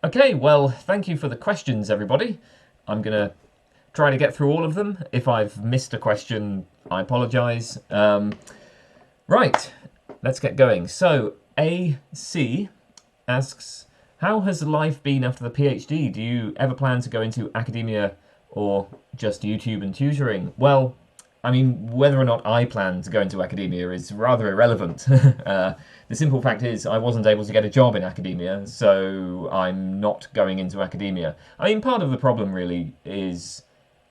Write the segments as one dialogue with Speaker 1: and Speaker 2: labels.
Speaker 1: Okay, well, thank you for the questions, everybody. I'm going to try to get through all of them. If I've missed a question, I apologise. Right, let's get going. So, AC asks, how has life been after the PhD? Do you ever plan to go into academia or just YouTube and tutoring? Well, I mean, whether or not I plan to go into academia is rather irrelevant. The simple fact is I wasn't able to get a job in academia, so I'm not going into academia. I mean, part of the problem really is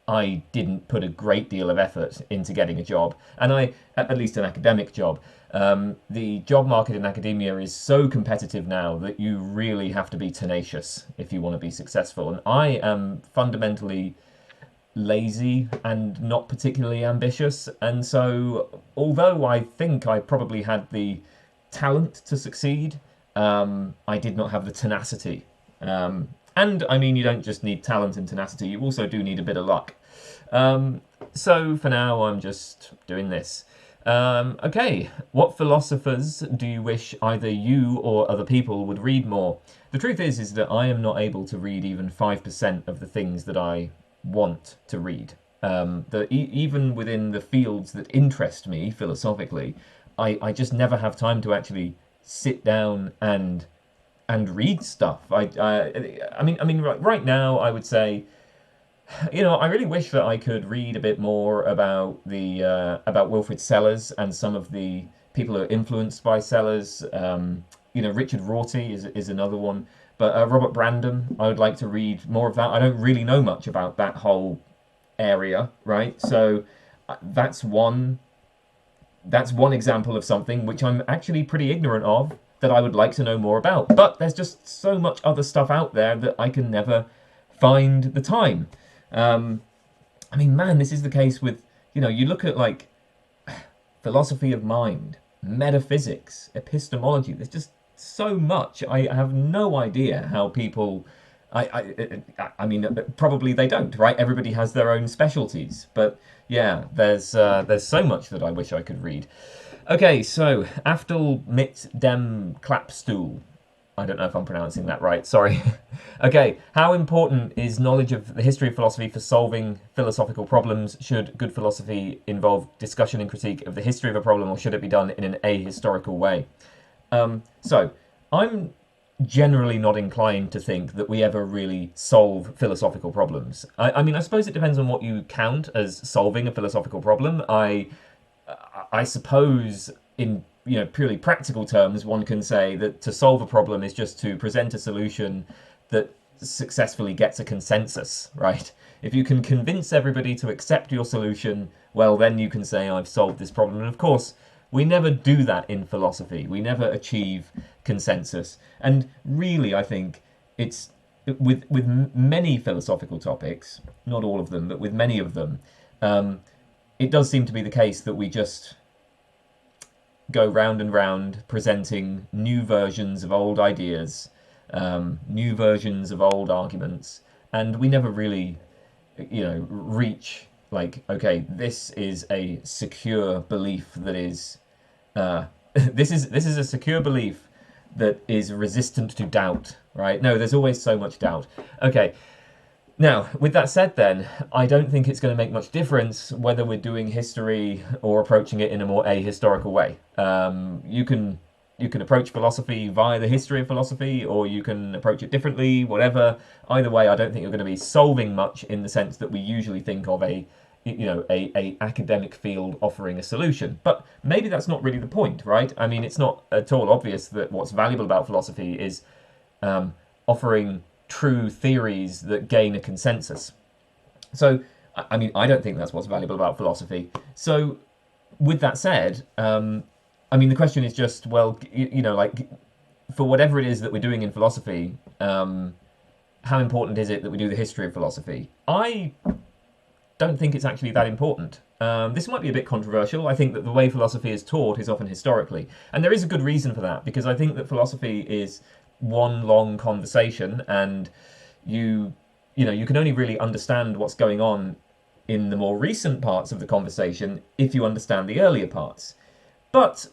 Speaker 1: I didn't put a great deal of effort into getting a job, and at least an academic job. The job market in academia is so competitive now that you really have to be tenacious if you want to be successful. And I am fundamentally lazy and not particularly ambitious, and so although I think I probably had the talent to succeed, I did not have the tenacity. And I mean, you don't just need talent and tenacity, you also do need a bit of luck. So for now, I'm just doing this. Okay, what philosophers do you wish either you or other people would read more? The truth is that I am not able to read even 5% of the things that I want to read. Even within the fields that interest me philosophically, I just never have time to actually sit down and read stuff. I mean, right now I would say, I really wish that I could read a bit more about the about Wilfrid Sellars and some of the people who are influenced by Sellars. Richard Rorty is another one, but Robert Brandom, I would like to read more of that. I don't really know much about that whole area, right? So that's one example of something which I'm actually pretty ignorant of that I would like to know more about. But there's just so much other stuff out there that I can never find the time. I mean, man, this is the case with, you look at like philosophy of mind, metaphysics, epistemology. There's just so much. I have no idea how people. I mean, probably they don't, right? Everybody has their own specialties, but yeah, there's so much that I wish I could read. Okay, so Afdul mit dem Klappstuhl. I don't know if I'm pronouncing that right, sorry. Okay, how important is knowledge of the history of philosophy for solving philosophical problems? Should good philosophy involve discussion and critique of the history of a problem, or should it be done in an ahistorical way? So, I'm generally not inclined to think that we ever really solve philosophical problems. I mean, I suppose it depends on what you count as solving a philosophical problem. I suppose in purely practical terms, one can say that to solve a problem is just to present a solution that successfully gets a consensus, right? If you can convince everybody to accept your solution, well, then you can say, I've solved this problem. And of course, we never do that in philosophy. We never achieve consensus. And really, I think it's with many philosophical topics, not all of them, but with many of them, it does seem to be the case that we just go round and round presenting new versions of old ideas, new versions of old arguments, and we never really, reach like, okay, this is a secure belief that is, this is a secure belief that is resistant to doubt, right? No, there's always so much doubt. Okay. Now, with that said then, I don't think it's going to make much difference whether we're doing history or approaching it in a more ahistorical way. You can approach philosophy via the history of philosophy, or you can approach it differently, whatever. Either way, I don't think you're going to be solving much in the sense that we usually think of a academic field offering a solution. But maybe that's not really the point, right? I mean, it's not at all obvious that what's valuable about philosophy is offering true theories that gain a consensus. So, I mean, I don't think that's what's valuable about philosophy. So, with that said, I mean, the question is just, well, like, for whatever it is that we're doing in philosophy, how important is it that we do the history of philosophy? I don't think it's actually that important. This might be a bit controversial. I think that the way philosophy is taught is often historically. And there is a good reason for that, because I think that philosophy is one long conversation, and you can only really understand what's going on in the more recent parts of the conversation if you understand the earlier parts. But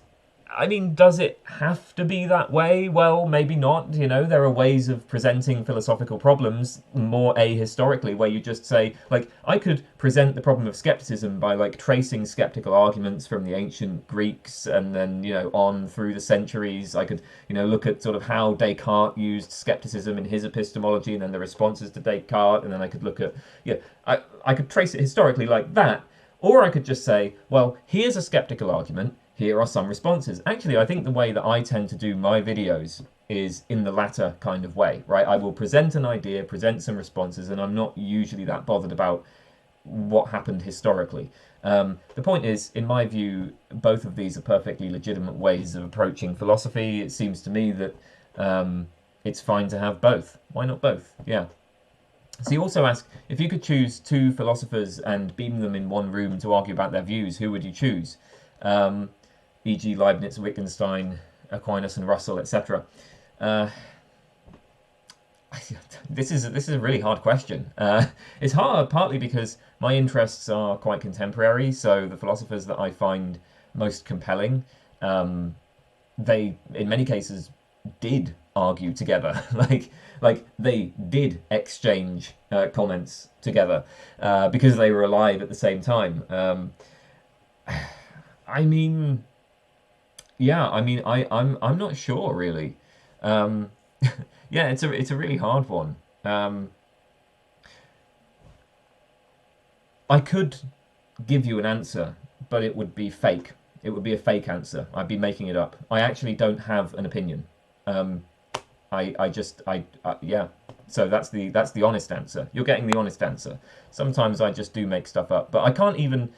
Speaker 1: I mean, does it have to be that way? Well, maybe not. You know, there are ways of presenting philosophical problems more ahistorically, where you just say, like, I could present the problem of skepticism by, like, tracing skeptical arguments from the ancient Greeks and then, you know, on through the centuries. I could, you know, look at sort of how Descartes used skepticism in his epistemology and then the responses to Descartes, and then I could look at, yeah, I could trace it historically like that. Or I could just say, well, here's a skeptical argument, here are some responses. Actually, I think the way that I tend to do my videos is in the latter kind of way, right? I will present an idea, present some responses, and I'm not usually that bothered about what happened historically. The point is, in my view, both of these are perfectly legitimate ways of approaching philosophy. It seems to me that it's fine to have both. Why not both? Yeah. So you also ask, if you could choose two philosophers and beam them in one room to argue about their views, who would you choose? E.g. Leibniz, Wittgenstein, Aquinas and Russell, etc. This is a really hard question. It's hard partly because my interests are quite contemporary, so the philosophers that I find most compelling, they, in many cases, did argue together. like they did exchange comments together because they were alive at the same time. I mean, yeah, I mean, I'm not sure really. Yeah, it's a really hard one. I could give you an answer, but it would be fake. It would be a fake answer. I'd be making it up. I actually don't have an opinion. Yeah. So that's the honest answer. You're getting the honest answer. Sometimes I just do make stuff up, but I can't even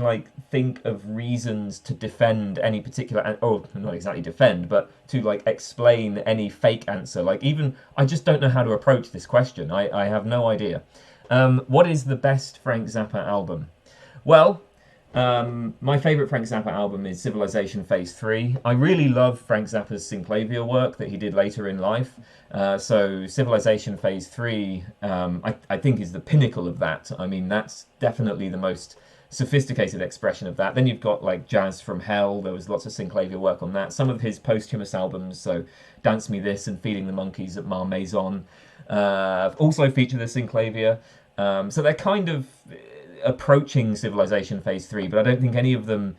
Speaker 1: like think of reasons to defend any particular, or not exactly defend, but to like explain any fake answer. Like even I just don't know how to approach this question. I have no idea. What is the best Frank Zappa album? Well, my favourite Frank Zappa album is Civilization Phase 3. I really love Frank Zappa's synclavier work that he did later in life. So Civilization Phase 3, I think is the pinnacle of that. I mean, that's definitely the most sophisticated expression of that. Then you've got like Jazz from Hell. There was lots of synclavier work on that. Some of his posthumous albums, so Dance Me This and Feeding the Monkeys at Mar Maison, also feature the synclavier. So they're kind of approaching Civilization Phase 3, but I don't think any of them,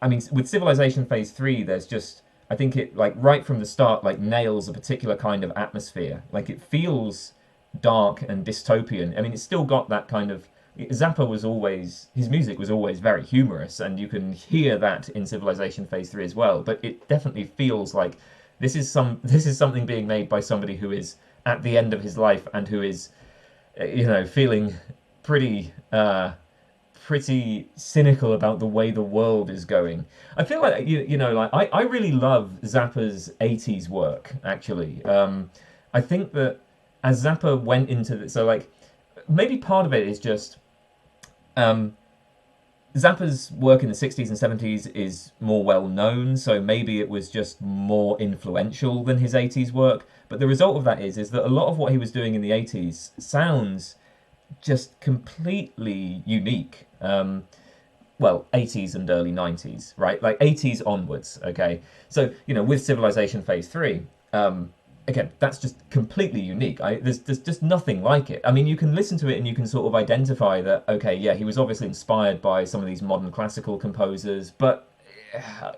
Speaker 1: I mean, with Civilization Phase 3, there's just, I think it, like, right from the start, like, nails a particular kind of atmosphere. Like, it feels dark and dystopian. I mean, it's still got that kind of, Zappa was always, his music was always very humorous, and you can hear that in Civilization Phase 3 as well, but it definitely feels like this is something being made by somebody who is at the end of his life and who is, you know, feeling pretty cynical about the way the world is going. I feel like, you know, like I really love Zappa's 80s work, actually. I think that as Zappa went into the, so like, maybe part of it is just, Zappa's work in the 60s and 70s is more well known, so maybe it was just more influential than his 80s work. But the result of that is that a lot of what he was doing in the 80s sounds just completely unique. Well, 80s and early 90s, right? Like 80s onwards, okay? So, you know, with Civilization Phase 3, again, that's just completely unique. There's just nothing like it. I mean, you can listen to it and you can sort of identify that, okay, yeah, he was obviously inspired by some of these modern classical composers, but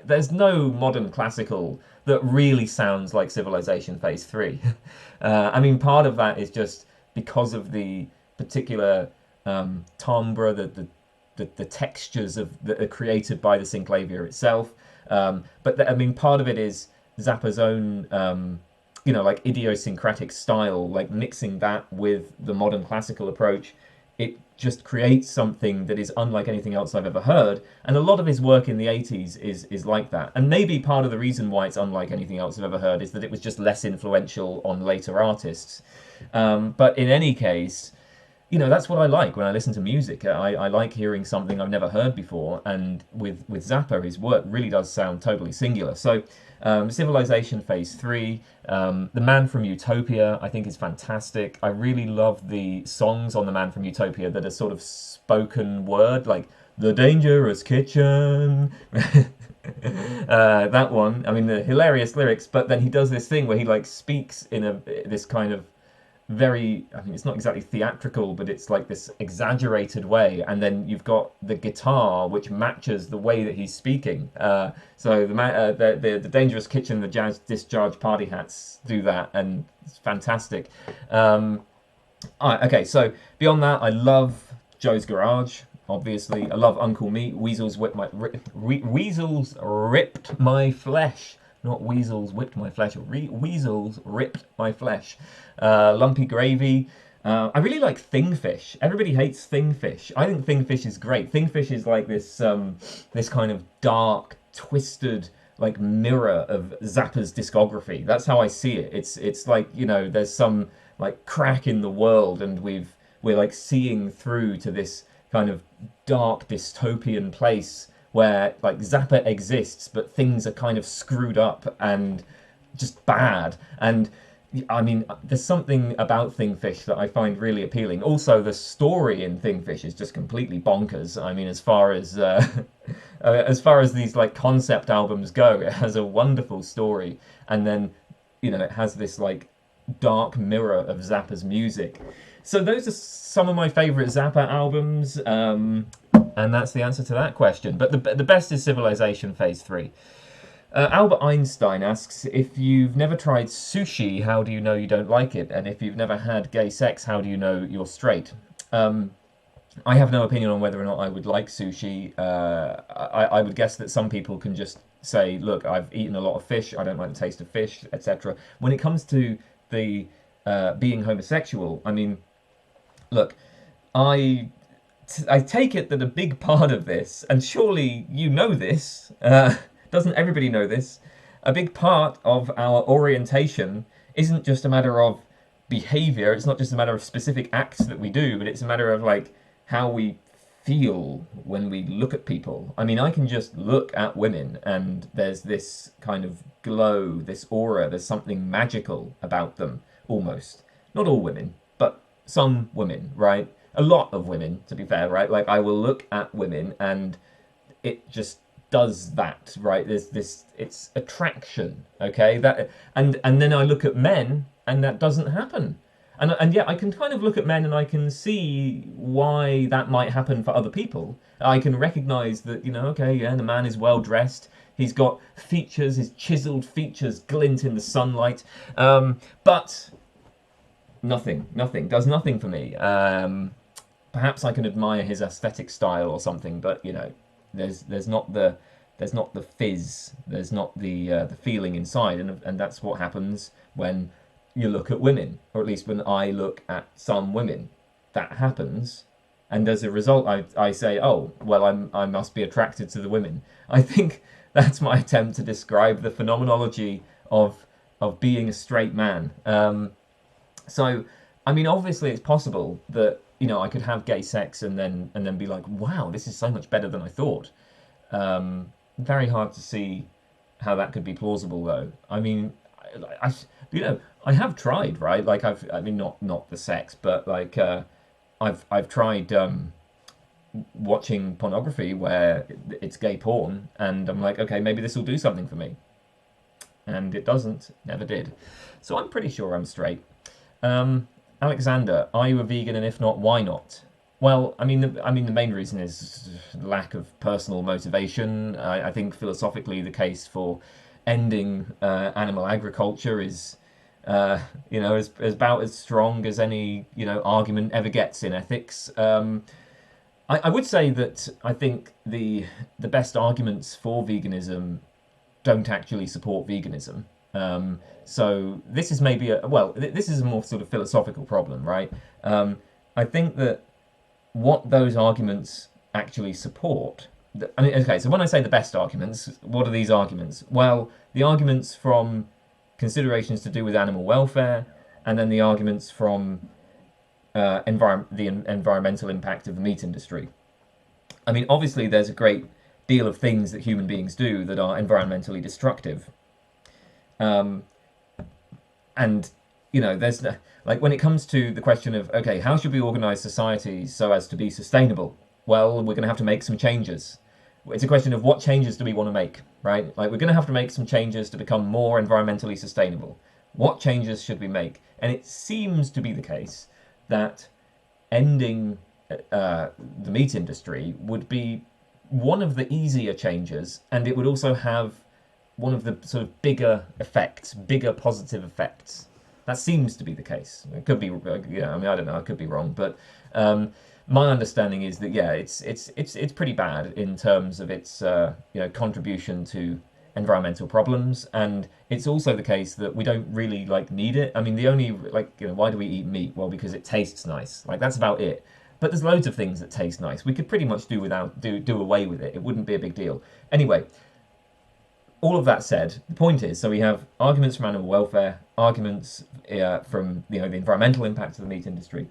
Speaker 1: there's no modern classical that really sounds like Civilization Phase 3. I mean, part of that is just because of the particular timbre, the textures that are created by the synclavier itself. But I mean, part of it is Zappa's own, you know, like idiosyncratic style, like mixing that with the modern classical approach. It just creates something that is unlike anything else I've ever heard. And a lot of his work in the 80s is like that. And maybe part of the reason why it's unlike anything else I've ever heard is that it was just less influential on later artists. But in any case, you know, that's what I like when I listen to music. I like hearing something I've never heard before, and with Zappa, his work really does sound totally singular. So, Civilization Phase 3, The Man from Utopia, I think is fantastic. I really love the songs on The Man from Utopia that are sort of spoken word, like The Dangerous Kitchen. That one, I mean, the hilarious lyrics, but then he does this thing where he like speaks in this kind of very, I mean, it's not exactly theatrical, but it's like this exaggerated way, and then you've got the guitar which matches the way that he's speaking. So the Dangerous Kitchen, the Jazz Discharge Party Hats do that, and it's fantastic. Okay, so beyond that, I love Joe's Garage. Obviously, I love Uncle Meat. Weasels ripped my flesh. Not weasels whipped my flesh. Weasels ripped my flesh. Lumpy Gravy. I really like Thingfish. Everybody hates Thingfish. I think Thingfish is great. Thingfish is like this this kind of dark, twisted, like mirror of Zappa's discography. That's how I see it. It's like, you know, there's some like crack in the world, and we're like seeing through to this kind of dark dystopian place where like Zappa exists, but things are kind of screwed up and just bad. And I mean, there's something about Thingfish that I find really appealing. Also, the story in Thingfish is just completely bonkers. I mean, as far as these like concept albums go, it has a wonderful story, and then, you know, it has this like dark mirror of Zappa's music. So those are some of my favourite Zappa albums, and that's the answer to that question. But the best is Civilization Phase 3. Albert Einstein asks, if you've never tried sushi, how do you know you don't like it? And if you've never had gay sex, how do you know you're straight? I have no opinion on whether or not I would like sushi. I would guess that some people can just say, look, I've eaten a lot of fish, I don't like the taste of fish, etc. When it comes to the being homosexual, I mean, look, I take it that a big part of this, and surely you know this, doesn't everybody know this? A big part of our orientation isn't just a matter of behavior, it's not just a matter of specific acts that we do, but it's a matter of like how we feel when we look at people. I mean, I can just look at women and there's this kind of glow, this aura, there's something magical about them, almost. Not all women, but some women, right? A lot of women, to be fair, right? Like, I will look at women and it just does that, right? There's this, it's attraction, okay? That, and then I look at men and that doesn't happen. And yeah, I can kind of look at men and I can see why that might happen for other people. I can recognize that, you know, okay, yeah, the man is well dressed. He's got features, his chiseled features glint in the sunlight. But nothing, does nothing for me. Perhaps I can admire his aesthetic style or something, but, you know, there's not the fizz, there's not the feeling inside, and that's what happens when you look at women, or at least when I look at some women. That happens, and as a result, I say, oh, well, I must be attracted to the women. I think that's my attempt to describe the phenomenology of being a straight man. So, I mean, obviously, it's possible that, you know, I could have gay sex and then be like, wow, this is so much better than I thought. Very hard to see how that could be plausible, though. I mean, you know, I have tried, right? Like, I mean, not the sex, but like, I've tried watching pornography where it's gay porn, and I'm like, okay, maybe this will do something for me, and it doesn't. Never did. So I'm pretty sure I'm straight. Alexander, are you a vegan, and if not, why not? Well, I mean, the main reason is lack of personal motivation. I think philosophically, the case for ending animal agriculture is, you know, is about as strong as any, you know, argument ever gets in ethics. I would say that I think the best arguments for veganism don't actually support veganism. So this is maybe this is a more sort of philosophical problem, right? I think that what those arguments actually support, I mean, okay, so when I say the best arguments, what are these arguments? Well, the arguments from considerations to do with animal welfare, and then the arguments from the environmental impact of the meat industry. I mean, obviously there's a great deal of things that human beings do that are environmentally destructive. And, you know, there's, like, when it comes to the question of, okay, how should we organise society so as to be sustainable? Well, we're going to have to make some changes. it's a question of what changes do we want to make, right? Like, we're going to have to make some changes to become more environmentally sustainable. What changes should we make? And it seems to be the case that ending the meat industry would be one of the easier changes, and it would also have one of the sort of bigger effects, bigger positive effects. That seems to be the case. It could be, yeah. I mean, I don't know. I could be wrong, but my understanding is that yeah, it's pretty bad in terms of its contribution to environmental problems, and it's also the case that we don't really need it. I mean, the only why do we eat meat? Well, because it tastes nice. Like, that's about it. But there's loads of things that taste nice. We could pretty much do away with it. It wouldn't be a big deal. Anyway, all of that said, the point is, so we have arguments from animal welfare, arguments from the environmental impact of the meat industry.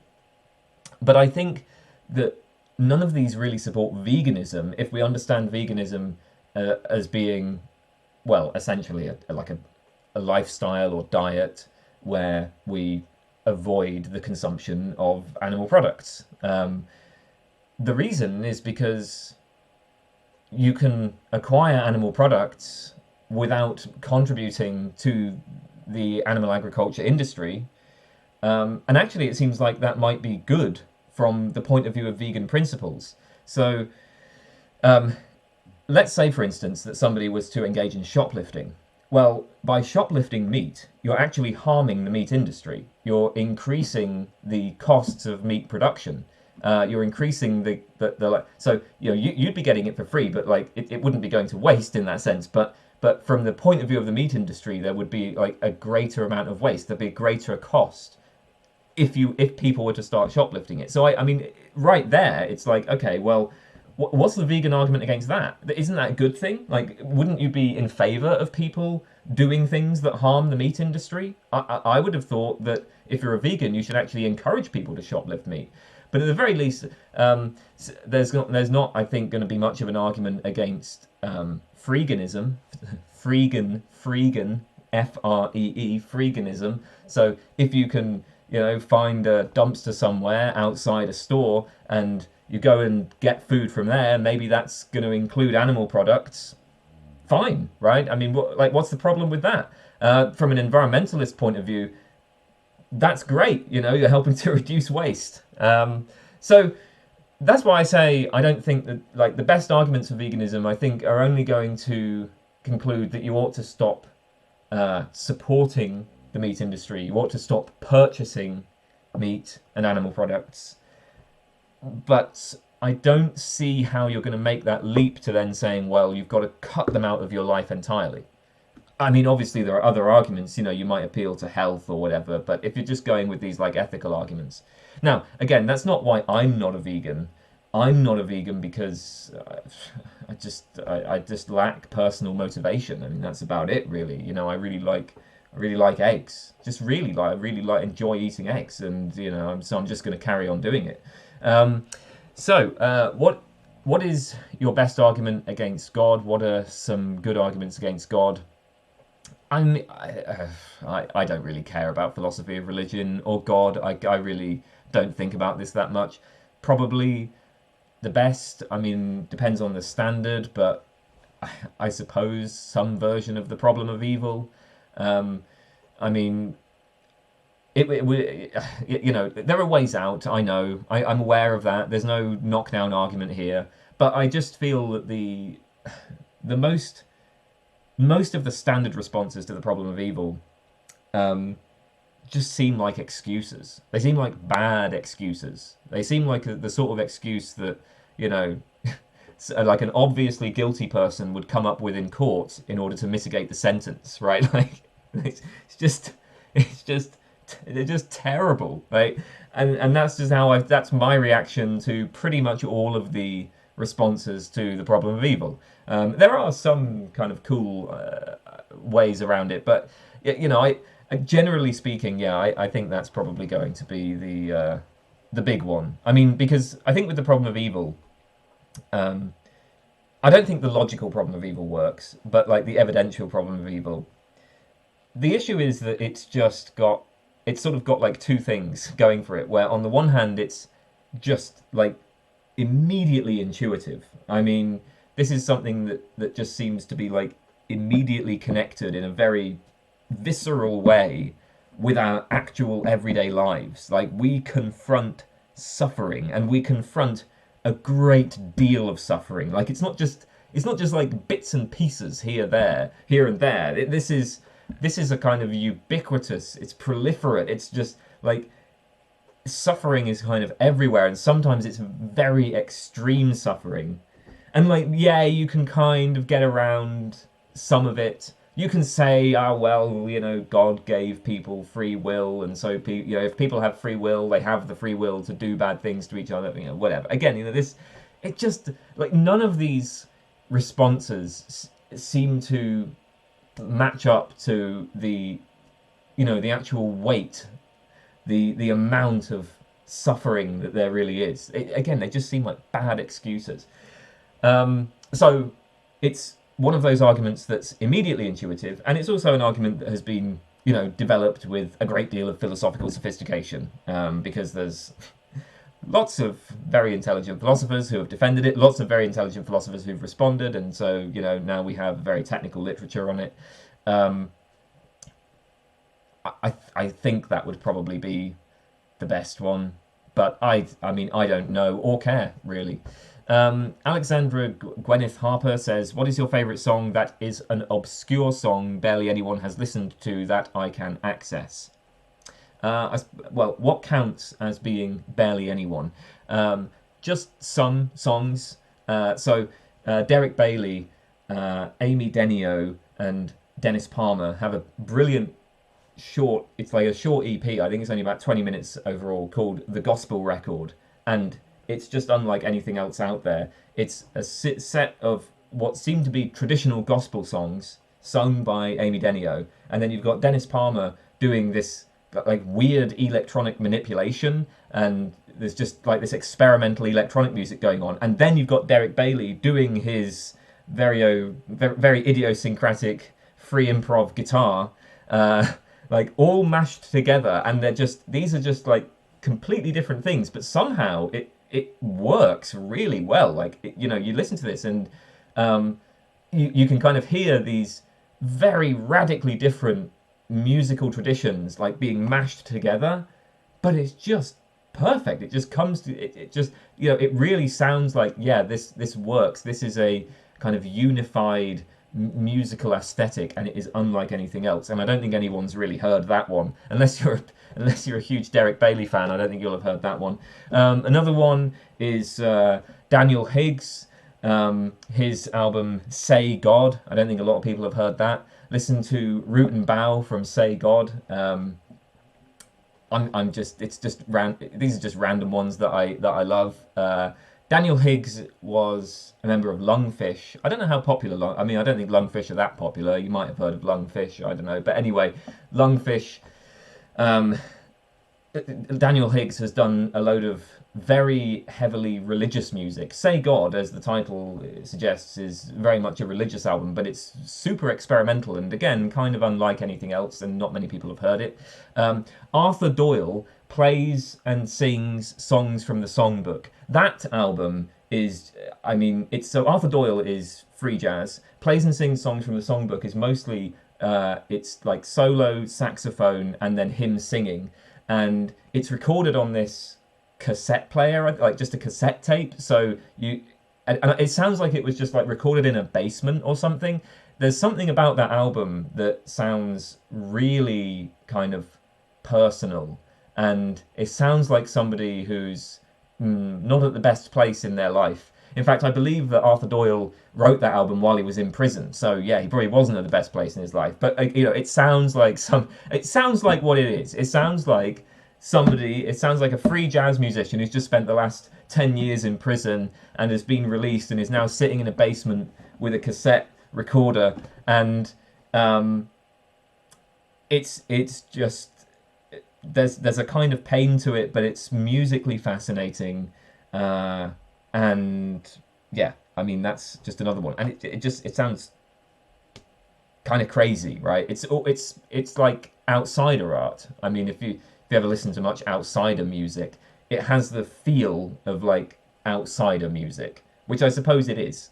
Speaker 1: But I think that none of these really support veganism if we understand veganism as being, well, essentially a lifestyle or diet where we avoid the consumption of animal products. The reason is because you can acquire animal products without contributing to the animal agriculture industry. And actually, it seems like that might be good from the point of view of vegan principles. So let's say, for instance, that somebody was to engage in shoplifting. Well, by shoplifting meat, you're actually harming the meat industry. You're increasing the costs of meat production. You're increasing so you'd be getting it for free, but it wouldn't be going to waste in that sense. But from the point of view of the meat industry, there would be a greater amount of waste. There'd be a greater cost if people were to start shoplifting it. So I mean, right there, it's like, okay, well, what's the vegan argument against that? Isn't that a good thing? Like, wouldn't you be in favor of people doing things that harm the meat industry? I would have thought that if you're a vegan, you should actually encourage people to shoplift meat. But at the very least, there's not, I think, going to be much of an argument against freeganism, freegan, F-R-E-E, freeganism. So if you can, find a dumpster somewhere outside a store and you go and get food from there, maybe that's going to include animal products, fine, right? I mean, what's the problem with that? From an environmentalist point of view, that's great. You're helping to reduce waste. So that's why I say I don't think that the best arguments for veganism, I think, are only going to conclude that you ought to stop supporting the meat industry. You ought to stop purchasing meat and animal products. But I don't see how you're going to make that leap to then saying, well, you've got to cut them out of your life entirely. I mean, obviously there are other arguments, you might appeal to health or whatever, but if you're just going with these ethical arguments. Now, again, that's not why I'm not a vegan. I'm not a vegan because I just lack personal motivation. I mean, that's about it, really. I really like eggs. I really enjoy eating eggs, and so I'm just going to carry on doing it. What is your best argument against God? What are some good arguments against God? I don't really care about philosophy of religion or God. I really don't think about this that much. Probably the best, I mean, depends on the standard, but I suppose some version of the problem of evil. I mean, there are ways out. I know. I'm aware of that. There's no knockdown argument here. But I just feel that the most of the standard responses to the problem of evil just seem like excuses. They seem like bad excuses. They seem like the sort of excuse that, like an obviously guilty person would come up with in court in order to mitigate the sentence, right? They're just terrible, right? And that's just that's my reaction to pretty much all of the responses to the problem of evil. There are some kind of cool ways around it, but generally speaking, I think that's probably going to be the big one. I mean, because I think with the problem of evil, I don't think the logical problem of evil works, but the evidential problem of evil. The issue is that it's sort of got two things going for it, where on the one hand it's just immediately intuitive. I mean, this is something that just seems to be like immediately connected in a very visceral way with our actual everyday lives. Like, we confront suffering, and we confront a great deal of suffering. Like, it's not just like bits and pieces here and there. This is a kind of ubiquitous, it's proliferate, it's just like suffering is kind of everywhere, and sometimes it's very extreme suffering. And like, yeah, you can kind of get around some of it. You can say, oh, well, God gave people free will, and so if people have free will, they have the free will to do bad things to each other, whatever. Again, it just, like, none of these responses seem to match up to the actual weight, the amount of suffering that there really is. Again, they just seem like bad excuses. So it's one of those arguments that's immediately intuitive, and it's also an argument that has been, developed with a great deal of philosophical sophistication, because there's lots of very intelligent philosophers who have defended it, lots of very intelligent philosophers who've responded, and so, now we have very technical literature on it. I think that would probably be the best one, but I don't know or care, really. Alexandra Gwenith Harper says, what is your favourite song that is an obscure song barely anyone has listened to that I can access? Well, what counts as being barely anyone? Just some songs. So Derek Bailey, Amy Denio, and Dennis Palmer have a brilliant short, it's like a short EP, I think it's only about 20 minutes overall, called The Gospel Record. And it's just unlike anything else out there. It's a set of what seem to be traditional gospel songs sung by Amy Denio, and then you've got Dennis Palmer doing this like weird electronic manipulation, and there's just like this experimental electronic music going on, and then you've got Derek Bailey doing his very idiosyncratic free improv guitar, like all mashed together, and these are just like completely different things, but somehow it works really well. Like, you listen to this and you can kind of hear these very radically different musical traditions like being mashed together, but it's just perfect. It just comes to it just, it really sounds like, yeah, this works. This is a kind of unified musical aesthetic, and it is unlike anything else. And I don't think anyone's really heard that one, unless you're a huge Derek Bailey fan. I don't think you'll have heard that one. Another one is Daniel Higgs, his album Say God. I don't think a lot of people have heard that. Listen to Root and Bow from Say God. These are just random ones that I love. Daniel Higgs was a member of Lungfish. I don't know how popular I don't think Lungfish are that popular. You might have heard of Lungfish, I don't know. But anyway, Lungfish, Daniel Higgs has done a load of very heavily religious music. Say God, as the title suggests, is very much a religious album, but it's super experimental and, again, kind of unlike anything else, and not many people have heard it. Arthur Doyle plays and sings songs from the songbook. That album is, so Arthur Doyle is free jazz. Plays and sings songs from the songbook is mostly, it's like solo saxophone and then him singing. And it's recorded on this cassette player, like just a cassette tape. So and it sounds like it was just like recorded in a basement or something. There's something about that album that sounds really kind of personal, and it sounds like somebody who's not at the best place in their life. In fact, I believe that Arthur Doyle wrote that album while he was in prison. So yeah, he probably wasn't at the best place in his life. But it sounds like what it is. It sounds like a free jazz musician who's just spent the last 10 years in prison and has been released and is now sitting in a basement with a cassette recorder. And it's just, there's a kind of pain to it, but it's musically fascinating. And yeah, that's just another one. And it sounds kind of crazy, right? It's like outsider art. If you ever listen to much outsider music, it has the feel of like outsider music, which I suppose it is.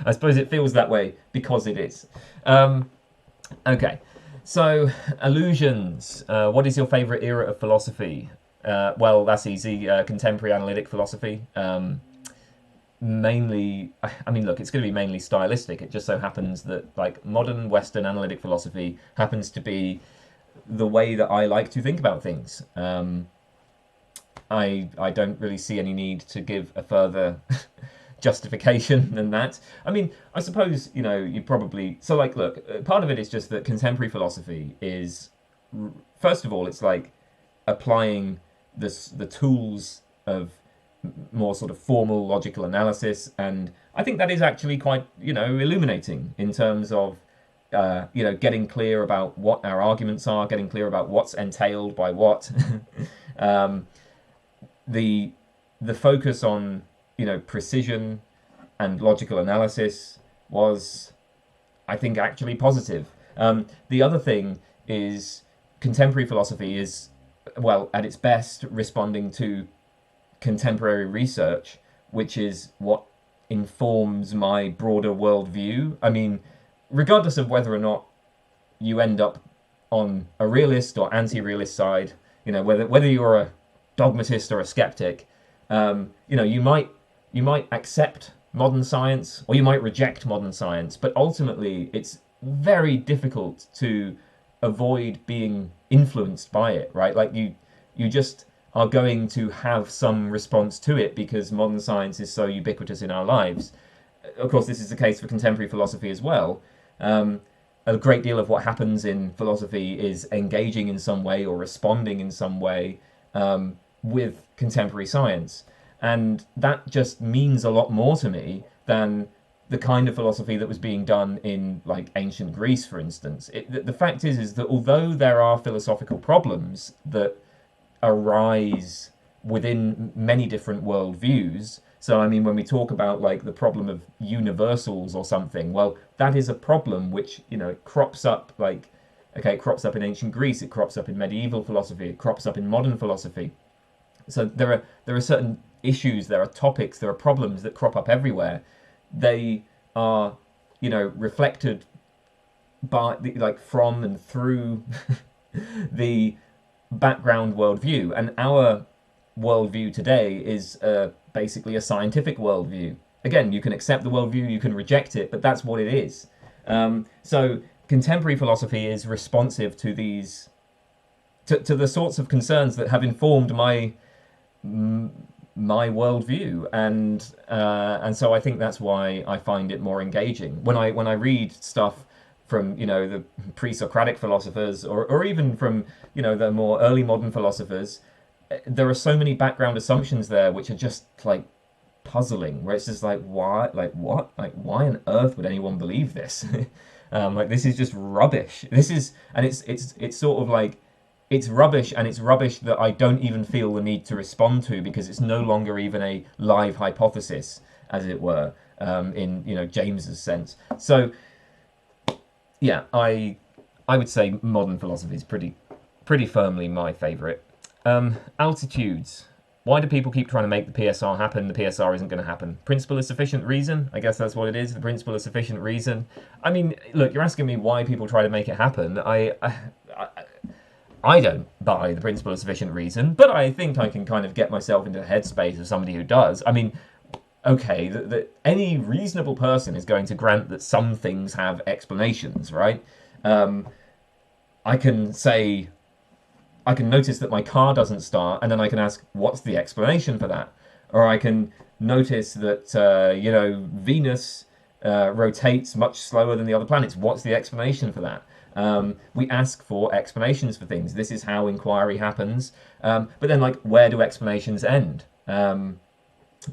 Speaker 1: I suppose it feels that way because it is. Okay, so Allusions. What is your favourite era of philosophy? Well, that's easy. Contemporary analytic philosophy. Mainly, I mean, look, it's going to be mainly stylistic. It just so happens that, like, modern Western analytic philosophy happens to be the way that I like to think about things. I don't really see any need to give a further justification than that. I mean, I suppose, you know, you probably... So, like, look, part of it is just that contemporary philosophy is... First of all, it's like applying the tools of more sort of formal logical analysis, and I think that is actually quite, you know, illuminating in terms of you know, getting clear about what our arguments are, getting clear about what's entailed by what. The focus on, you know, precision and logical analysis was, I think, actually positive. The other thing is contemporary philosophy is, well, at its best, responding to contemporary research, which is what informs my broader worldview. I mean, regardless of whether or not you end up on a realist or anti-realist side, you know, whether you're a dogmatist or a skeptic, you know, you might accept modern science or you might reject modern science, but ultimately it's very difficult to avoid being influenced by it, right? Like you just are going to have some response to it because modern science is so ubiquitous in our lives. Of course, this is the case for contemporary philosophy as well. A great deal of what happens in philosophy is engaging in some way or responding in some way with contemporary science. And that just means a lot more to me than the kind of philosophy that was being done in, like, ancient Greece, for instance. The fact is that although there are philosophical problems that arise within many different worldviews, so I mean, when we talk about, like, the problem of universals or something, well, that is a problem which, you know, crops up, like, okay, it crops up in ancient Greece, it crops up in medieval philosophy, it crops up in modern philosophy. So there are certain issues, there are topics, there are problems that crop up everywhere. They are, you know, reflected by like from and through the background worldview, and our worldview today is basically a scientific worldview. Again, you can accept the worldview, you can reject it, but that's what it is. So contemporary philosophy is responsive to these, to the sorts of concerns that have informed my worldview, and so I think that's why I find it more engaging. When I read stuff from, you know, the pre-Socratic philosophers, or even from, you know, the more early modern philosophers, there are so many background assumptions there which are just, like, puzzling, where it's just like, why, like, what, like, why on earth would anyone believe this? Like, this is just rubbish. This is, and it's sort of like, it's rubbish, and it's rubbish that I don't even feel the need to respond to, because it's no longer even a live hypothesis, as it were, in, you know, James's sense. So yeah, I would say modern philosophy is pretty firmly my favourite. Altitudes. Why do people keep trying to make the PSR happen? The PSR isn't going to happen. Principle of sufficient reason? I guess that's what it is, the principle of sufficient reason. I mean, look, you're asking me why people try to make it happen. I don't buy the principle of sufficient reason, but I think I can kind of get myself into the headspace of somebody who does. I mean, okay, any reasonable person is going to grant that some things have explanations, right? I can notice that my car doesn't start, and then I can ask, what's the explanation for that? Or I can notice that, you know, Venus rotates much slower than the other planets. What's the explanation for that? We ask for explanations for things. This is how inquiry happens. But then, like, where do explanations end?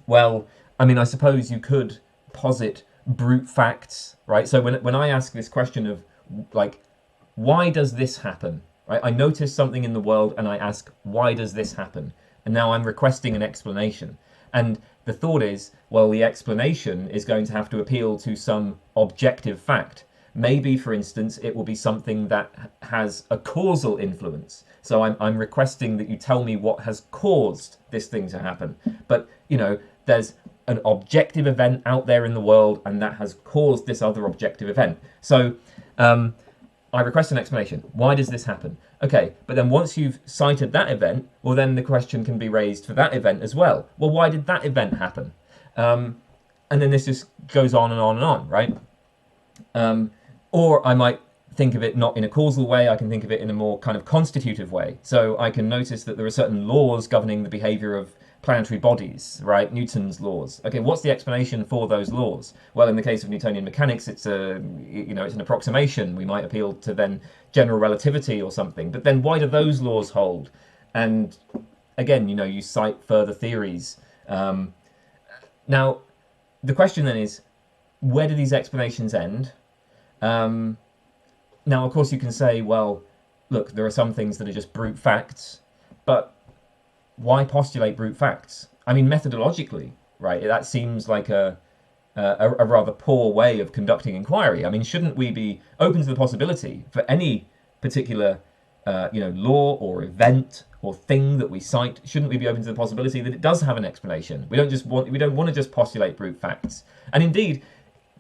Speaker 1: Well, I mean, I suppose you could posit brute facts, right? So when I ask this question of, like, why does this happen? Right? I notice something in the world and I ask, why does this happen? And now I'm requesting an explanation. And the thought is, well, the explanation is going to have to appeal to some objective fact. Maybe, for instance, it will be something that has a causal influence. So I'm requesting that you tell me what has caused this thing to happen. But, you know, there's an objective event out there in the world, and that has caused this other objective event. So I request an explanation. Why does this happen? Okay, but then once you've cited that event, well, then the question can be raised for that event as well. Well, why did that event happen? And then this just goes on and on and on, right? Or I might think of it not in a causal way, I can think of it in a more kind of constitutive way. So I can notice that there are certain laws governing the behavior of planetary bodies, right? Newton's laws. Okay, what's the explanation for those laws? Well, in the case of Newtonian mechanics, it's it's an approximation. We might appeal to then general relativity or something. But then why do those laws hold? And again, you cite further theories. Now, the question then is, where do these explanations end? Now, of course, you can say, well, look, there are some things that are just brute facts, but why postulate brute facts? I mean, methodologically, right, that seems like a rather poor way of conducting inquiry. I mean, shouldn't we be open to the possibility for any particular, law or event or thing that we cite? Shouldn't we be open to the possibility that it does have an explanation? We don't want to just postulate brute facts. And indeed,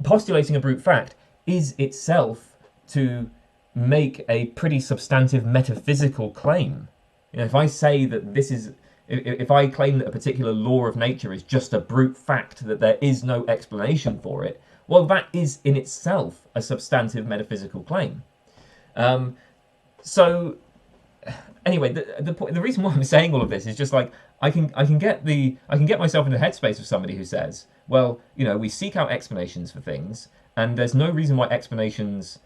Speaker 1: postulating a brute fact is itself to make a pretty substantive metaphysical claim. If I say that if I claim that a particular law of nature is just a brute fact, that there is no explanation for it, well, that is in itself a substantive metaphysical claim. So anyway, the reason why I'm saying all of this is just like I can get myself in the headspace of somebody who says, well, we seek out explanations for things, and there's no reason why explanations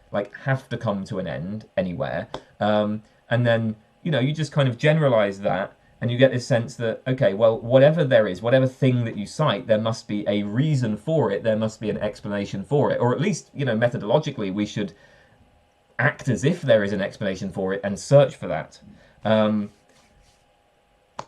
Speaker 1: have to come to an end anywhere. And then you just kind of generalize that, and you get this sense that, okay, well, whatever there is, whatever thing that you cite, there must be a reason for it, there must be an explanation for it, or at least methodologically we should act as if there is an explanation for it and search for that.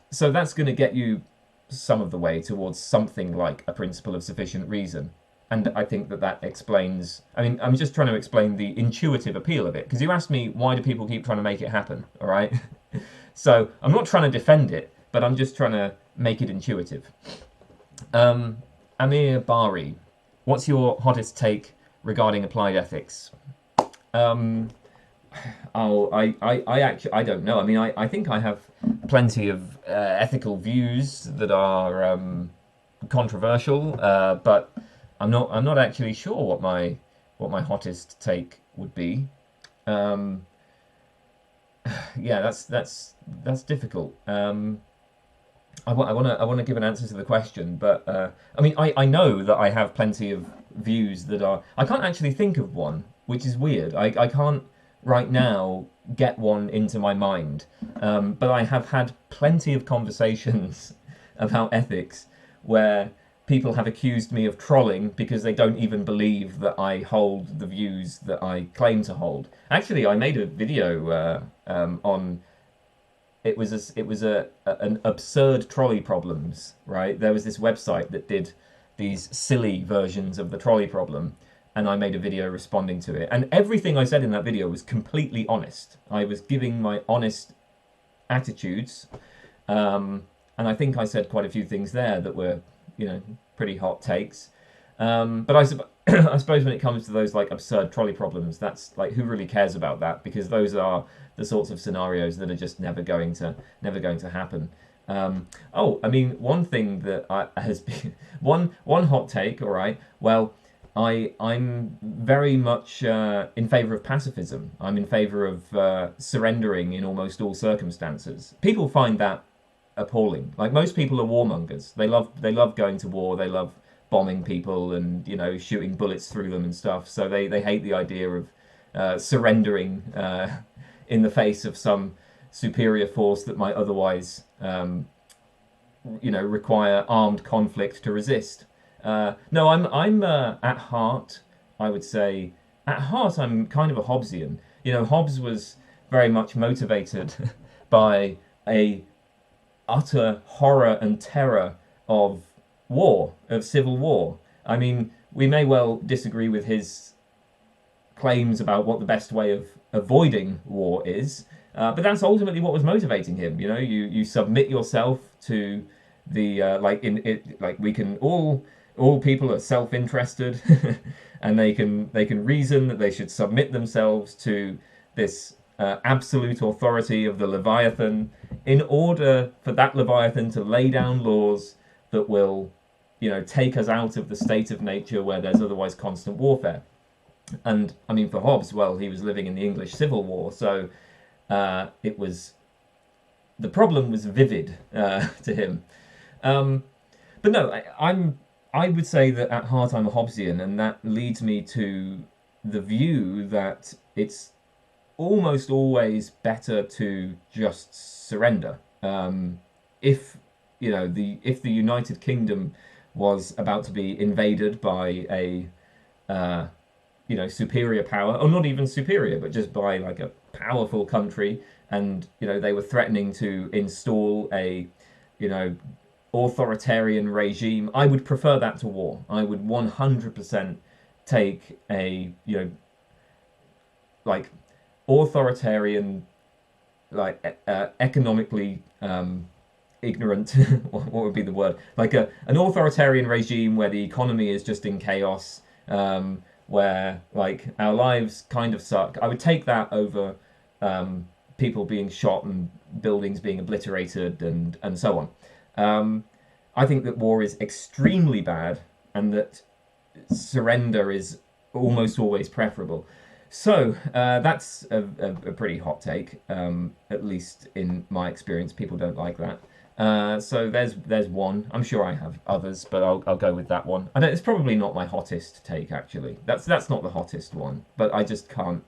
Speaker 1: So that's going to get you some of the way towards something like a principle of sufficient reason. And I think that explains, I'm just trying to explain the intuitive appeal of it. Because you asked me, why do people keep trying to make it happen, all right? So I'm not trying to defend it, but I'm just trying to make it intuitive. Amir Bahri, what's your hottest take regarding applied ethics? I don't know. I think I have plenty of ethical views that are controversial, but I'm not actually sure what my hottest take would be. Yeah, that's difficult. I want to give an answer to the question, but I know that I have plenty of views that are. I can't actually think of one, which is weird. I can't right now get one into my mind, but I have had plenty of conversations about ethics where people have accused me of trolling because they don't even believe that I hold the views that I claim to hold. Actually, I made a video on. It was an absurd trolley problems, right? There was this website that did these silly versions of the trolley problem, and I made a video responding to it. And everything I said in that video was completely honest. I was giving my honest attitudes, and I think I said quite a few things there that were, pretty hot takes. But I suppose when it comes to those absurd trolley problems, that's who really cares about that? Because those are the sorts of scenarios that are just never going to happen. One thing that has been one hot take. All right, well, I'm very much in favour of pacifism. I'm in favour of surrendering in almost all circumstances. People find that appalling. Most people are warmongers. They love going to war. They love bombing people and shooting bullets through them and stuff. So they hate the idea of surrendering in the face of some superior force that might otherwise require armed conflict to resist. No, I'm at heart, I would say, I'm kind of a Hobbesian. Hobbes was very much motivated by a utter horror and terror of war, of civil war. We may well disagree with his claims about what the best way of avoiding war is, but that's ultimately what was motivating him. You submit yourself to the like in it like we can all people are self-interested and they can reason that they should submit themselves to this absolute authority of the Leviathan in order for that Leviathan to lay down laws that will, take us out of the state of nature where there's otherwise constant warfare. And I mean, for Hobbes, well, he was living in the English Civil War, so it was the problem was vivid to him. But no, I would say that at heart I'm a Hobbesian, and that leads me to the view that it's almost always better to just surrender. If if the United Kingdom was about to be invaded by a superior power, or not even superior, but just by like a powerful country, and they were threatening to install a authoritarian regime, I would prefer that to war. I would 100% take a like authoritarian, like economically ignorant what would be the word, like an authoritarian regime where the economy is just in chaos, where like our lives kind of suck. I would take that over people being shot and buildings being obliterated and so on. I think that war is extremely bad, and that surrender is almost always preferable. So that's a pretty hot take, at least in my experience. People don't like that. So there's one. I'm sure I have others, but I'll go with that one. It's probably not my hottest take, actually. That's not the hottest one, but I just can't.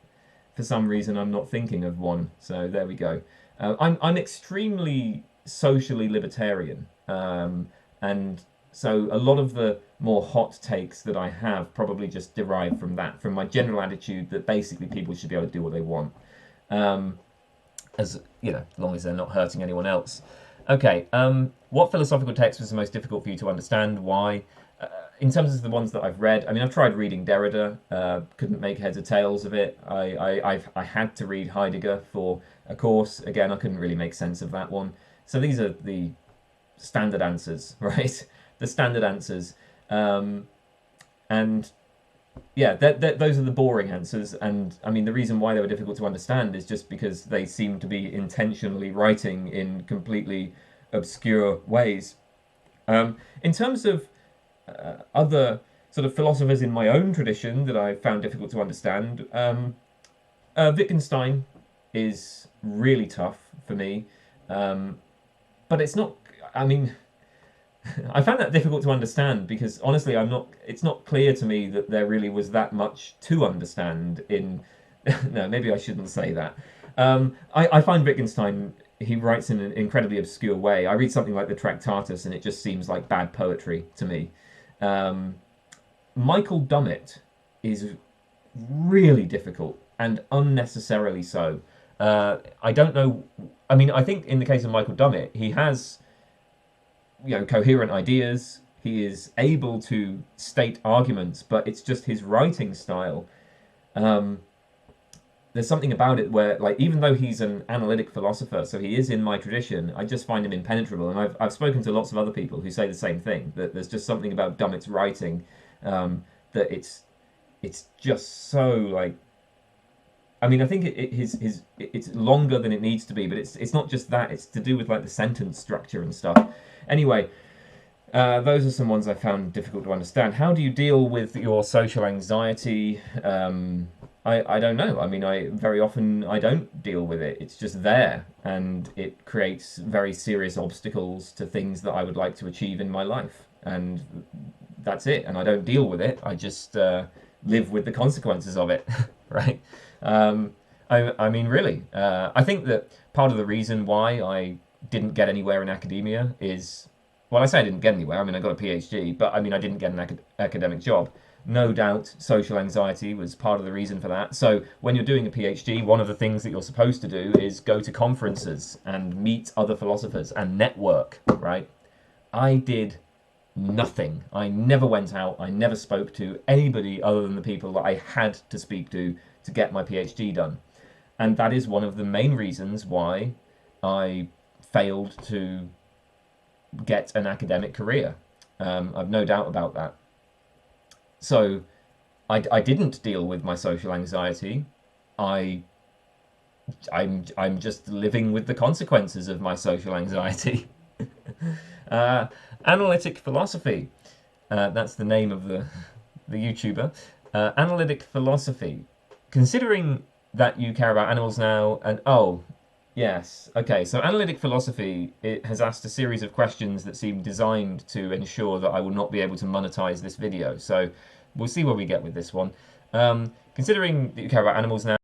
Speaker 1: For some reason, I'm not thinking of one. So there we go. I'm extremely socially libertarian, and so a lot of the more hot takes that I have probably just derive from that, from my general attitude that basically people should be able to do what they want, as long as they're not hurting anyone else. Okay, what philosophical text was the most difficult for you to understand? Why? In terms of the ones that I've read, I mean, I've tried reading Derrida, couldn't make heads or tails of it. I had to read Heidegger for a course. Again, I couldn't really make sense of that one. So these are the standard answers, right? The standard answers. And yeah, those are the boring answers. And I mean, the reason why they were difficult to understand is just because they seem to be intentionally writing in completely obscure ways. In terms of other sort of philosophers in my own tradition that I found difficult to understand, Wittgenstein is really tough for me. But it's not, I mean, I found that difficult to understand because honestly, it's not clear to me that there really was that much to understand in, no, maybe I shouldn't say that. I find Wittgenstein, he writes in an incredibly obscure way. I read something like the Tractatus and it just seems like bad poetry to me. Michael Dummett is really difficult and unnecessarily so. I don't know. I mean, I think in the case of Michael Dummett, he has, coherent ideas. He is able to state arguments, but it's just his writing style. There's something about it where, like, even though he's an analytic philosopher, so he is in my tradition, I just find him impenetrable. And I've spoken to lots of other people who say the same thing, that there's just something about Dummett's writing that it's just so, like, I mean, I think it's longer than it needs to be, but it's not just that. It's to do with like the sentence structure and stuff. Anyway, those are some ones I found difficult to understand. How do you deal with your social anxiety? I don't know. I mean, very often I don't deal with it. It's just there, and it creates very serious obstacles to things that I would like to achieve in my life, and that's it. And I don't deal with it. I just live with the consequences of it, right? I mean, really, I think that part of the reason why I didn't get anywhere in academia is, well, I say I didn't get anywhere. I mean, I got a PhD, but I mean, I didn't get an academic job. No doubt social anxiety was part of the reason for that. So when you're doing a PhD, one of the things that you're supposed to do is go to conferences and meet other philosophers and network, right? I did nothing. I never went out. I never spoke to anybody other than the people that I had to speak to get my PhD done. And that is one of the main reasons why I failed to get an academic career. I've no doubt about that. So I didn't deal with my social anxiety. I I'm just living with the consequences of my social anxiety. uh, Analytic Philosophy. That's the name of the YouTuber. Analytic Philosophy. Considering that you care about animals now, and oh, yes, okay. So Analytic Philosophy, it has asked a series of questions that seem designed to ensure that I will not be able to monetize this video. So we'll see where we get with this one. Considering that you care about animals now.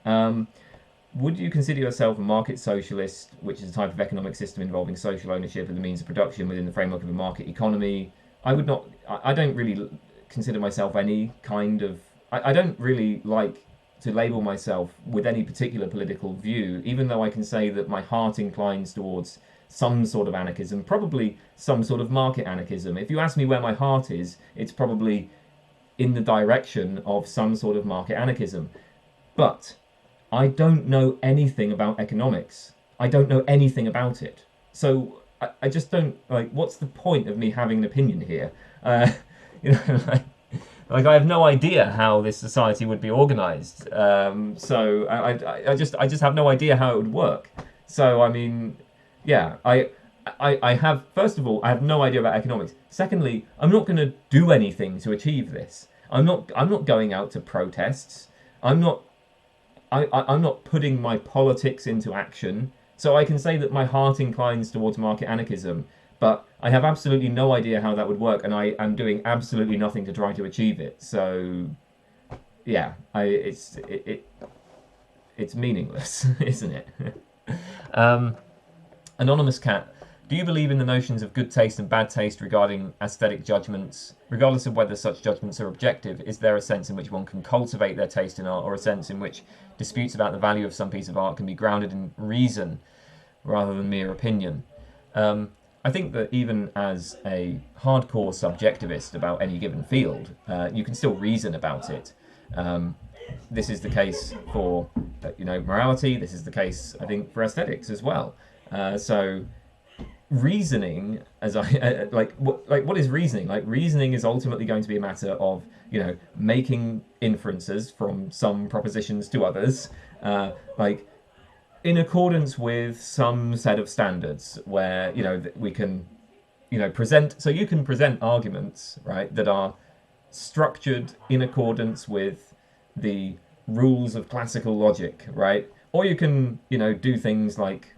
Speaker 1: Would you consider yourself a market socialist, which is a type of economic system involving social ownership of the means of production within the framework of a market economy? I would not. I don't really consider myself any kind of. I don't really like to label myself with any particular political view, even though I can say that my heart inclines towards some sort of anarchism, probably some sort of market anarchism. If you ask me where my heart is, it's probably in the direction of some sort of market anarchism. But I don't know anything about economics. I don't know anything about it. So I just don't, like, what's the point of me having an opinion here? You know, like I have no idea how this society would be organized. So I just have no idea how it would work. So, I mean, yeah, I have, first of all, I have no idea about economics. Secondly, I'm not going to do anything to achieve this. I'm not going out to protests. I'm not putting my politics into action. So I can say that my heart inclines towards market anarchism, but I have absolutely no idea how that would work, and I am doing absolutely nothing to try to achieve it. So, yeah, it's meaningless, isn't it? Anonymous Cat, do you believe in the notions of good taste and bad taste regarding aesthetic judgments? Regardless of whether such judgments are objective, is there a sense in which one can cultivate their taste in art, or a sense in which disputes about the value of some piece of art can be grounded in reason rather than mere opinion? I think that even as a hardcore subjectivist about any given field, you can still reason about it. This is the case for, morality. This is the case, I think, for aesthetics as well. So reasoning, as what is reasoning? Like, reasoning is ultimately going to be a matter of, making inferences from some propositions to others, in accordance with some set of standards where, we can, present, so you can present arguments, right, that are structured in accordance with the rules of classical logic, right? Or you can, do things like,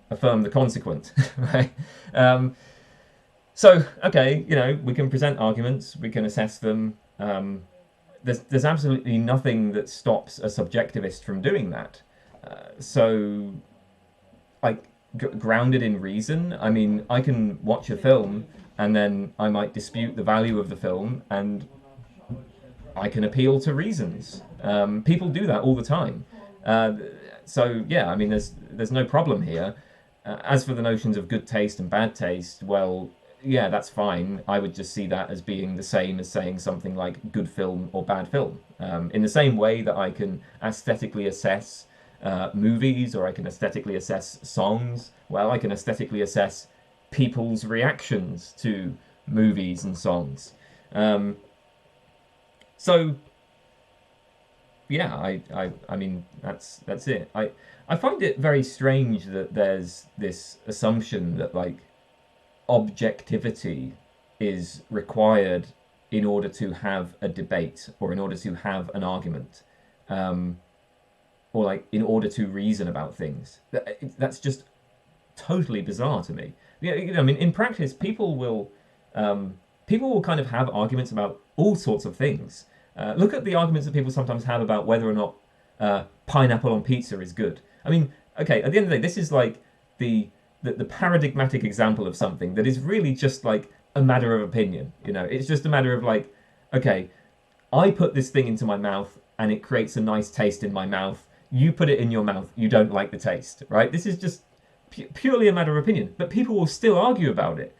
Speaker 1: affirm the consequent, right? So, okay, we can present arguments, we can assess them. There's absolutely nothing that stops a subjectivist from doing that. So, like, grounded in reason, I mean, I can watch a film and then I might dispute the value of the film and I can appeal to reasons. People do that all the time. So, yeah, I mean, there's no problem here. As for the notions of good taste and bad taste, well, yeah, that's fine. I would just see that as being the same as saying something like good film or bad film. In the same way that I can aesthetically assess movies, or I can aesthetically assess songs, well, I can aesthetically assess people's reactions to movies and songs. So, yeah, I mean, that's it. I find it very strange that there's this assumption that, like, objectivity is required in order to have a debate or in order to have an argument, or like in order to reason about things. That's just totally bizarre to me. I mean, in practice, people will kind of have arguments about all sorts of things. Look at the arguments that people sometimes have about whether or not pineapple on pizza is good. I mean, okay, at the end of the day, this is like the paradigmatic example of something that is really just like a matter of opinion. It's just a matter of like, okay, I put this thing into my mouth and it creates a nice taste in my mouth. You put it in your mouth, you don't like the taste, right? This is just purely a matter of opinion, but people will still argue about it.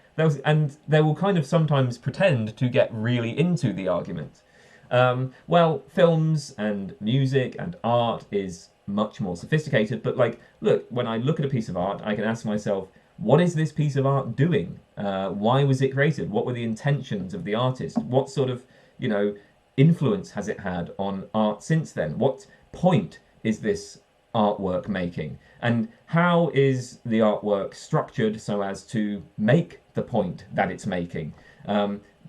Speaker 1: And they will kind of sometimes pretend to get really into the argument. Well, films and music and art is much more sophisticated, but like, look, when I look at a piece of art, I can ask myself, what is this piece of art doing? Why was it created? What were the intentions of the artist? What sort of, influence has it had on art since then? What point is this artwork making? And how is the artwork structured so as to make the point that it's making?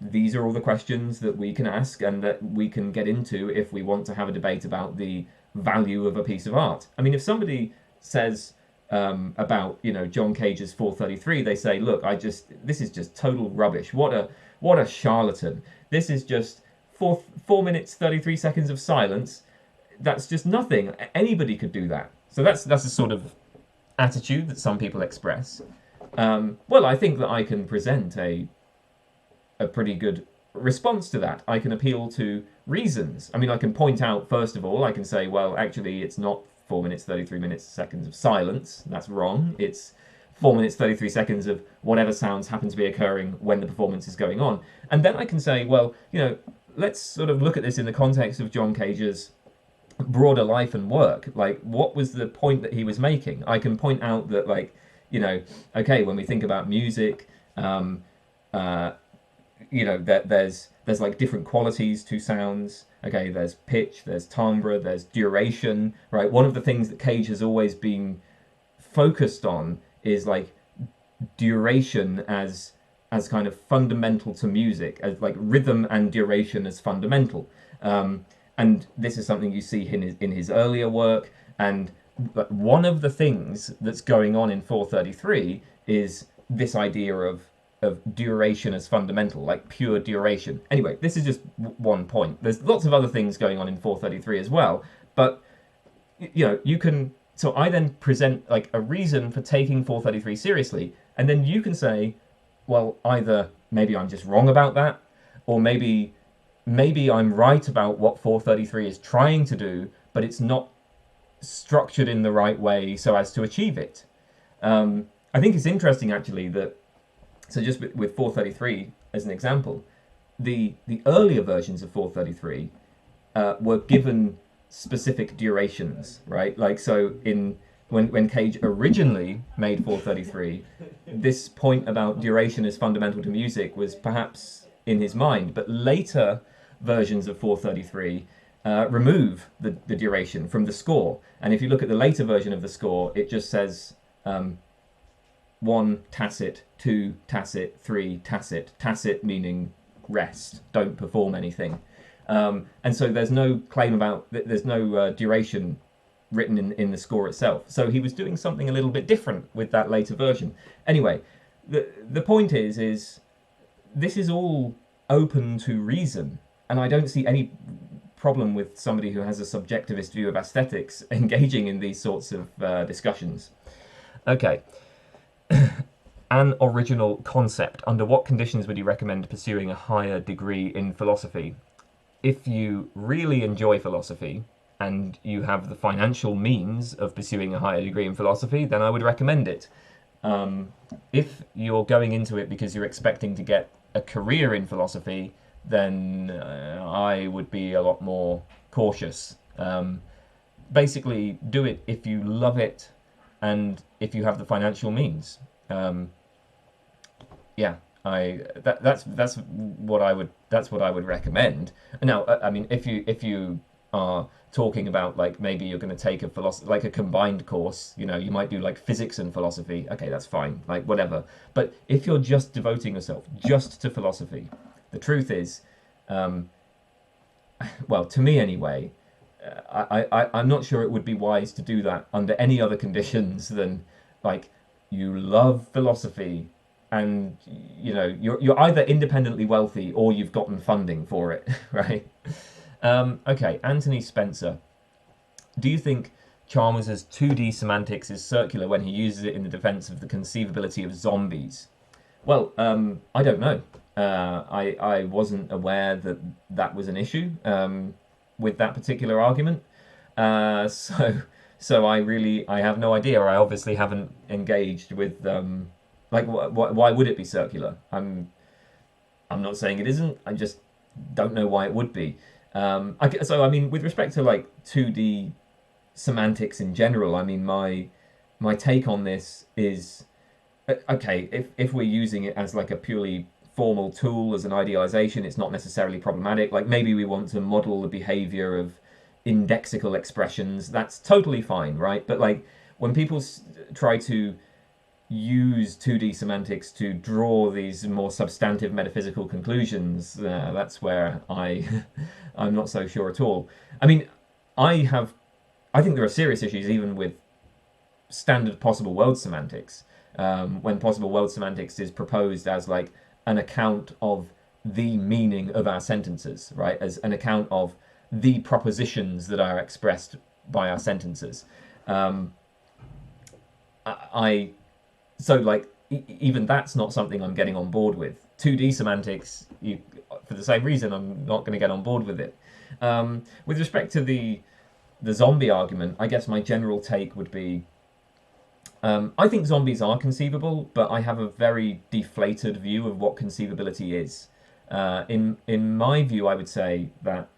Speaker 1: These are all the questions that we can ask and that we can get into if we want to have a debate about the value of a piece of art. I mean, if somebody says about, John Cage's 433, they say, look, this is just total rubbish. What a charlatan. This is just 4 minutes, 33 seconds of silence. that's just nothing. Anybody could do that. So that's a sort of attitude that some people express. Well, I think that I can present a pretty good response to that. I can appeal to reasons. I mean, I can point out, first of all, I can say, well, actually, it's not 4 minutes, 33 seconds of silence. That's wrong. It's 4 minutes, 33 seconds of whatever sounds happen to be occurring when the performance is going on. And then I can say, well, let's sort of look at this in the context of John Cage's broader life and work. Like, what was the point that he was making? I can point out that, like, okay, when we think about music, that there's like different qualities to sounds. Okay, there's pitch, there's timbre, there's duration, right? One of the things that Cage has always been focused on is like duration as kind of fundamental to music, as like rhythm and duration as fundamental. And this is something you see in his earlier work. And one of the things that's going on in 433 is this idea of duration as fundamental, like pure duration. Anyway, this is just one point. There's lots of other things going on in 433 as well, but you can. So I then present like a reason for taking 433 seriously, and then you can say, well, either maybe I'm just wrong about that, or maybe I'm right about what 433 is trying to do, but it's not structured in the right way so as to achieve it. I think it's interesting actually that, so just with 433 as an example, the earlier versions of 433 were given specific durations, right? Like, so when Cage originally made 433, this point about duration as fundamental to music was perhaps in his mind, but later versions of 433 remove the duration from the score. And if you look at the later version of the score, it just says 1 tacit, 2 tacit, 3 tacit. Tacit meaning rest, don't perform anything. And so there's no claim about, there's no duration written in the score itself. So he was doing something a little bit different with that later version. Anyway, the point is this is all open to reason, and I don't see any problem with somebody who has a subjectivist view of aesthetics engaging in these sorts of discussions. Okay. An original concept. Under what conditions would you recommend pursuing a higher degree in philosophy? If you really enjoy philosophy and you have the financial means of pursuing a higher degree in philosophy, then I would recommend it. If you're going into it because you're expecting to get a career in philosophy, then I would be a lot more cautious. Basically, do it if you love it and if you have the financial means. That's what I would recommend. Now, I mean, if you are talking about like maybe you're going to take like a combined course, you might do like physics and philosophy. Okay, that's fine, like whatever. But if you're just devoting yourself just to philosophy, the truth is, well, to me anyway, I'm not sure it would be wise to do that under any other conditions than like you love philosophy and you're either independently wealthy or you've gotten funding for it, right? Okay, Anthony Spencer. Do you think Chalmers' 2D semantics is circular when he uses it in the defense of the conceivability of zombies? Well, I don't know. I wasn't aware that was an issue with that particular argument. So I have no idea. I obviously haven't engaged with like why would it be circular? I'm not saying it isn't. I just don't know why it would be. So I mean, with respect to like 2D semantics in general, I mean my take on this is okay. If we're using it as like a purely formal tool, as an idealization, it's not necessarily problematic. Like maybe we want to model the behavior of indexical expressions, that's totally fine, right? But like when people try to use 2D semantics to draw these more substantive metaphysical conclusions, that's where I'm not so sure at all. I mean, I think there are serious issues even with standard possible world semantics, when possible world semantics is proposed as like an account of the meaning of our sentences, right? As an account of the propositions that are expressed by our sentences. So like even that's not something I'm getting on board with. 2D semantics, for the same reason, I'm not going to get on board with it. With respect to the zombie argument, I guess my general take would be, I think zombies are conceivable, but I have a very deflated view of what conceivability is. In my view, I would say that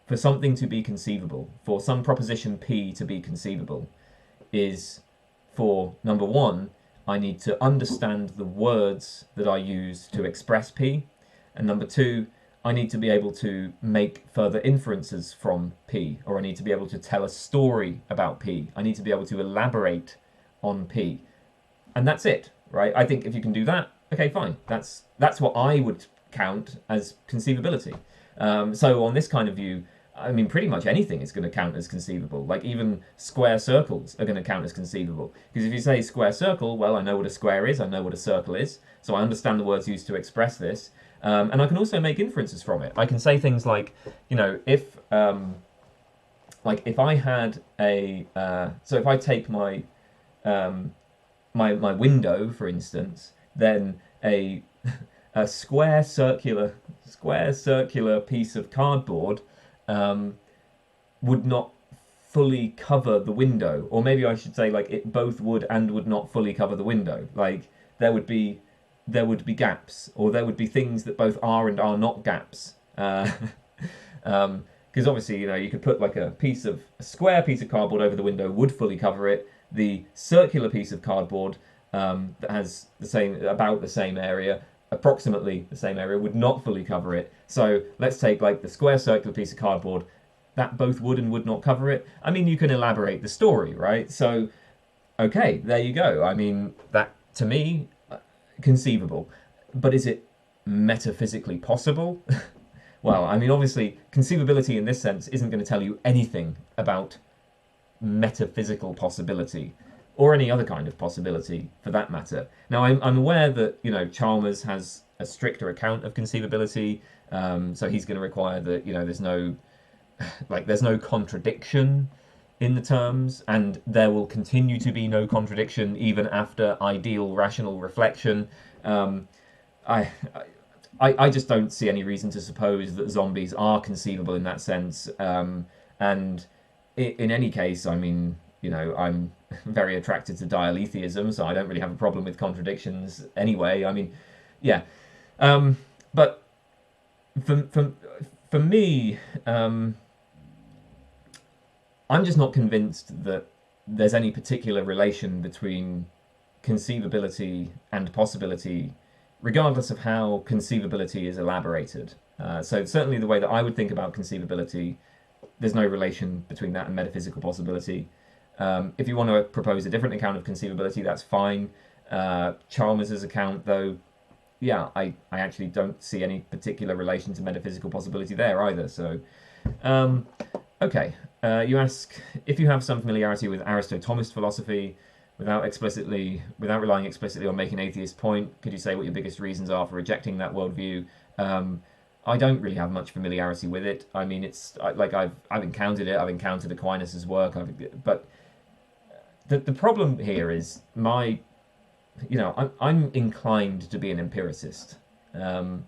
Speaker 1: for something to be conceivable, for some proposition P to be conceivable, is for, number one, I need to understand the words that I use to express P, and number two, I need to be able to make further inferences from P, or I need to be able to tell a story about P. I need to be able to elaborate on P. And that's it, right? I think if you can do that, okay, fine. That's what I would count as conceivability. So on this kind of view, I mean, pretty much anything is going to count as conceivable. Like even square circles are going to count as conceivable. Because if you say square circle, well, I know what a square is, I know what a circle is, so I understand the words used to express this. And I can also make inferences from it. I can say things like, you know, if I had a, so if I take my my window, for instance, then a square circular piece of cardboard would not fully cover the window, or maybe I should say like it both would and would not fully cover the window. Like there would be gaps, or there would be things that both are and are not gaps. Because obviously, you know, you could put like a square piece of cardboard over the window would fully cover it. The circular piece of cardboard that has about the same area, approximately the same area, would not fully cover it. So let's take like the square circular piece of cardboard that both would and would not cover it. I mean, you can elaborate the story, right? So, okay, there you go. I mean, that to me, conceivable. But is it metaphysically possible? Well, I mean, obviously, conceivability in this sense isn't going to tell you anything about metaphysical possibility, or any other kind of possibility for that matter. Now, I'm aware that, you know, Chalmers has a stricter account of conceivability, so he's going to require that, you know, there's no contradiction in the terms, and there will continue to be no contradiction even after ideal rational reflection. I just don't see any reason to suppose that zombies are conceivable in that sense. And in any case, I mean, you know, I'm very attracted to dialetheism, so I don't really have a problem with contradictions anyway. I mean, yeah. But for me, I'm just not convinced that there's any particular relation between conceivability and possibility, regardless of how conceivability is elaborated. So certainly the way that I would think about conceivability, there's no relation between that and metaphysical possibility. If you want to propose a different account of conceivability, that's fine. Chalmers' account, though, yeah, I actually don't see any particular relation to metaphysical possibility there either. So, okay. You ask, if you have some familiarity with Aristo-Thomist philosophy, without relying explicitly on making an atheist point, could you say what your biggest reasons are for rejecting that worldview? I don't really have much familiarity with it. I mean, it's like I've encountered it. I've encountered Aquinas' work. But the problem here is I'm inclined to be an empiricist, and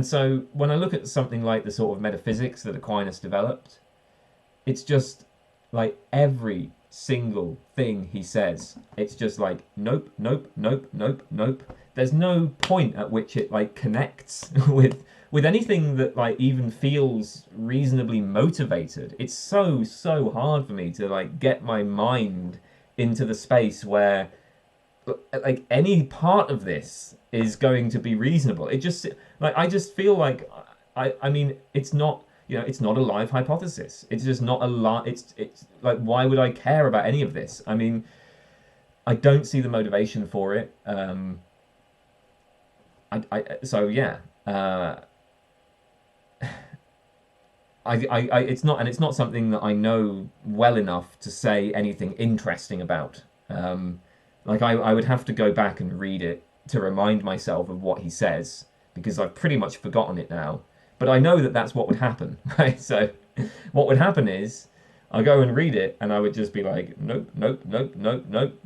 Speaker 1: so when I look at something like the sort of metaphysics that Aquinas developed, it's just like every single thing he says, it's just like nope, nope, nope, nope, nope. There's no point at which it like connects with anything that like even feels reasonably motivated. It's so hard for me to like get my mind into the space where like any part of this is going to be reasonable. It just like I just feel like I mean it's not, you know, it's not a live hypothesis. It's just not a lot. It's like, why would I care about any of this? I mean, I don't see the motivation for it. So yeah. It's not something that I know well enough to say anything interesting about. Like I would have to go back and read it to remind myself of what he says, because I've pretty much forgotten it now. But I know that that's what would happen, right? So, what would happen is I go and read it, and I would just be like, nope, nope, nope, nope, nope.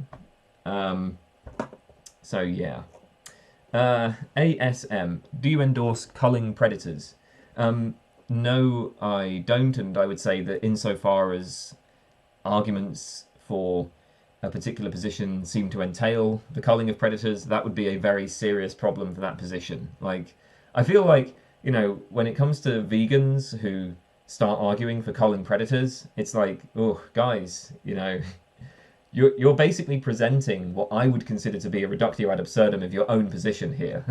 Speaker 1: So yeah. A.S.M. Do you endorse culling predators? No, I don't, and I would say that insofar as arguments for a particular position seem to entail the culling of predators, that would be a very serious problem for that position. Like, I feel like, when it comes to vegans who start arguing for culling predators, it's like, oh, guys, you're basically presenting what I would consider to be a reductio ad absurdum of your own position here.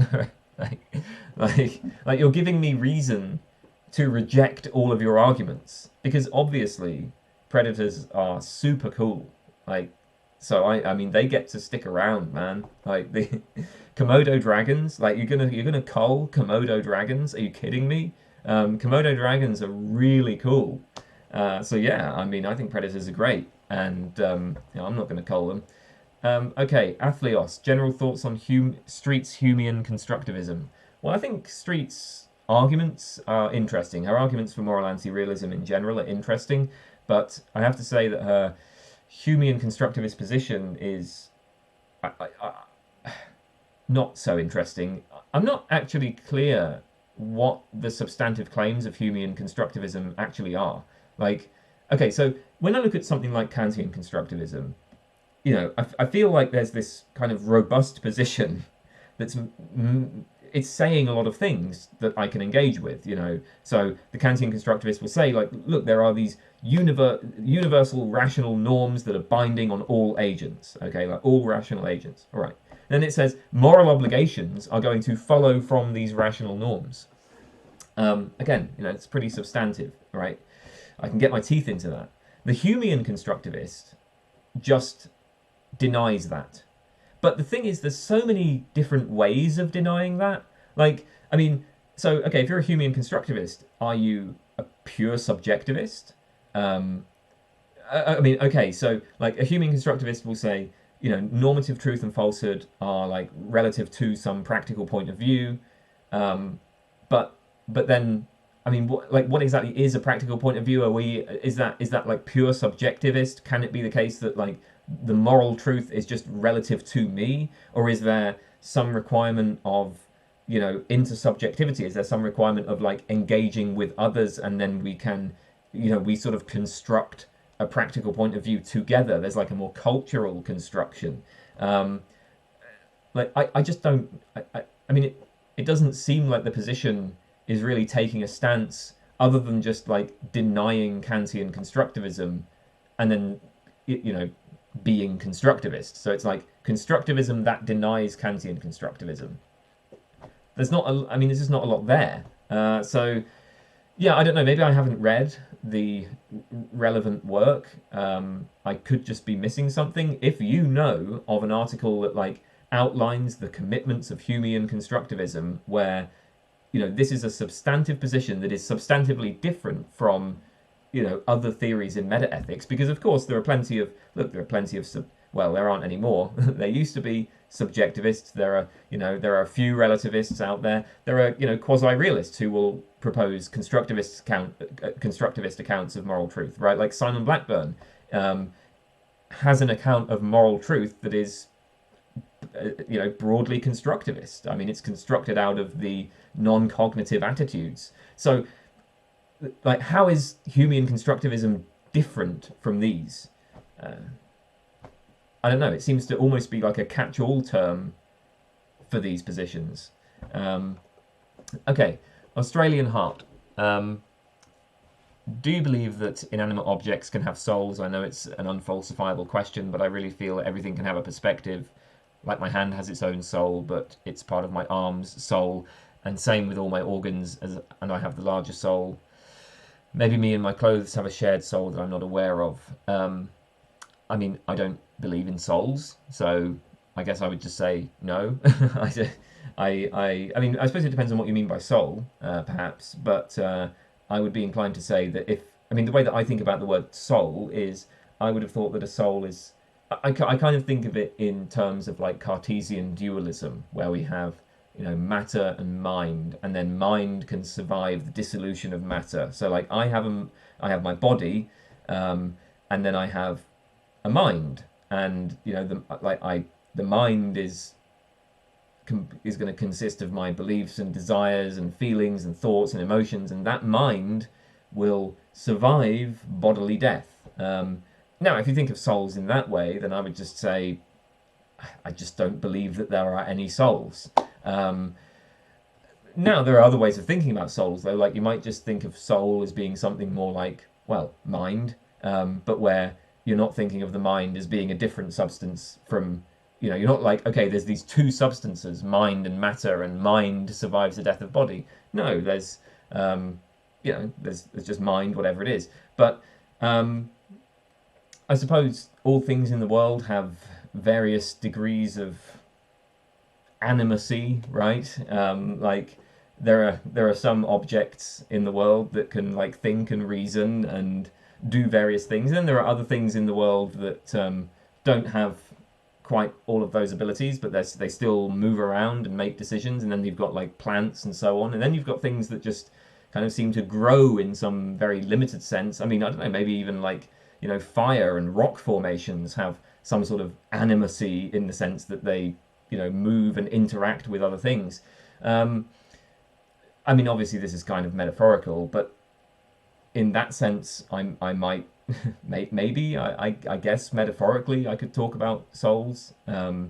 Speaker 1: like you're giving me reason to reject all of your arguments, because obviously predators are super cool. So I mean they get to stick around, man. Like the Komodo dragons, like you're gonna cull Komodo dragons? Are you kidding me? Komodo dragons are really cool. So yeah, I mean I think predators are great, and I'm not gonna cull them. Okay, Athlios, general thoughts on Street's Humean constructivism. Well, I think Street's arguments are interesting. Her arguments for moral anti-realism in general are interesting, but I have to say that her Humean constructivist position is not so interesting. I'm not actually clear what the substantive claims of Humean constructivism actually are. Okay, so when I look at something like Kantian constructivism, I feel like there's this kind of robust position that's it's saying a lot of things that I can engage with. So the Kantian constructivist will say, like, look, there are these universal rational norms that are binding on all agents. Okay, like all rational agents. All right. Then it says moral obligations are going to follow from these rational norms. Again, it's pretty substantive, right? I can get my teeth into that. The Humean constructivist just denies that. But the thing is, there's so many different ways of denying that. Okay, if you're a Humean constructivist, are you a pure subjectivist? Okay, so like a Humean constructivist will say, normative truth and falsehood are like relative to some practical point of view, but then, what exactly is a practical point of view? Is that like pure subjectivist? Can it be the case that like the moral truth is just relative to me, or is there some requirement of intersubjectivity? Is there some requirement of like engaging with others, and then we can we sort of construct a practical point of view together? There's like a more cultural construction. I just don't. It doesn't seem like the position is really taking a stance other than just like denying Kantian constructivism, and then being constructivist. So it's like constructivism that denies Kantian constructivism. There's just not a lot there. So yeah, I don't know. Maybe I haven't read the relevant work. I could just be missing something. If you know of an article that like outlines the commitments of Humean constructivism, where this is a substantive position that is substantively different from other theories in metaethics, because of course there are plenty of there aren't anymore. There used to be subjectivists. There are a few relativists out there. There are quasi-realists who will propose constructivist accounts of moral truth, right? Like Simon Blackburn has an account of moral truth that is broadly constructivist. It's constructed out of the non-cognitive attitudes. So like, how is Humean constructivism different from these? I don't know. It seems to almost be like a catch-all term for these positions. Okay, Australian Heart. Do you believe that inanimate objects can have souls? I know it's an unfalsifiable question, but I really feel that everything can have a perspective. Like my hand has its own soul, but it's part of my arm's soul, and same with all my organs, and I have the larger soul. Maybe me and my clothes have a shared soul that I'm not aware of. I don't believe in souls, so I guess I would just say no. I suppose it depends on what you mean by soul, perhaps, but I would be inclined to say that the way that I think about the word soul is, I would have thought that a soul is, I kind of think of it in terms of like Cartesian dualism, where we have matter and mind, and then mind can survive the dissolution of matter. So like I have my body, and then I have a mind, and the mind is going to consist of my beliefs and desires and feelings and thoughts and emotions, and that mind will survive bodily death. Now, if you think of souls in that way, then I would just say, I just don't believe that there are any souls. Now, there are other ways of thinking about souls, though. Like, you might just think of soul as being something more like, well, mind, but where you're not thinking of the mind as being a different substance from, you're not like, okay, there's these two substances, mind and matter, and mind survives the death of body. No, there's, there's just mind, whatever it is. But I suppose all things in the world have various degrees of animacy, right? Like there are some objects in the world that can like think and reason and do various things. And then there are other things in the world that don't have quite all of those abilities, but they still move around and make decisions. And then you've got like plants and so on. And then you've got things that just kind of seem to grow in some very limited sense. I mean, I don't know, maybe even like, fire and rock formations have some sort of animacy in the sense that they, move and interact with other things. I mean, obviously this is kind of metaphorical, but in that sense, I might, maybe, I guess metaphorically, I could talk about souls. So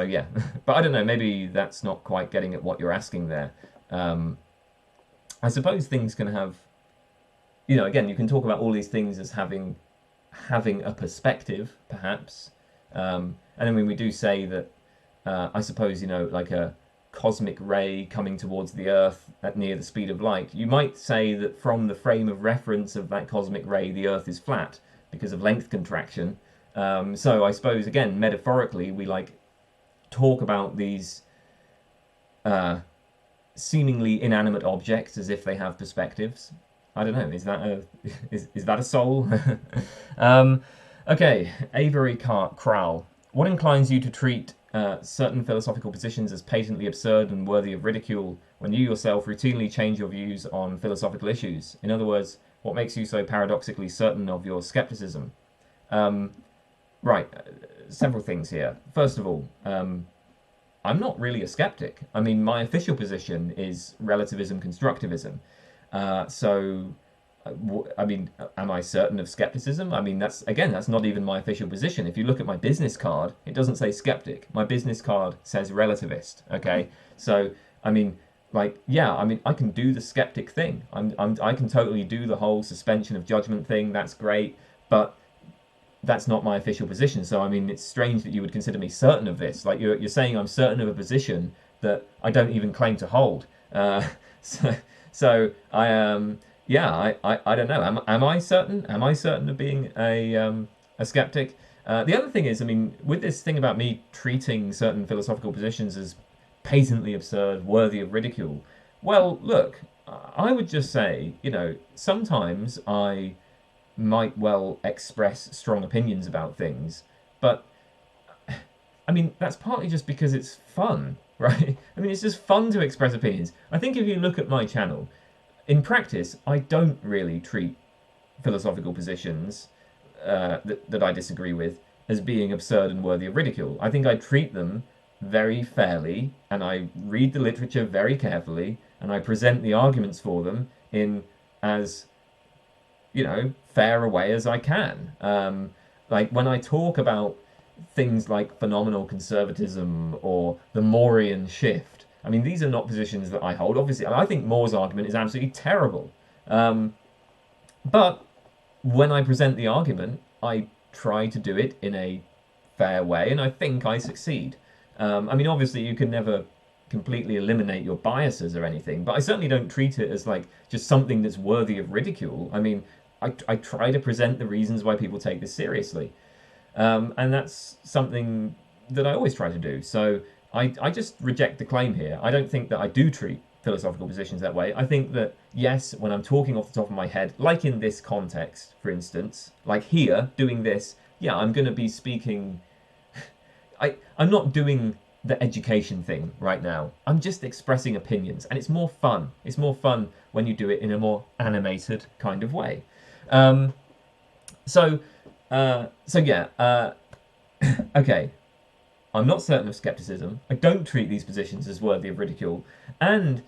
Speaker 1: yeah, but I don't know, maybe that's not quite getting at what you're asking there. I suppose things can have, again, you can talk about all these things as having a perspective, perhaps. And then when we do say that, I suppose, like a cosmic ray coming towards the Earth at near the speed of light, you might say that from the frame of reference of that cosmic ray, the Earth is flat because of length contraction. So I suppose, again, metaphorically, we like talk about these seemingly inanimate objects as if they have perspectives. I don't know. Is that a soul? Okay, Avery Kral. What inclines you to treat certain philosophical positions as patently absurd and worthy of ridicule when you yourself routinely change your views on philosophical issues? In other words, what makes you so paradoxically certain of your skepticism? Right, several things here. First of all, I'm not really a skeptic. I mean, my official position is relativism constructivism. I mean, am I certain of skepticism? I mean, that's not even my official position. If you look at my business card, it doesn't say skeptic. My business card says relativist, okay? So, I mean, like, yeah, I mean, I can do the skeptic thing. I can totally do the whole suspension of judgment thing. That's great, but that's not my official position. So, I mean, it's strange that you would consider me certain of this. Like, you're saying I'm certain of a position that I don't even claim to hold. So I I don't know. Am I certain? Am I certain of being a skeptic? The other thing is, I mean, with this thing about me treating certain philosophical positions as patently absurd, worthy of ridicule. Well, look, I would just say, sometimes I might well express strong opinions about things, but I mean, that's partly just because it's fun, right? I mean, it's just fun to express opinions. I think if you look at my channel, in practice, I don't really treat philosophical positions that I disagree with as being absurd and worthy of ridicule. I think I treat them very fairly, and I read the literature very carefully, and I present the arguments for them in as, fair a way as I can. Like when I talk about things like phenomenal conservatism or the Morean shift, I mean, these are not positions that I hold. Obviously, I think More's argument is absolutely terrible. But when I present the argument, I try to do it in a fair way, and I think I succeed. I mean, obviously, you can never completely eliminate your biases or anything, but I certainly don't treat it as like just something that's worthy of ridicule. I mean, I try to present the reasons why people take this seriously. And that's something that I always try to do. So I just reject the claim here. I don't think that I do treat philosophical positions that way. I think that, yes, when I'm talking off the top of my head, like in this context, for instance, like here, doing this, yeah, I'm going to be speaking... I'm not doing the education thing right now. I'm just expressing opinions, and it's more fun. It's more fun when you do it in a more animated kind of way. So yeah. Okay. I'm not certain of skepticism. I don't treat these positions as worthy of ridicule. And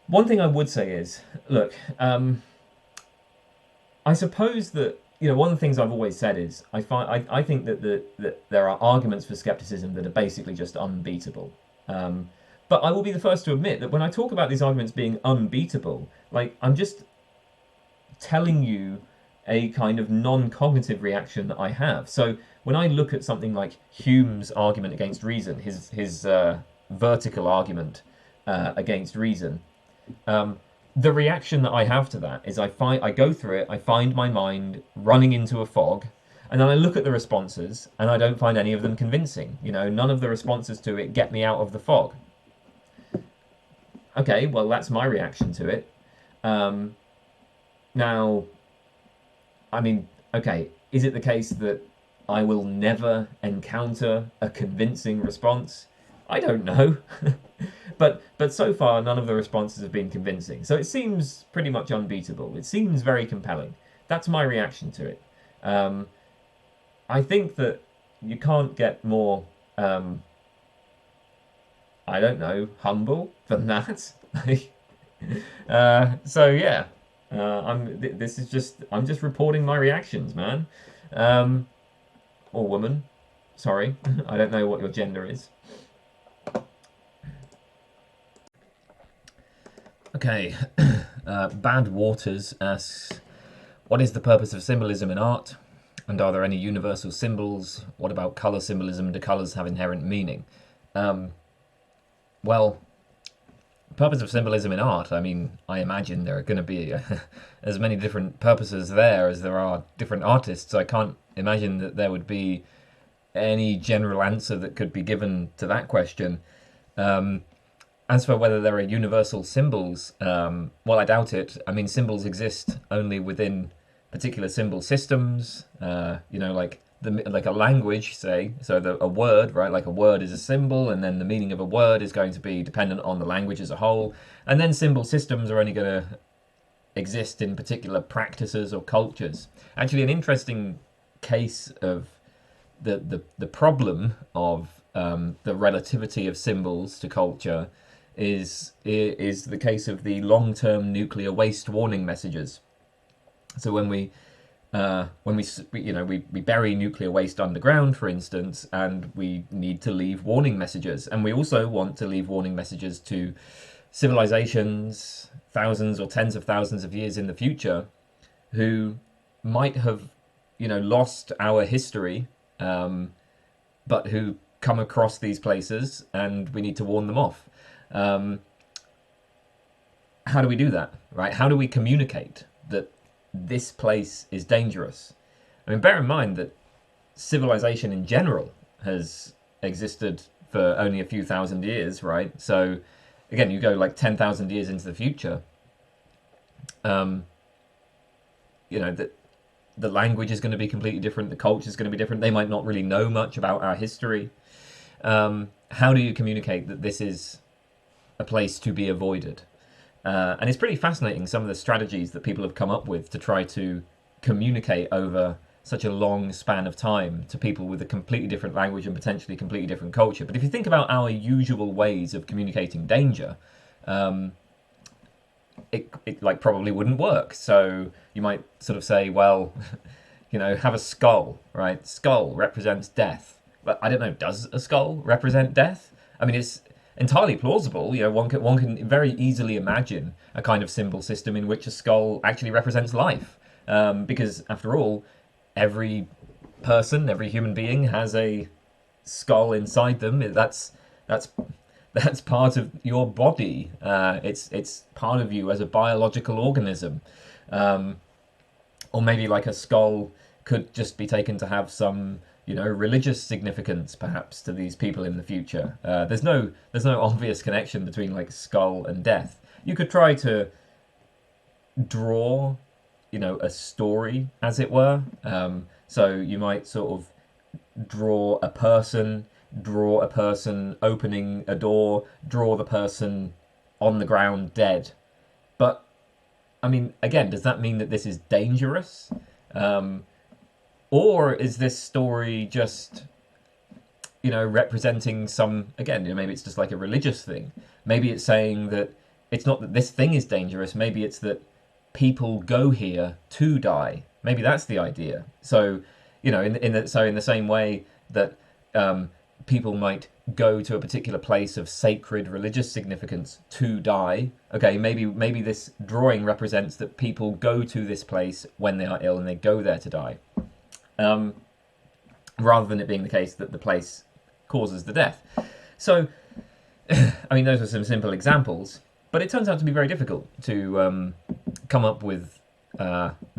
Speaker 1: one thing I would say is, look, I suppose that, one of the things I've always said is I think that there are arguments for skepticism that are basically just unbeatable. But I will be the first to admit that when I talk about these arguments being unbeatable, like, I'm just telling you a kind of non-cognitive reaction that I have. So when I look at something like Hume's argument against reason, his vertical argument against reason, the reaction that I have to that is I go through it, I find my mind running into a fog, and then I look at the responses, and I don't find any of them convincing. None of the responses to it get me out of the fog. Okay, well, that's my reaction to it. Now, I mean, okay, is it the case that I will never encounter a convincing response? I don't know. But so far, none of the responses have been convincing. So it seems pretty much unbeatable. It seems very compelling. That's my reaction to it. I think that you can't get more, I don't know, humble than that. So yeah, I'm just reporting my reactions, man. Or woman. Sorry, I don't know what your gender is. Okay, Bad Waters asks, what is the purpose of symbolism in art? And are there any universal symbols? What about colour symbolism? Do colours have inherent meaning? Well, purpose of symbolism in art, I mean, I imagine there are going to be as many different purposes there as there are different artists. I can't imagine that there would be any general answer that could be given to that question. As for whether there are universal symbols, well, I doubt it. I mean, symbols exist only within particular symbol systems, like a language, say. So a word, right? Like a word is a symbol, and then the meaning of a word is going to be dependent on the language as a whole. And then symbol systems are only going to exist in particular practices or cultures. Actually, an interesting case of the problem of the relativity of symbols to culture is the case of the long-term nuclear waste warning messages. So when we bury nuclear waste underground, for instance, and we need to leave warning messages, and we also want to leave warning messages to civilizations thousands or tens of thousands of years in the future who might have lost our history, but who come across these places, and we need to warn them off. How do we do that, right? How do we communicate that this place is dangerous? I mean, bear in mind that civilization in general has existed for only a few thousand years, right? So again, you go like 10,000 years into the future, that the language is going to be completely different, the culture is going to be different, they might not really know much about our history. How do you communicate that this is a place to be avoided? And it's pretty fascinating, some of the strategies that people have come up with to try to communicate over such a long span of time to people with a completely different language and potentially completely different culture. But if you think about our usual ways of communicating danger, it like probably wouldn't work. So you might sort of say, well, have a skull, right? Skull represents death. But I don't know, does a skull represent death? I mean, it's entirely plausible. One can very easily imagine a kind of symbol system in which a skull actually represents life, because after all, every person, every human being has a skull inside them. That's part of your body. It's part of you as a biological organism, or maybe like a skull could just be taken to have some religious significance, perhaps, to these people in the future. There's no obvious connection between like skull and death. You could try to draw, a story, as it were. So you might sort of draw a person draw a person opening a door, draw the person on the ground dead. But, I mean, again, does that mean that this is dangerous? Or is this story just, representing some, again, maybe it's just like a religious thing. Maybe it's saying that it's not that this thing is dangerous, maybe it's that people go here to die. Maybe that's the idea. So, in the same way that people might go to a particular place of sacred religious significance to die. Okay, maybe this drawing represents that people go to this place when they are ill and they go there to die, rather than it being the case that the place causes the death. So, I mean, those are some simple examples, but it turns out to be very difficult to come up with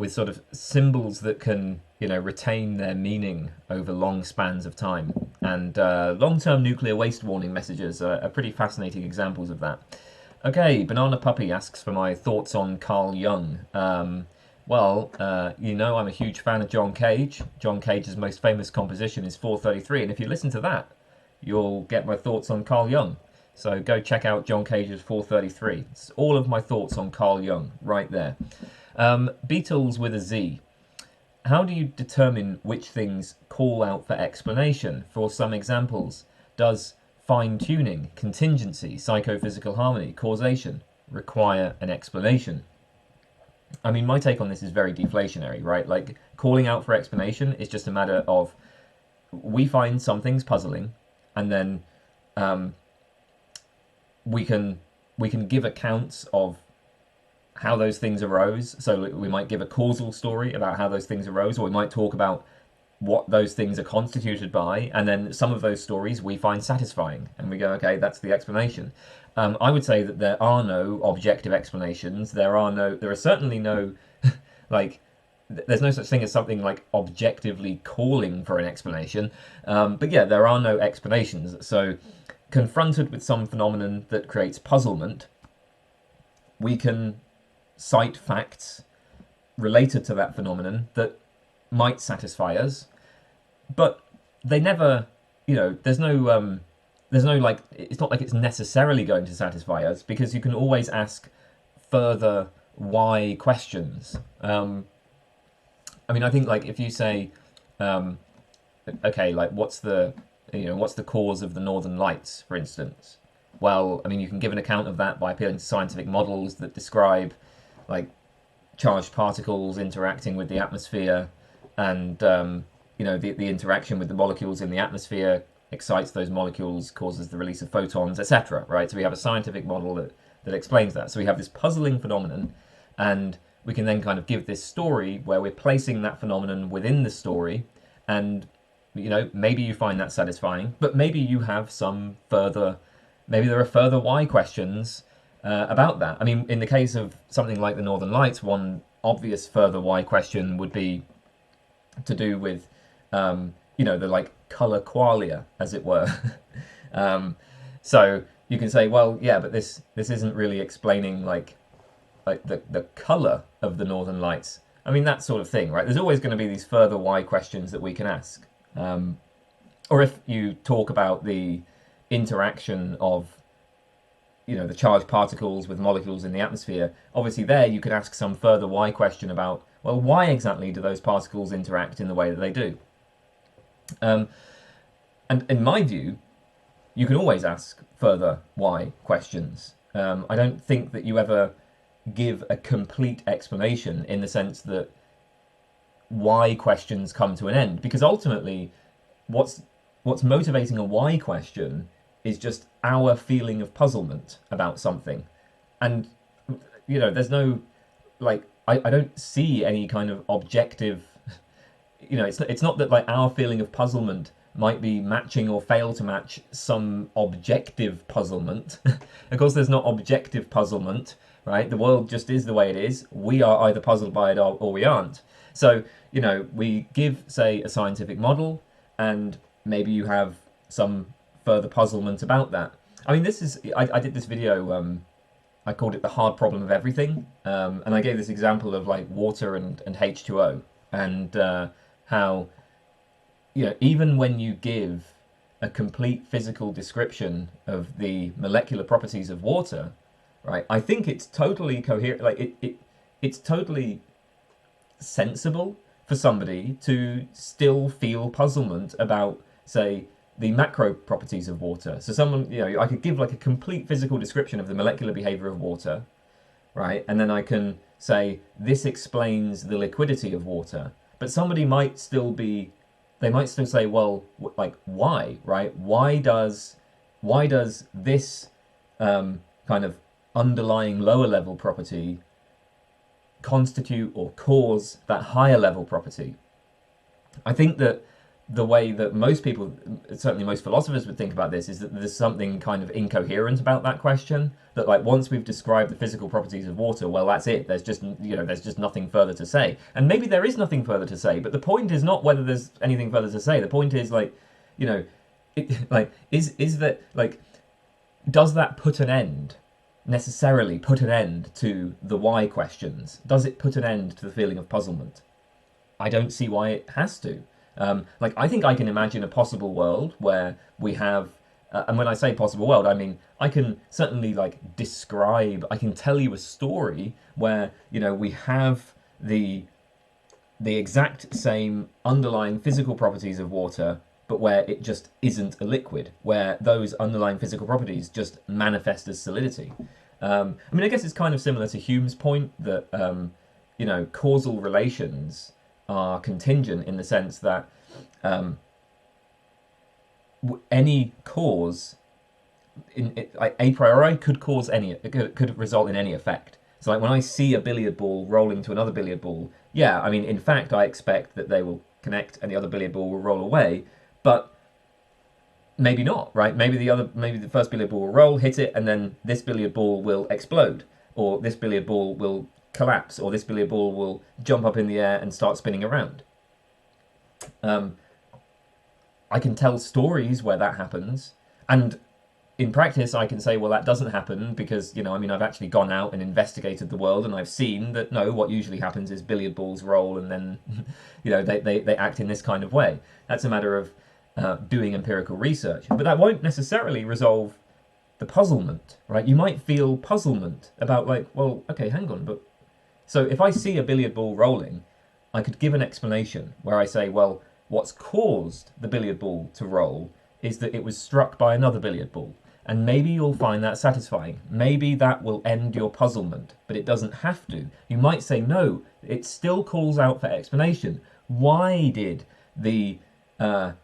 Speaker 1: sort of symbols that can, retain their meaning over long spans of time. And long-term nuclear waste warning messages are pretty fascinating examples of that. Okay, Banana Puppy asks for my thoughts on Carl Jung. Well, I'm a huge fan of John Cage. John Cage's most famous composition is 433, and if you listen to that, you'll get my thoughts on Carl Jung. So go check out John Cage's 433. It's all of my thoughts on Carl Jung right there. Beatles with a Z. How do you determine which things call out for explanation? For some examples, does fine-tuning, contingency, psychophysical harmony, causation require an explanation? I mean, my take on this is very deflationary, right? Like, calling out for explanation is just a matter of we find some things puzzling, and then we can give accounts of how those things arose. So we might give a causal story about how those things arose, or we might talk about what those things are constituted by, and then some of those stories we find satisfying, and we go, okay, that's the explanation. I would say that there are no objective explanations. There are certainly no, there's no such thing as something like objectively calling for an explanation. But yeah, there are no explanations. So confronted with some phenomenon that creates puzzlement, we can cite facts related to that phenomenon that might satisfy us, but they never, there's no like, it's not like it's necessarily going to satisfy us, because you can always ask further why questions. I mean, I think, like, if you say, okay, like, what's the cause of the Northern Lights, for instance? Well, I mean, you can give an account of that by appealing to scientific models that describe, like, charged particles interacting with the atmosphere, and the interaction with the molecules in the atmosphere excites those molecules, causes the release of photons, etc. Right? So we have a scientific model that explains that. So we have this puzzling phenomenon, and we can then kind of give this story where we're placing that phenomenon within the story, and maybe you find that satisfying, but maybe you have maybe there are further why questions about that. I mean, in the case of something like the Northern Lights, one obvious further why question would be to do with, the like color qualia, as it were. So you can say, well, yeah, but this isn't really explaining like the color of the Northern Lights. I mean, that sort of thing, right? There's always going to be these further why questions that we can ask. Or if you talk about the interaction of the charged particles with molecules in the atmosphere, obviously there you could ask some further why question about, well, why exactly do those particles interact in the way that they do? And in my view, you can always ask further why questions. I don't think that you ever give a complete explanation in the sense that why questions come to an end, because ultimately what's motivating a why question is just our feeling of puzzlement about something. And there's no, like, I don't see any kind of objective, it's not that, like, our feeling of puzzlement might be matching or fail to match some objective puzzlement. Of course, there's not objective puzzlement, right? The world just is the way it is. We are either puzzled by it or we aren't. So, we give, say, a scientific model, and maybe you have some further puzzlement about that. I mean, I did this video, I called it the hard problem of everything, and I gave this example of, like, water and H2O, and how, even when you give a complete physical description of the molecular properties of water, right? I think it's totally coherent. Like it's totally sensible for somebody to still feel puzzlement about, say, the macro properties of water. So someone, I could give like a complete physical description of the molecular behavior of water, right? And then I can say, this explains the liquidity of water. But somebody might still say, well, like, why, right? Why does this kind of underlying lower level property constitute or cause that higher level property? I think that the way that most people, certainly most philosophers, would think about this is that there's something kind of incoherent about that question. That like once we've described the physical properties of water, well, that's it. There's just nothing further to say. And maybe there is nothing further to say. But the point is not whether there's anything further to say. The point is does that necessarily put an end to the why questions? Does it put an end to the feeling of puzzlement? I don't see why it has to. I think I can imagine a possible world where we have, and when I say possible world, I mean I can certainly I can tell you a story where we have the exact same underlying physical properties of water, but where it just isn't a liquid, where those underlying physical properties just manifest as solidity. I guess it's kind of similar to Hume's point that causal relations are contingent in the sense that any cause a priori could result in any effect. So when I see a billiard ball rolling to another billiard ball, in fact I expect that they will connect and the other billiard ball will roll away, but maybe not, right? Maybe the first billiard ball will roll, hit it, and then this billiard ball will explode, or this billiard ball will collapse, or this billiard ball will jump up in the air and start spinning around. I can tell stories where that happens, and in practice I can say, well, that doesn't happen because, I've actually gone out and investigated the world and I've seen that, no, what usually happens is billiard balls roll and then, they act in this kind of way. That's a matter of doing empirical research. But that won't necessarily resolve the puzzlement, right? You might feel puzzlement about well, okay, hang on, but... So if I see a billiard ball rolling, I could give an explanation where I say, well, what's caused the billiard ball to roll is that it was struck by another billiard ball. And maybe you'll find that satisfying. Maybe that will end your puzzlement, but it doesn't have to. You might say, no, it still calls out for explanation. Why did why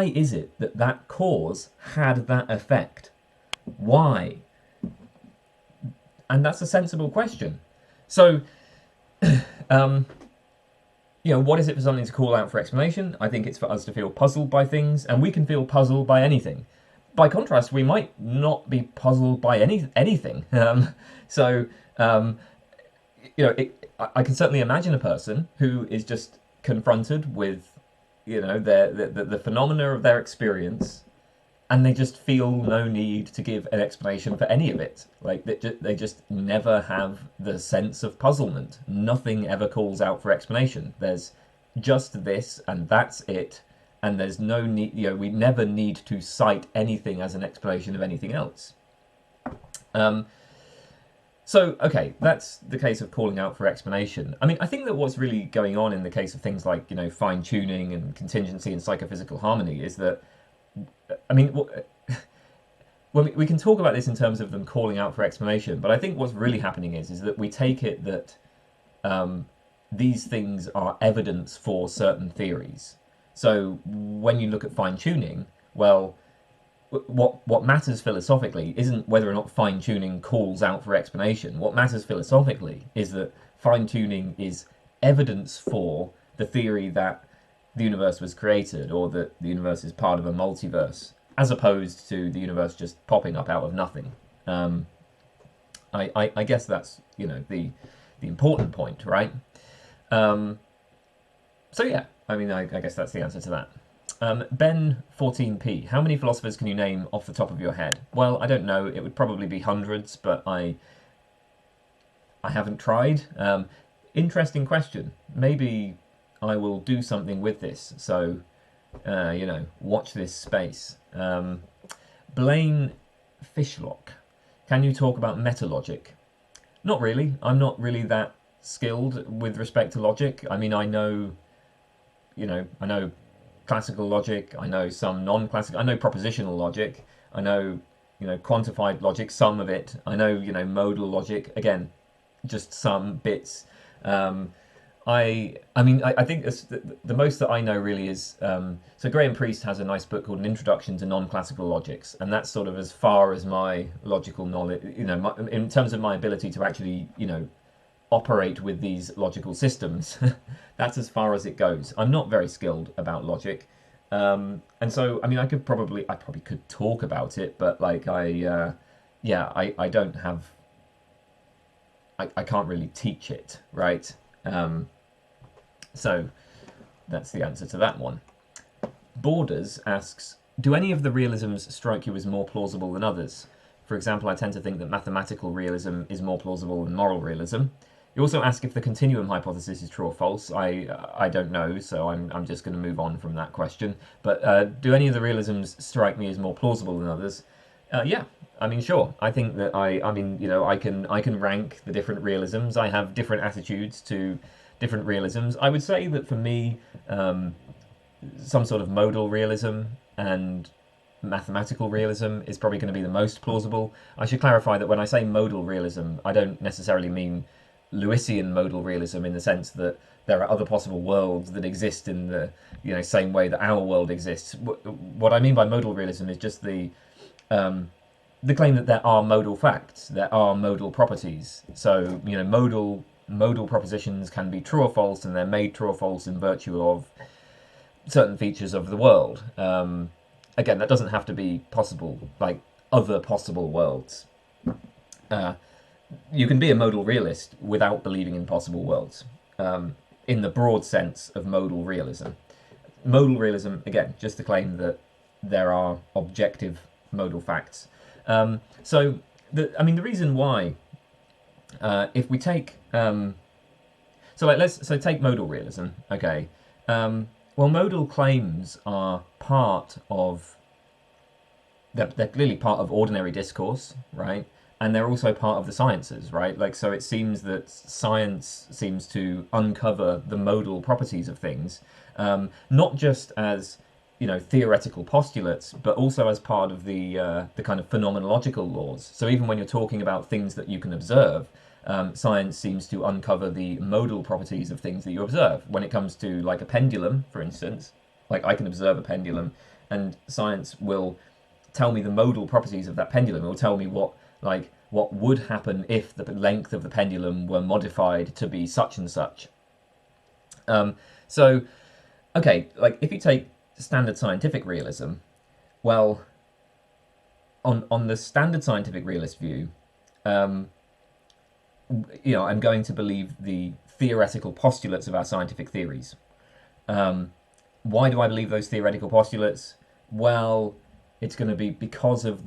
Speaker 1: is it that cause had that effect? Why? And that's a sensible question. So, what is it for something to call out for explanation? I think it's for us to feel puzzled by things, and we can feel puzzled by anything. By contrast, we might not be puzzled by anything. I can certainly imagine a person who is just confronted with, the phenomena of their experience, and they just feel no need to give an explanation for any of it. They just never have the sense of puzzlement. Nothing ever calls out for explanation. There's just this, and that's it. And there's no need, we never need to cite anything as an explanation of anything else. Okay, that's the case of calling out for explanation. I think that what's really going on in the case of things like, fine-tuning and contingency and psychophysical harmony is that, when we can talk about this in terms of them calling out for explanation, but I think what's really happening is that we take it that these things are evidence for certain theories. So when you look at fine-tuning, well, what matters philosophically isn't whether or not fine-tuning calls out for explanation. What matters philosophically is that fine-tuning is evidence for the theory that the universe was created, or that the universe is part of a multiverse, as opposed to the universe just popping up out of nothing. I guess that's the important point, right? I guess that's the answer to that. Ben 14p, how many philosophers can you name off the top of your head? Well, I don't know. It would probably be hundreds, but I haven't tried. Interesting question. Maybe I will do something with this. So watch this space. Blayne Fishlock, can you talk about meta-logic? Not really. I'm not really that skilled with respect to logic. I mean, I know classical logic. I know some non-classical. I know propositional logic. I know, quantified logic, some of it. I know, modal logic. Again, just some bits. I think the most that I know really is so Graham Priest has a nice book called An Introduction to Non-Classical Logics, and that's sort of as far as my logical knowledge, in terms of my ability to actually, operate with these logical systems. That's as far as it goes. I'm not very skilled about logic, and so I probably could talk about it, but like I don't have. I can't really teach it, right? So that's the answer to that one. Borders asks, do any of the realisms strike you as more plausible than others? For example, I tend to think that mathematical realism is more plausible than moral realism. You also ask if the continuum hypothesis is true or false. I don't know, so I'm just going to move on from that question. But do any of the realisms strike me as more plausible than others? Yeah, sure. I think that I can rank the different realisms. I have different attitudes to different realisms. I would say that for me, some sort of modal realism and mathematical realism is probably going to be the most plausible. I should clarify that when I say modal realism, I don't necessarily mean Lewisian modal realism in the sense that there are other possible worlds that exist in the same way that our world exists. What I mean by modal realism is just the claim that there are modal facts, there are modal properties. So modal propositions can be true or false, and they're made true or false in virtue of certain features of the world. Again, that doesn't have to be possible, like other possible worlds. You can be a modal realist without believing in possible worlds, in the broad sense of modal realism. Modal realism, again, just the claim that there are objective modal facts. So the reason why, if we take take modal realism, okay. Well, modal claims are they're clearly part of ordinary discourse, right? And they're also part of the sciences, right? Like, so it seems that science seems to uncover the modal properties of things, not just as theoretical postulates, but also as part of the kind of phenomenological laws. So even when you're talking about things that you can observe, science seems to uncover the modal properties of things that you observe. When it comes to like a pendulum, for instance, like I can observe a pendulum, and science will tell me the modal properties of that pendulum. It will tell me what would happen if the length of the pendulum were modified to be such and such. So, okay, like if you take standard scientific realism, well, on the standard scientific realist view, I'm going to believe the theoretical postulates of our scientific theories. Why do I believe those theoretical postulates? Well, it's going to be because of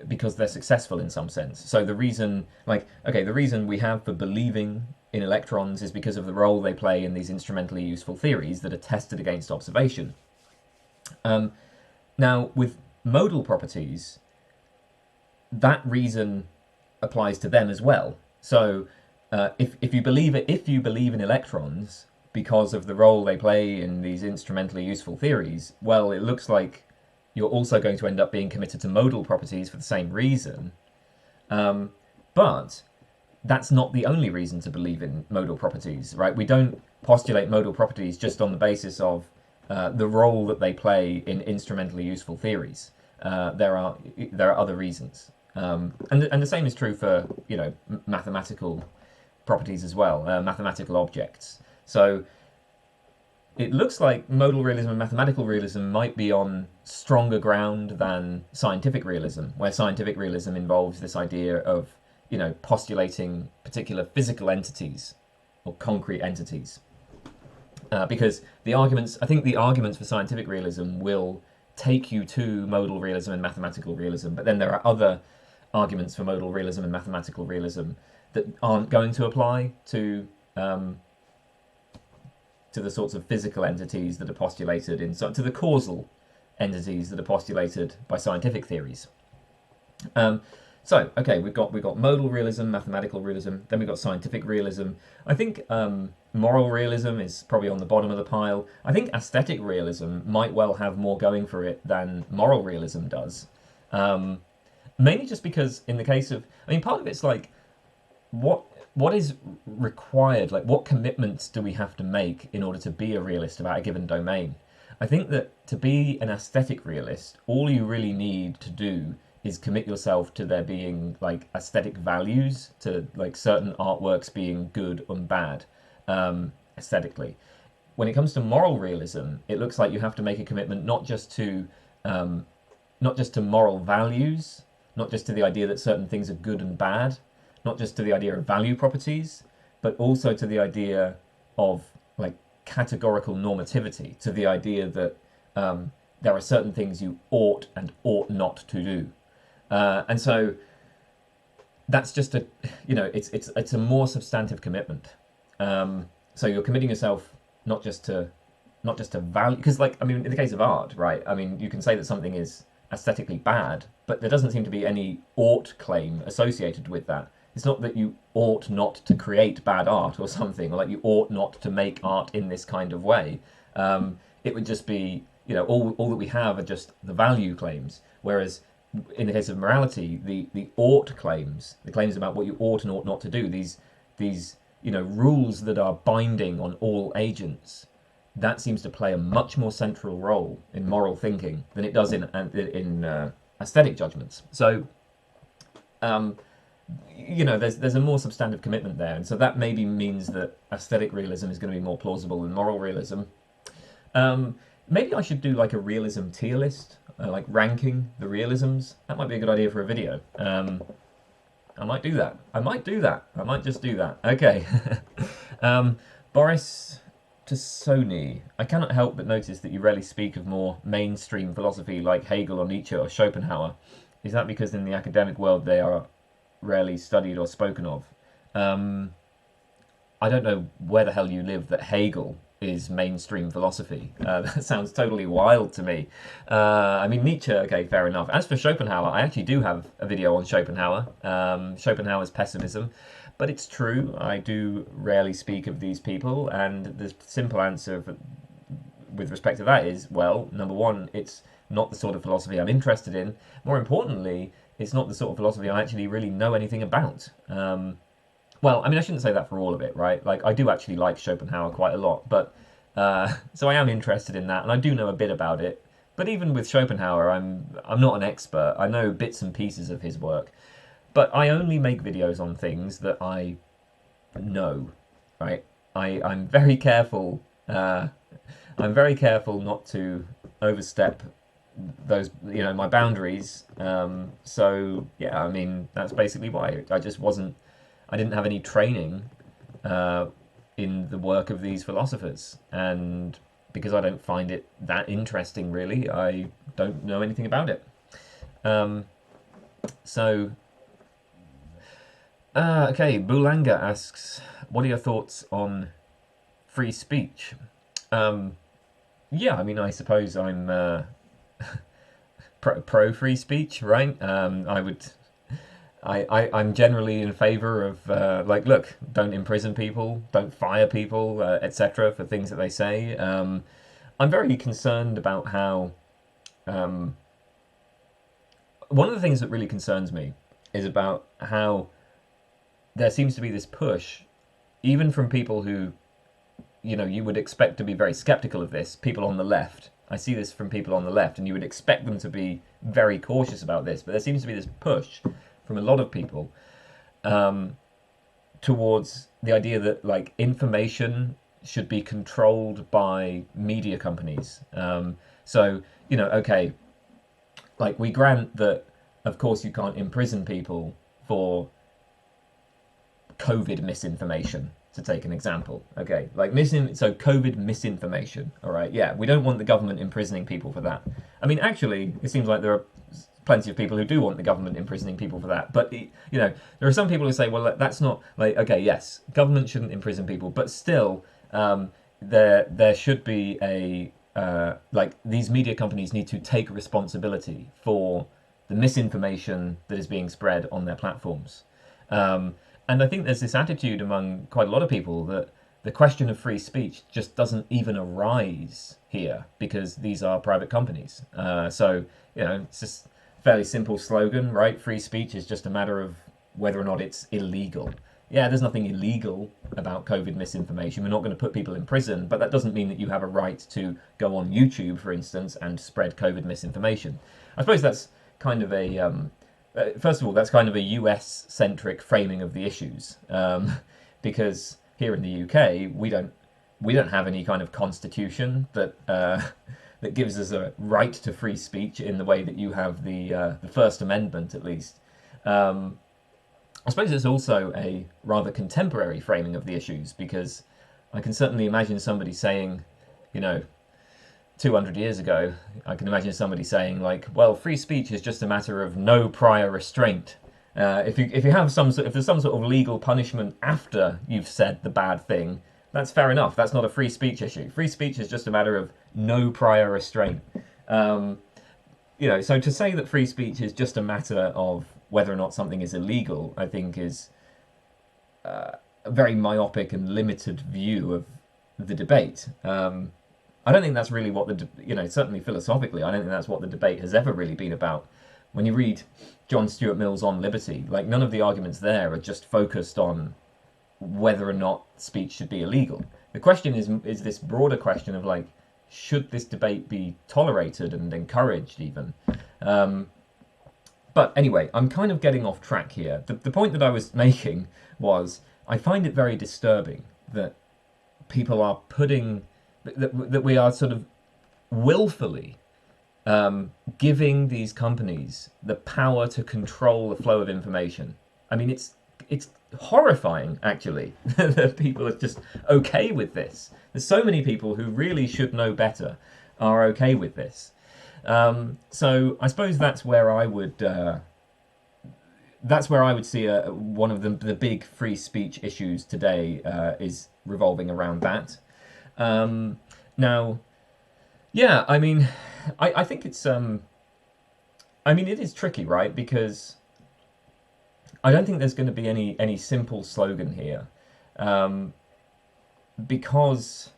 Speaker 1: because they're successful in some sense. So the reason we have for believing in electrons is because of the role they play in these instrumentally useful theories that are tested against observation. Now, with modal properties, that reason applies to them as well. So if you believe in electrons because of the role they play in these instrumentally useful theories, well, it looks like you're also going to end up being committed to modal properties for the same reason. But that's not the only reason to believe in modal properties, right? We don't postulate modal properties just on the basis of the role that they play in instrumentally useful theories. There are other reasons, and the same is true for mathematical properties as well, mathematical objects. So it looks like modal realism and mathematical realism might be on stronger ground than scientific realism, where scientific realism involves this idea of postulating particular physical entities or concrete entities. Because I think the arguments for scientific realism will take you to modal realism and mathematical realism, but then there are other arguments for modal realism and mathematical realism that aren't going to apply to to the sorts of physical entities that are postulated to the causal entities that are postulated by scientific theories. So, okay, we've got modal realism, mathematical realism, then we've got scientific realism. I think moral realism is probably on the bottom of the pile. I think aesthetic realism might well have more going for it than moral realism does. Mainly just because in the case of, I mean, part of it's like, what is required? Like, what commitments do we have to make in order to be a realist about a given domain? I think that to be an aesthetic realist, all you really need to do is commit yourself to there being like aesthetic values, to like certain artworks being good and bad aesthetically. When it comes to moral realism, it looks like you have to make a commitment not just to moral values, not just to the idea that certain things are good and bad, not just to the idea of value properties, but also to the idea of like categorical normativity, to the idea that there are certain things you ought and ought not to do. And so that's just it's a more substantive commitment. So you're committing yourself not just to value, because like, I mean, in the case of art, right? I mean, you can say that something is aesthetically bad, but there doesn't seem to be any ought claim associated with that. It's not that you ought not to create bad art or something, or like you ought not to make art in this kind of way. It would just be, all that we have are just the value claims, whereas in the case of morality, the ought claims, the claims about what you ought and ought not to do, these rules that are binding on all agents, that seems to play a much more central role in moral thinking than it does in aesthetic judgments. So, there's a more substantive commitment there, and so that maybe means that aesthetic realism is going to be more plausible than moral realism. Maybe I should do like a realism tier list, like ranking the realisms. That might be a good idea for a video. I might do that. I might just do that. Okay. Boris Tsonev, I cannot help but notice that you rarely speak of more mainstream philosophy like Hegel or Nietzsche or Schopenhauer. Is that because in the academic world they are rarely studied or spoken of? I don't know where the hell you live that Hegel is mainstream philosophy. That sounds totally wild to me. I mean, Nietzsche, okay, fair enough. As for Schopenhauer, I actually do have a video on Schopenhauer, Schopenhauer's pessimism, but it's true, I do rarely speak of these people, and the simple answer with respect to that is, well, number one, it's not the sort of philosophy I'm interested in. More importantly, it's not the sort of philosophy I actually really know anything about. Well, I mean, I shouldn't say that for all of it, right? Like, I do actually like Schopenhauer quite a lot, but so I am interested in that, and I do know a bit about it. But even with Schopenhauer, I'm not an expert. I know bits and pieces of his work, but I only make videos on things that I know, right? I'm very careful. I'm very careful not to overstep those, my boundaries. So yeah, I mean, that's basically why I didn't have any training in the work of these philosophers, and because I don't find it that interesting, really, I don't know anything about it. Okay, Bulanga asks, what are your thoughts on free speech? Yeah, I mean, I suppose I'm pro free speech, right? I'm generally in favour of, look, don't imprison people, don't fire people, etc. for things that they say. I'm very concerned about how... one of the things that really concerns me is about how there seems to be this push, even from people who, you would expect to be very sceptical of this, people on the left. I see this from people on the left, and you would expect them to be very cautious about this, but there seems to be this push from a lot of people towards the idea that like information should be controlled by media companies. So, okay, like we grant that, of course, you can't imprison people for COVID misinformation, to take an example. Okay, like so COVID misinformation, all right, yeah, we don't want the government imprisoning people for that. I mean, actually, it seems like there are plenty of people who do want the government imprisoning people for that, but there are some people who say, well, that's not like, okay, yes, government shouldn't imprison people, but still, there should be a like these media companies need to take responsibility for the misinformation that is being spread on their platforms. And I think there's this attitude among quite a lot of people that the question of free speech just doesn't even arise here because these are private companies. So, it's just a fairly simple slogan, right? Free speech is just a matter of whether or not it's illegal. Yeah, there's nothing illegal about COVID misinformation. We're not going to put people in prison, but that doesn't mean that you have a right to go on YouTube, for instance, and spread COVID misinformation. I suppose that's kind of first of all, that's kind of a US-centric framing of the issues, because here in the UK, we don't have any kind of constitution that that gives us a right to free speech in the way that you have the First Amendment, at least. I suppose it's also a rather contemporary framing of the issues, because I can certainly imagine somebody saying, 200 years ago, I can imagine somebody saying like, well, free speech is just a matter of no prior restraint. If there's some sort of legal punishment after you've said the bad thing, that's fair enough. That's not a free speech issue. Free speech is just a matter of no prior restraint. So to say that free speech is just a matter of whether or not something is illegal, I think is a very myopic and limited view of the debate. I don't think that's really what certainly philosophically, I don't think that's what the debate has ever really been about. When you read John Stuart Mill's On Liberty, like none of the arguments there are just focused on whether or not speech should be illegal. The question is this broader question of like, should this debate be tolerated and encouraged even? But anyway, I'm kind of getting off track here. The point that I was making was I find it very disturbing that people are that we are sort of willfully giving these companies the power to control the flow of information. I mean, it's horrifying, actually, that people are just okay with this. There's so many people who really should know better are okay with this. So I suppose that's where I would see one of the big free speech issues today is revolving around that. Now, yeah, I mean, I think it's it is tricky, right? Because I don't think there's going to be any simple slogan here, because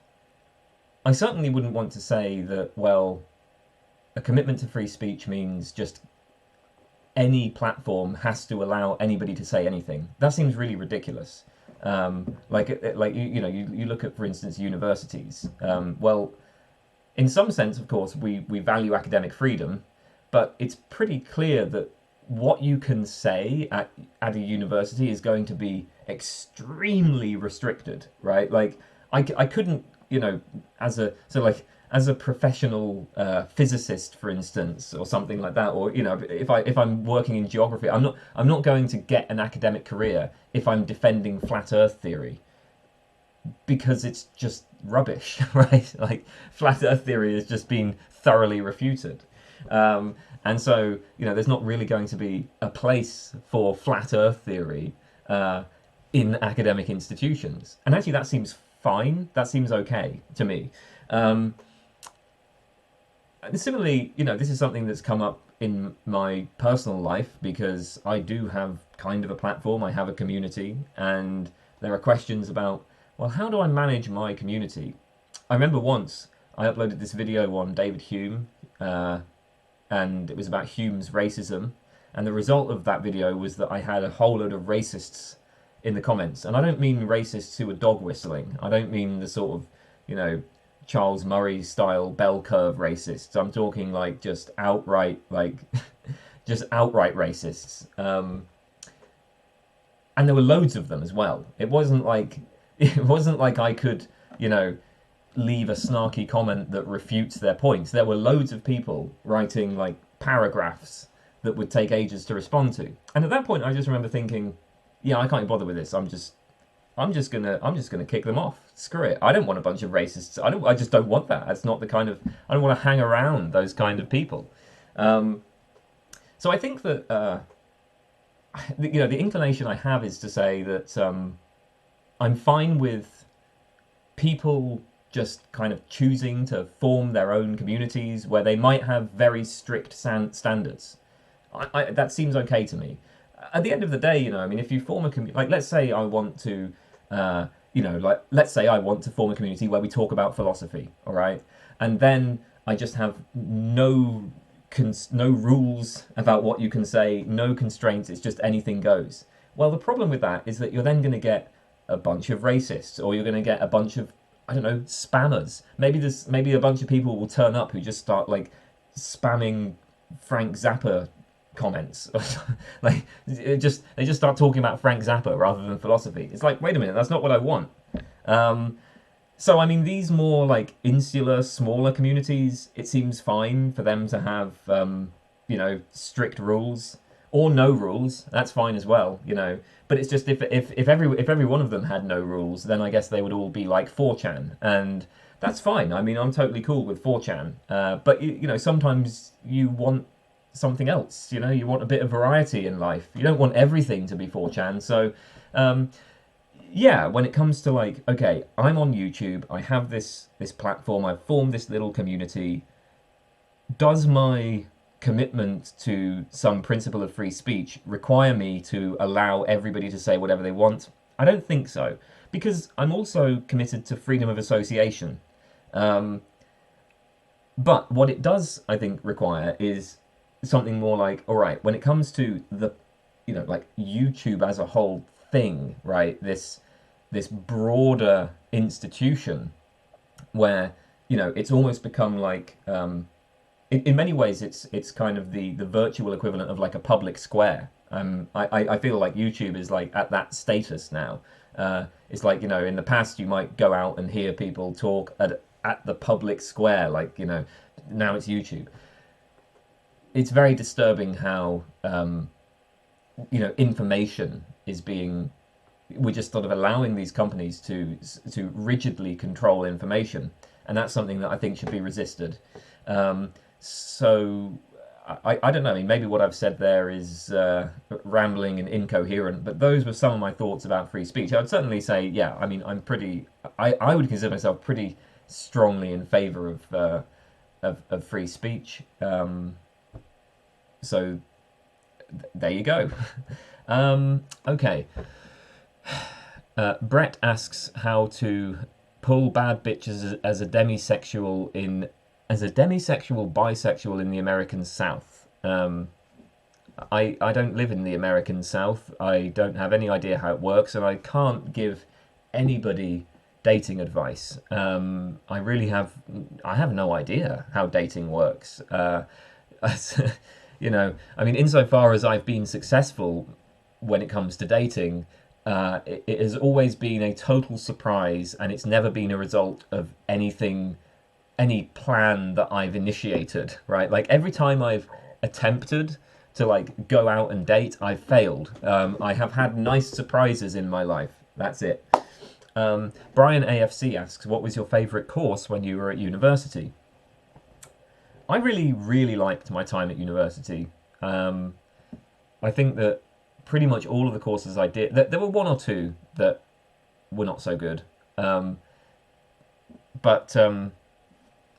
Speaker 1: I certainly wouldn't want to say that, well, a commitment to free speech means just any platform has to allow anybody to say anything. That seems really ridiculous. You look at, for instance, universities. Well, in some sense, of course, we value academic freedom, but it's pretty clear that what you can say at a university is going to be extremely restricted, right? Like, I couldn't, as a professional physicist, for instance, or something like that, or if I'm working in geography, I'm not going to get an academic career if I'm defending flat Earth theory, because it's just rubbish, right? Like, flat Earth theory has just been thoroughly refuted, and so there's not really going to be a place for flat Earth theory in academic institutions, and actually that seems fine. That seems okay to me. Similarly, this is something that's come up in my personal life, because I do have kind of a platform, I have a community, and there are questions about, well, how do I manage my community? I remember once I uploaded this video on David Hume, and it was about Hume's racism, and the result of that video was that I had a whole load of racists in the comments. And I don't mean racists who are dog whistling. I don't mean the sort of, Charles Murray style bell curve racists. I'm talking like just outright racists. And there were loads of them as well. It wasn't like I could, leave a snarky comment that refutes their points. There were loads of people writing like paragraphs that would take ages to respond to. And at that point I just remember thinking, yeah, I can't bother with this. I'm just gonna kick them off. Screw it. I don't want a bunch of racists. I just don't want that. That's not the kind of. I don't want to hang around those kind of people. So I think that the inclination I have is to say that I'm fine with people just kind of choosing to form their own communities where they might have very strict standards. That seems okay to me. At the end of the day, you know, I mean, if you form a community, like let's say I want to, let's say I want to form a community where we talk about philosophy, all right, and then I just have no rules about what you can say, no constraints. It's just anything goes. Well, the problem with that is that you're then going to get a bunch of racists, or you're going to get a bunch of, I don't know, spammers. Maybe a bunch of people will turn up who just start like spamming Frank Zappa comments. Like they just start talking about Frank Zappa rather than philosophy. It's like, wait a minute, that's not what I want. So I mean, these more like insular, smaller communities, it seems fine for them to have strict rules or no rules. That's fine as well, you know. But it's just if every one of them had no rules, then I guess they would all be like 4chan, and that's fine. I mean, I'm totally cool with 4chan. But you know, sometimes you want something else. You know, you want a bit of variety in life. You don't want everything to be 4chan. So, yeah, when it comes to like, okay, I'm on YouTube. I have this platform. I've formed this little community. Does my commitment to some principle of free speech require me to allow everybody to say whatever they want? I don't think so, because I'm also committed to freedom of association. But what it does, I think, require is something more like, all right, when it comes to the, you know, like YouTube as a whole thing, right? This broader institution where, you know, it's almost become like, in many ways, it's kind of the virtual equivalent of like a public square. I feel like YouTube is like at that status now. It's like, you know, in the past you might go out and hear people talk at the public square, like, you know, now it's YouTube. It's very disturbing how, information is being, we're just sort of allowing these companies to rigidly control information. And that's something that I think should be resisted. So I don't know, I mean, maybe what I've said there is rambling and incoherent, but those were some of my thoughts about free speech. I would certainly say, yeah, I mean, I would consider myself pretty strongly in favour of free speech. So there you go. Okay. Brett asks how to pull bad bitches as a demisexual bisexual in the American South. I don't live in the American South. I don't have any idea how it works, and I can't give anybody dating advice. I have no idea how dating works. You know, I mean, insofar as I've been successful when it comes to dating, it has always been a total surprise, and it's never been a result of any plan that I've initiated, right? Like every time I've attempted to like go out and date, I've failed. I have had nice surprises in my life. That's it. Brian AFC asks, what was your favourite course when you were at university? I really, really liked my time at university. I think that pretty much all of the courses I did, there were one or two that were not so good. But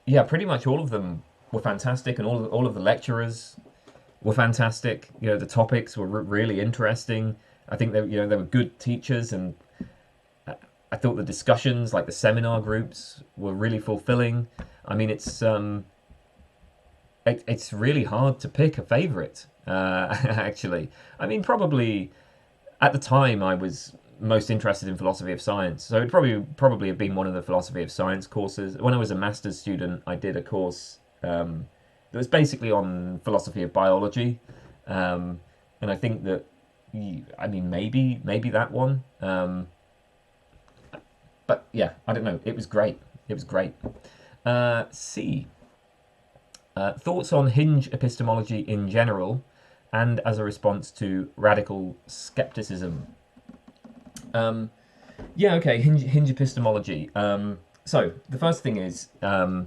Speaker 1: yeah, pretty much all of them were fantastic, and all of the lecturers were fantastic. You know, the topics were really interesting. I think they were good teachers, and I thought the discussions, like the seminar groups, were really fulfilling. I mean, it's really hard to pick a favourite, actually. I mean, probably at the time I was most interested in philosophy of science, so it'd probably have been one of the philosophy of science courses. When I was a master's student, I did a course that was basically on philosophy of biology, and I think that, I mean, maybe that one. But yeah, I don't know. It was great. It was great. C. Thoughts on hinge epistemology in general, and as a response to radical skepticism. Yeah, okay, hinge epistemology. So the first thing is, I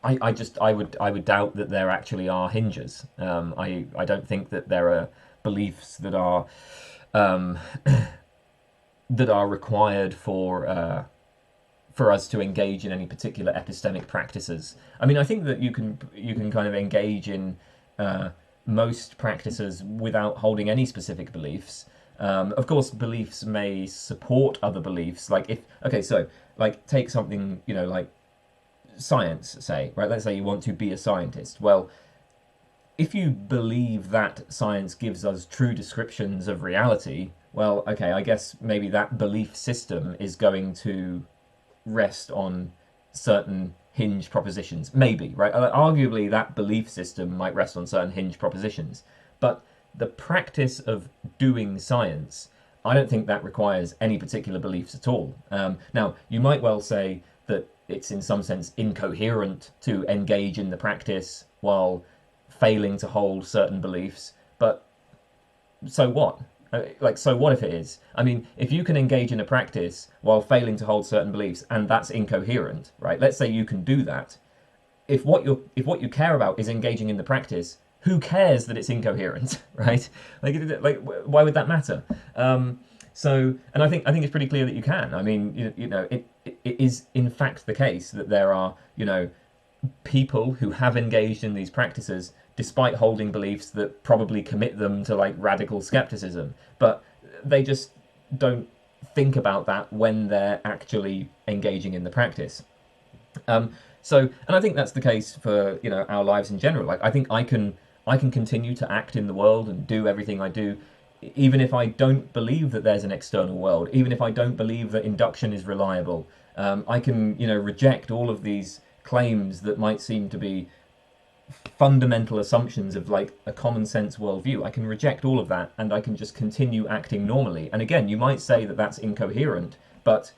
Speaker 1: would doubt that there actually are hinges. I don't think that there are beliefs that are that are required for for us to engage in any particular epistemic practices. I mean, I think that you can kind of engage in most practices without holding any specific beliefs. Of course, beliefs may support other beliefs. Like take something, like science, say, right? Let's say you want to be a scientist. Well, if you believe that science gives us true descriptions of reality, well, okay, I guess maybe that belief system is going to rest on certain hinge propositions. Maybe, right? Arguably, that belief system might rest on certain hinge propositions. But the practice of doing science, I don't think that requires any particular beliefs at all. Now, you might well say that it's in some sense incoherent to engage in the practice while failing to hold certain beliefs, but so what? So what if it is? I mean, if you can engage in a practice while failing to hold certain beliefs, and that's incoherent, right? Let's say you can do that. If what you care about is engaging in the practice, who cares that it's incoherent, right? Why would that matter? And I think it's pretty clear that you can. I mean, it is in fact the case that there are, people who have engaged in these practices despite holding beliefs that probably commit them to radical skepticism, but they just don't think about that when they're actually engaging in the practice. And I think that's the case for our lives in general. I think I can continue to act in the world and do everything I do, even if I don't believe that there's an external world, even if I don't believe that induction is reliable. I can reject all of these claims that might seem to be fundamental assumptions of a common sense worldview. I can reject all of that and I can just continue acting normally. And again, you might say that that's incoherent, but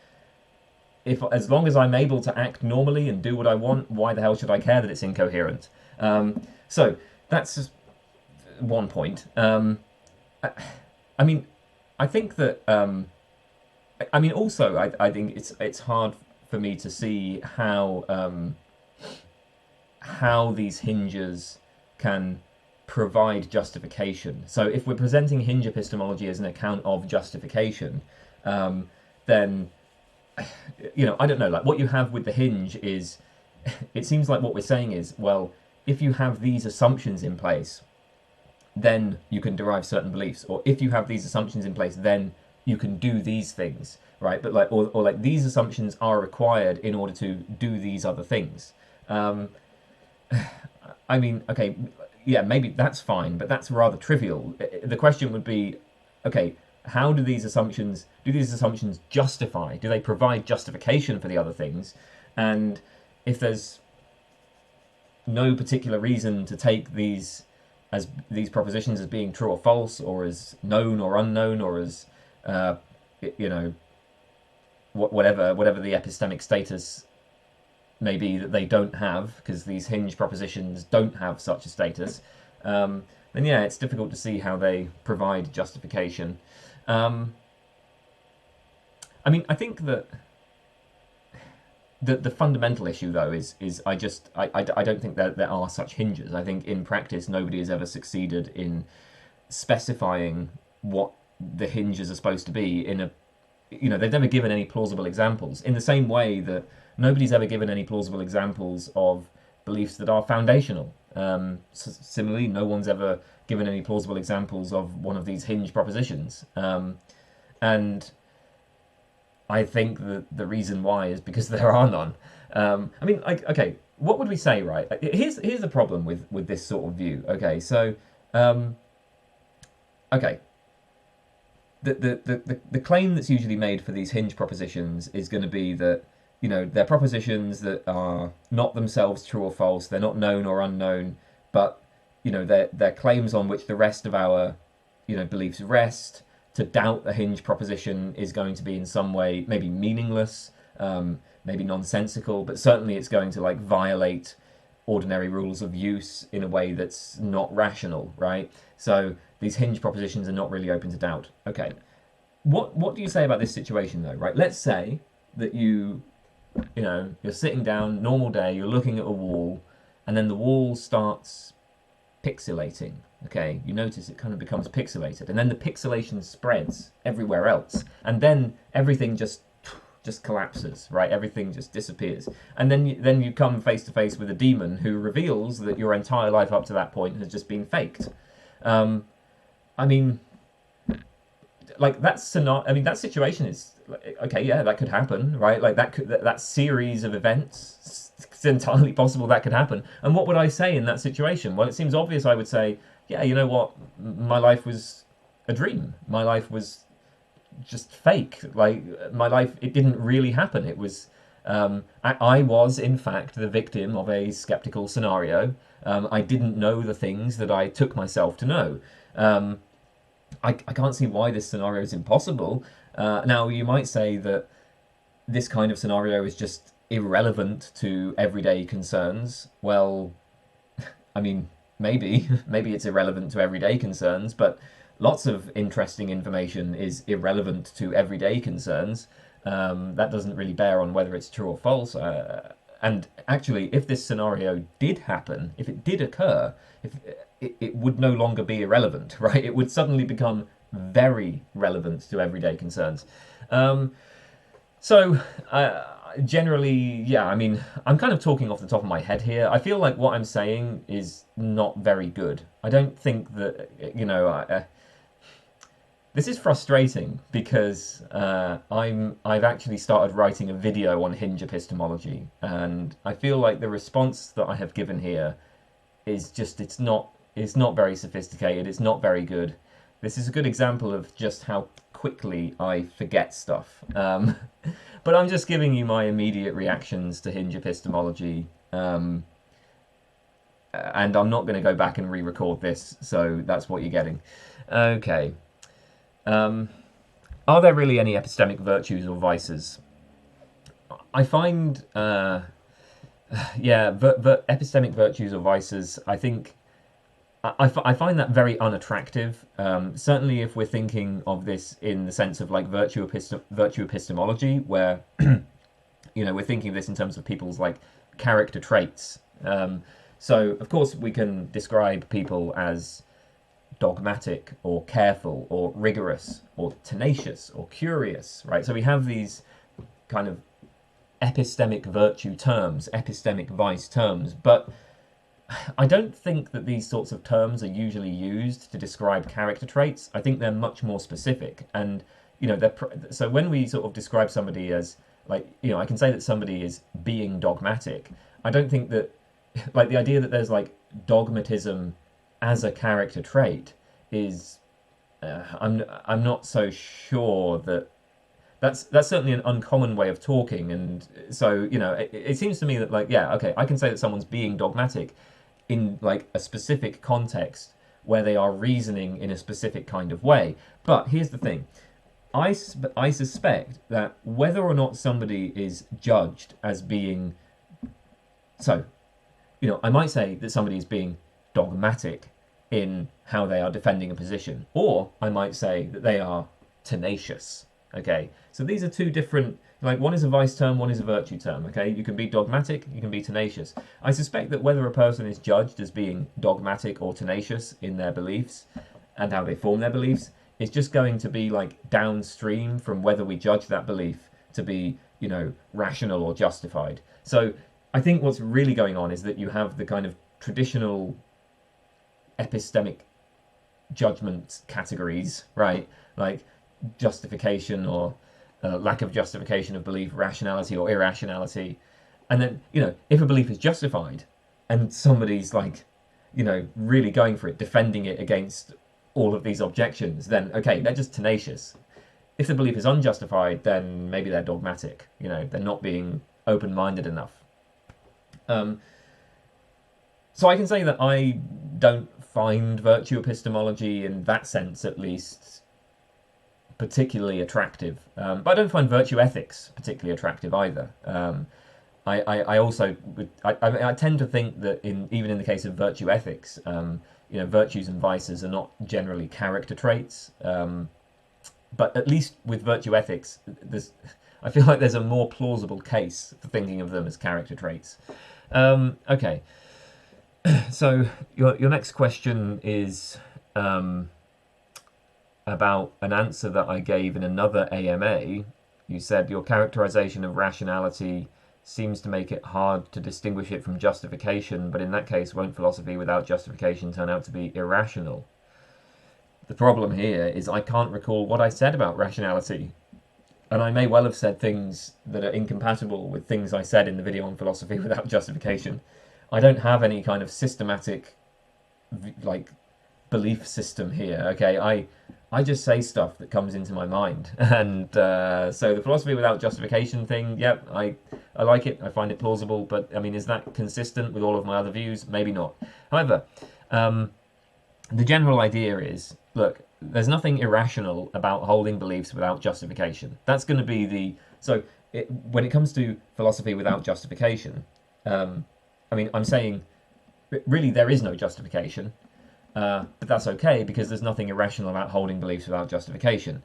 Speaker 1: as long as I'm able to act normally and do what I want, why the hell should I care that it's incoherent? So that's just one point. I mean, I think that also I think it's hard for me to see how these hinges can provide justification. So if we're presenting hinge epistemology as an account of justification, then I don't know, what you have with the hinge is, it seems like what we're saying is, well, if you have these assumptions in place, then you can derive certain beliefs, or if you have these assumptions in place, then you can do these things, right? But or these assumptions are required in order to do these other things. I mean, okay, yeah, maybe that's fine, but that's rather trivial. The question would be, okay, how do these assumptions justify? Do they provide justification for the other things? And if there's no particular reason to take these propositions as being true or false, or as known or unknown, or as whatever the epistemic status may be that they don't have, because these hinge propositions don't have such a status, then yeah, it's difficult to see how they provide justification. I mean, I think that the fundamental issue, though, is I don't think that there are such hinges. I think in practice nobody has ever succeeded in specifying what the hinges are supposed to be in a, they've never given any plausible examples, in the same way that nobody's ever given any plausible examples of beliefs that are foundational. Similarly, no one's ever given any plausible examples of one of these hinge propositions. And I think that the reason why is because there are none. I mean, okay, what would we say, right? Here's the problem with this sort of view. Okay, so, okay, the claim that's usually made for these hinge propositions is going to be that they're propositions that are not themselves true or false. They're not known or unknown, but they're claims on which the rest of our beliefs rest. To doubt the hinge proposition is going to be in some way maybe meaningless, maybe nonsensical, but certainly it's going to violate ordinary rules of use in a way that's not rational, right? So these hinge propositions are not really open to doubt. Okay, what do you say about this situation though, right? Let's say that you're sitting down, normal day, you're looking at a wall, and then the wall starts pixelating. Okay, you notice it kind of becomes pixelated, and then the pixelation spreads everywhere else, and then everything just just collapses, right? Everything just disappears. And then you come face to face with a demon who reveals that your entire life up to that point has just been faked. I mean, like that situation is okay. Yeah, that could happen, right? Like that series of events, it's entirely possible that could happen. And what would I say in that situation? Well, it seems obvious. I would say, yeah, you know what? My life was a dream. My life was just fake. Like my life, it didn't really happen. It was. I was, in fact, the victim of a skeptical scenario. I didn't know the things that I took myself to know. I can't see why this scenario is impossible. Now, you might say that this kind of scenario is just irrelevant to everyday concerns. Well, I mean, maybe it's irrelevant to everyday concerns, but lots of interesting information is irrelevant to everyday concerns. That doesn't really bear on whether it's true or false. And actually, if this scenario did happen, if it did occur, it would no longer be irrelevant, right? It would suddenly become very relevant to everyday concerns. Generally, yeah, I mean, I'm kind of talking off the top of my head here. I feel like what I'm saying is not very good. I don't think that, this is frustrating because I've actually started writing a video on hinge epistemology, and I feel like the response that I have given here is just it's not very sophisticated. It's not very good. This is a good example of just how quickly I forget stuff. But I'm just giving you my immediate reactions to hinge epistemology, and I'm not going to go back and re-record this, so that's what you're getting. Okay. Are there really any epistemic virtues or vices? I find, epistemic virtues or vices, I think, I find that very unattractive. Certainly if we're thinking of this in the sense of like virtue epistemology, where, we're thinking of this in terms of people's like character traits. So, of course, we can describe people as dogmatic or careful or rigorous or tenacious or curious, right? So we have these kind of epistemic virtue terms, epistemic vice terms, but I don't think that these sorts of terms are usually used to describe character traits. I think they're much more specific, and so when we sort of describe somebody as like, I can say that somebody is being dogmatic. I don't think that like the idea that there's like dogmatism as a character trait is I'm not so sure that that's certainly an uncommon way of talking. And so it seems to me that like, yeah, okay, I can say that someone's being dogmatic in like a specific context where they are reasoning in a specific kind of way. But here's the thing, I suspect that whether or not somebody is judged as being I might say that somebody is being dogmatic in how they are defending a position, or I might say that they are tenacious. Okay, so these are two different, like one is a vice term, one is a virtue term. Okay, you can be dogmatic, you can be tenacious. I suspect that whether a person is judged as being dogmatic or tenacious in their beliefs and how they form their beliefs is just going to be like downstream from whether we judge that belief to be, rational or justified. So I think what's really going on is that you have the kind of traditional epistemic judgment categories, right? Like justification or lack of justification of belief, rationality or irrationality. And then, if a belief is justified and somebody's like, really going for it, defending it against all of these objections, then, okay, they're just tenacious. If the belief is unjustified, then maybe they're dogmatic. They're not being open-minded enough. So I can say that I don't find virtue epistemology, in that sense at least, particularly attractive. But I don't find virtue ethics particularly attractive either. I also I tend to think that even in the case of virtue ethics, virtues and vices are not generally character traits. But at least with virtue ethics, I feel like there's a more plausible case for thinking of them as character traits. Okay. So your next question is about an answer that I gave in another AMA. You said your characterization of rationality seems to make it hard to distinguish it from justification, but in that case, won't philosophy without justification turn out to be irrational? The problem here is I can't recall what I said about rationality, and I may well have said things that are incompatible with things I said in the video on philosophy without justification. I don't have any kind of systematic, like, belief system here. Okay, I just say stuff that comes into my mind, and so the philosophy without justification thing, yep, I like it. I find it plausible, but I mean, is that consistent with all of my other views? Maybe not. However, the general idea is, look, there's nothing irrational about holding beliefs without justification. That's going to be the when it comes to philosophy without justification. I mean, I'm saying really there is no justification. But that's okay because there's nothing irrational about holding beliefs without justification.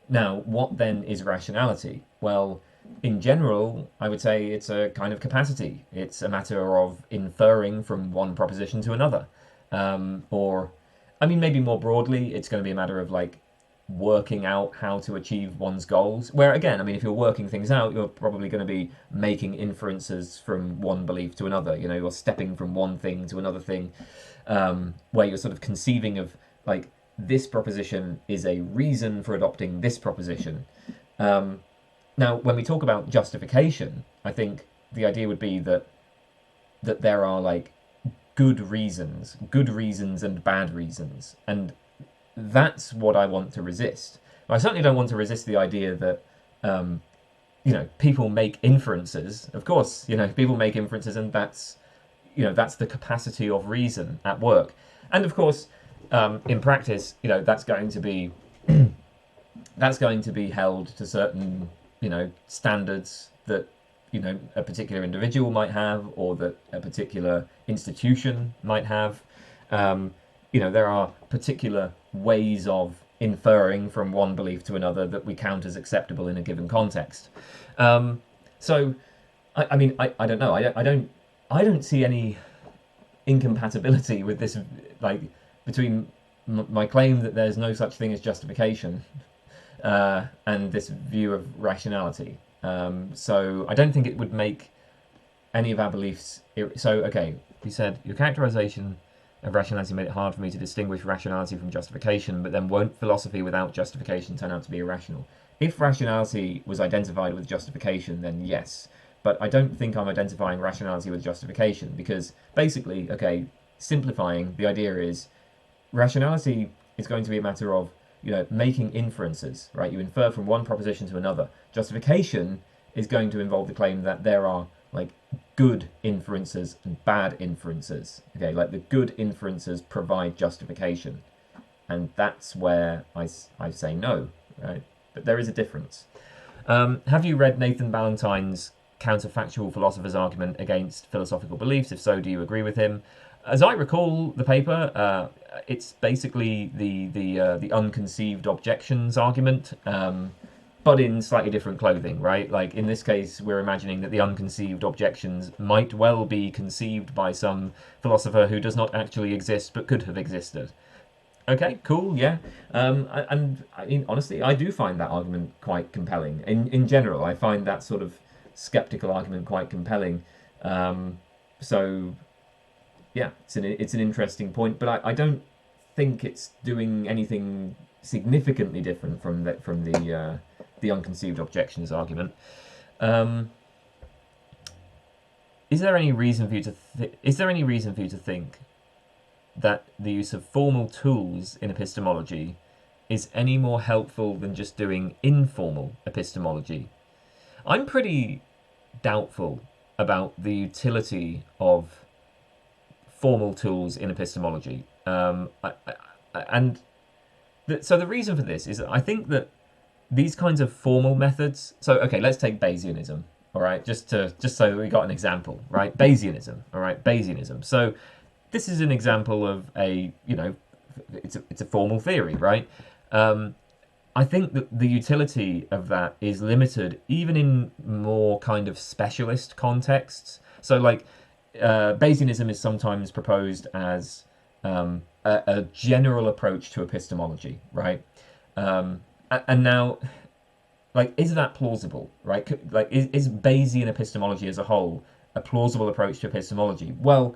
Speaker 1: Now, what then is rationality? Well, in general, I would say it's a kind of capacity. It's a matter of inferring from one proposition to another. Or, I mean, maybe more broadly, it's going to be a matter of like working out how to achieve one's goals. Where again, I mean, if you're working things out, you're probably going to be making inferences from one belief to another. You know, you're stepping from one thing to another thing. Where you're sort of conceiving of like this proposition is a reason for adopting this proposition. Now, when we talk about justification, I think the idea would be that there are like good reasons and bad reasons, and that's what I want to resist. I certainly don't want to resist the idea that you know, people make inferences. Of course, you know, people make inferences, and that's, you know, that's the capacity of reason at work. And of course, in practice, you know, that's going to be held to certain, you know, standards that, you know, a particular individual might have, or that a particular institution might have. You know, there are particular ways of inferring from one belief to another that we count as acceptable in a given context. So, I mean, I don't know. I don't see any incompatibility with this, like, between my claim that there's no such thing as justification and this view of rationality. So I don't think it would make any of our beliefs... So, okay, you said your characterization of rationality made it hard for me to distinguish rationality from justification, but then won't philosophy without justification turn out to be irrational? If rationality was identified with justification, then yes. But I don't think I'm identifying rationality with justification, because basically, okay, simplifying, the idea is rationality is going to be a matter of, you know, making inferences, right? You infer from one proposition to another. Justification is going to involve the claim that there are, like, good inferences and bad inferences. Okay, like the good inferences provide justification. And that's where I say no, right? But there is a difference. Have you read Nathan Ballantyne's counterfactual philosopher's argument against philosophical beliefs? If so, do you agree with him? As I recall the paper, it's basically the unconceived objections argument, but in slightly different clothing, right? Like in this case, we're imagining that the unconceived objections might well be conceived by some philosopher who does not actually exist but could have existed. Okay, cool, yeah. And I mean, honestly, I do find that argument quite compelling. In general, I find that sort of skeptical argument quite compelling. So, yeah, it's an interesting point, but I don't think it's doing anything significantly different from the unconceived objections argument. Is there any reason for you to think that the use of formal tools in epistemology is any more helpful than just doing informal epistemology? I'm pretty doubtful about the utility of formal tools in epistemology. So the reason for this is that I think that these kinds of formal methods... So, okay, let's take Bayesianism, all right? Just so that we got an example, right? Bayesianism, all right? Bayesianism. So this is an example of a, you know, it's a formal theory, right? I think that the utility of that is limited even in more kind of specialist contexts. So, like, Bayesianism is sometimes proposed as a general approach to epistemology, right? And now, like, is that plausible, right? Like, is Bayesian epistemology as a whole a plausible approach to epistemology? Well,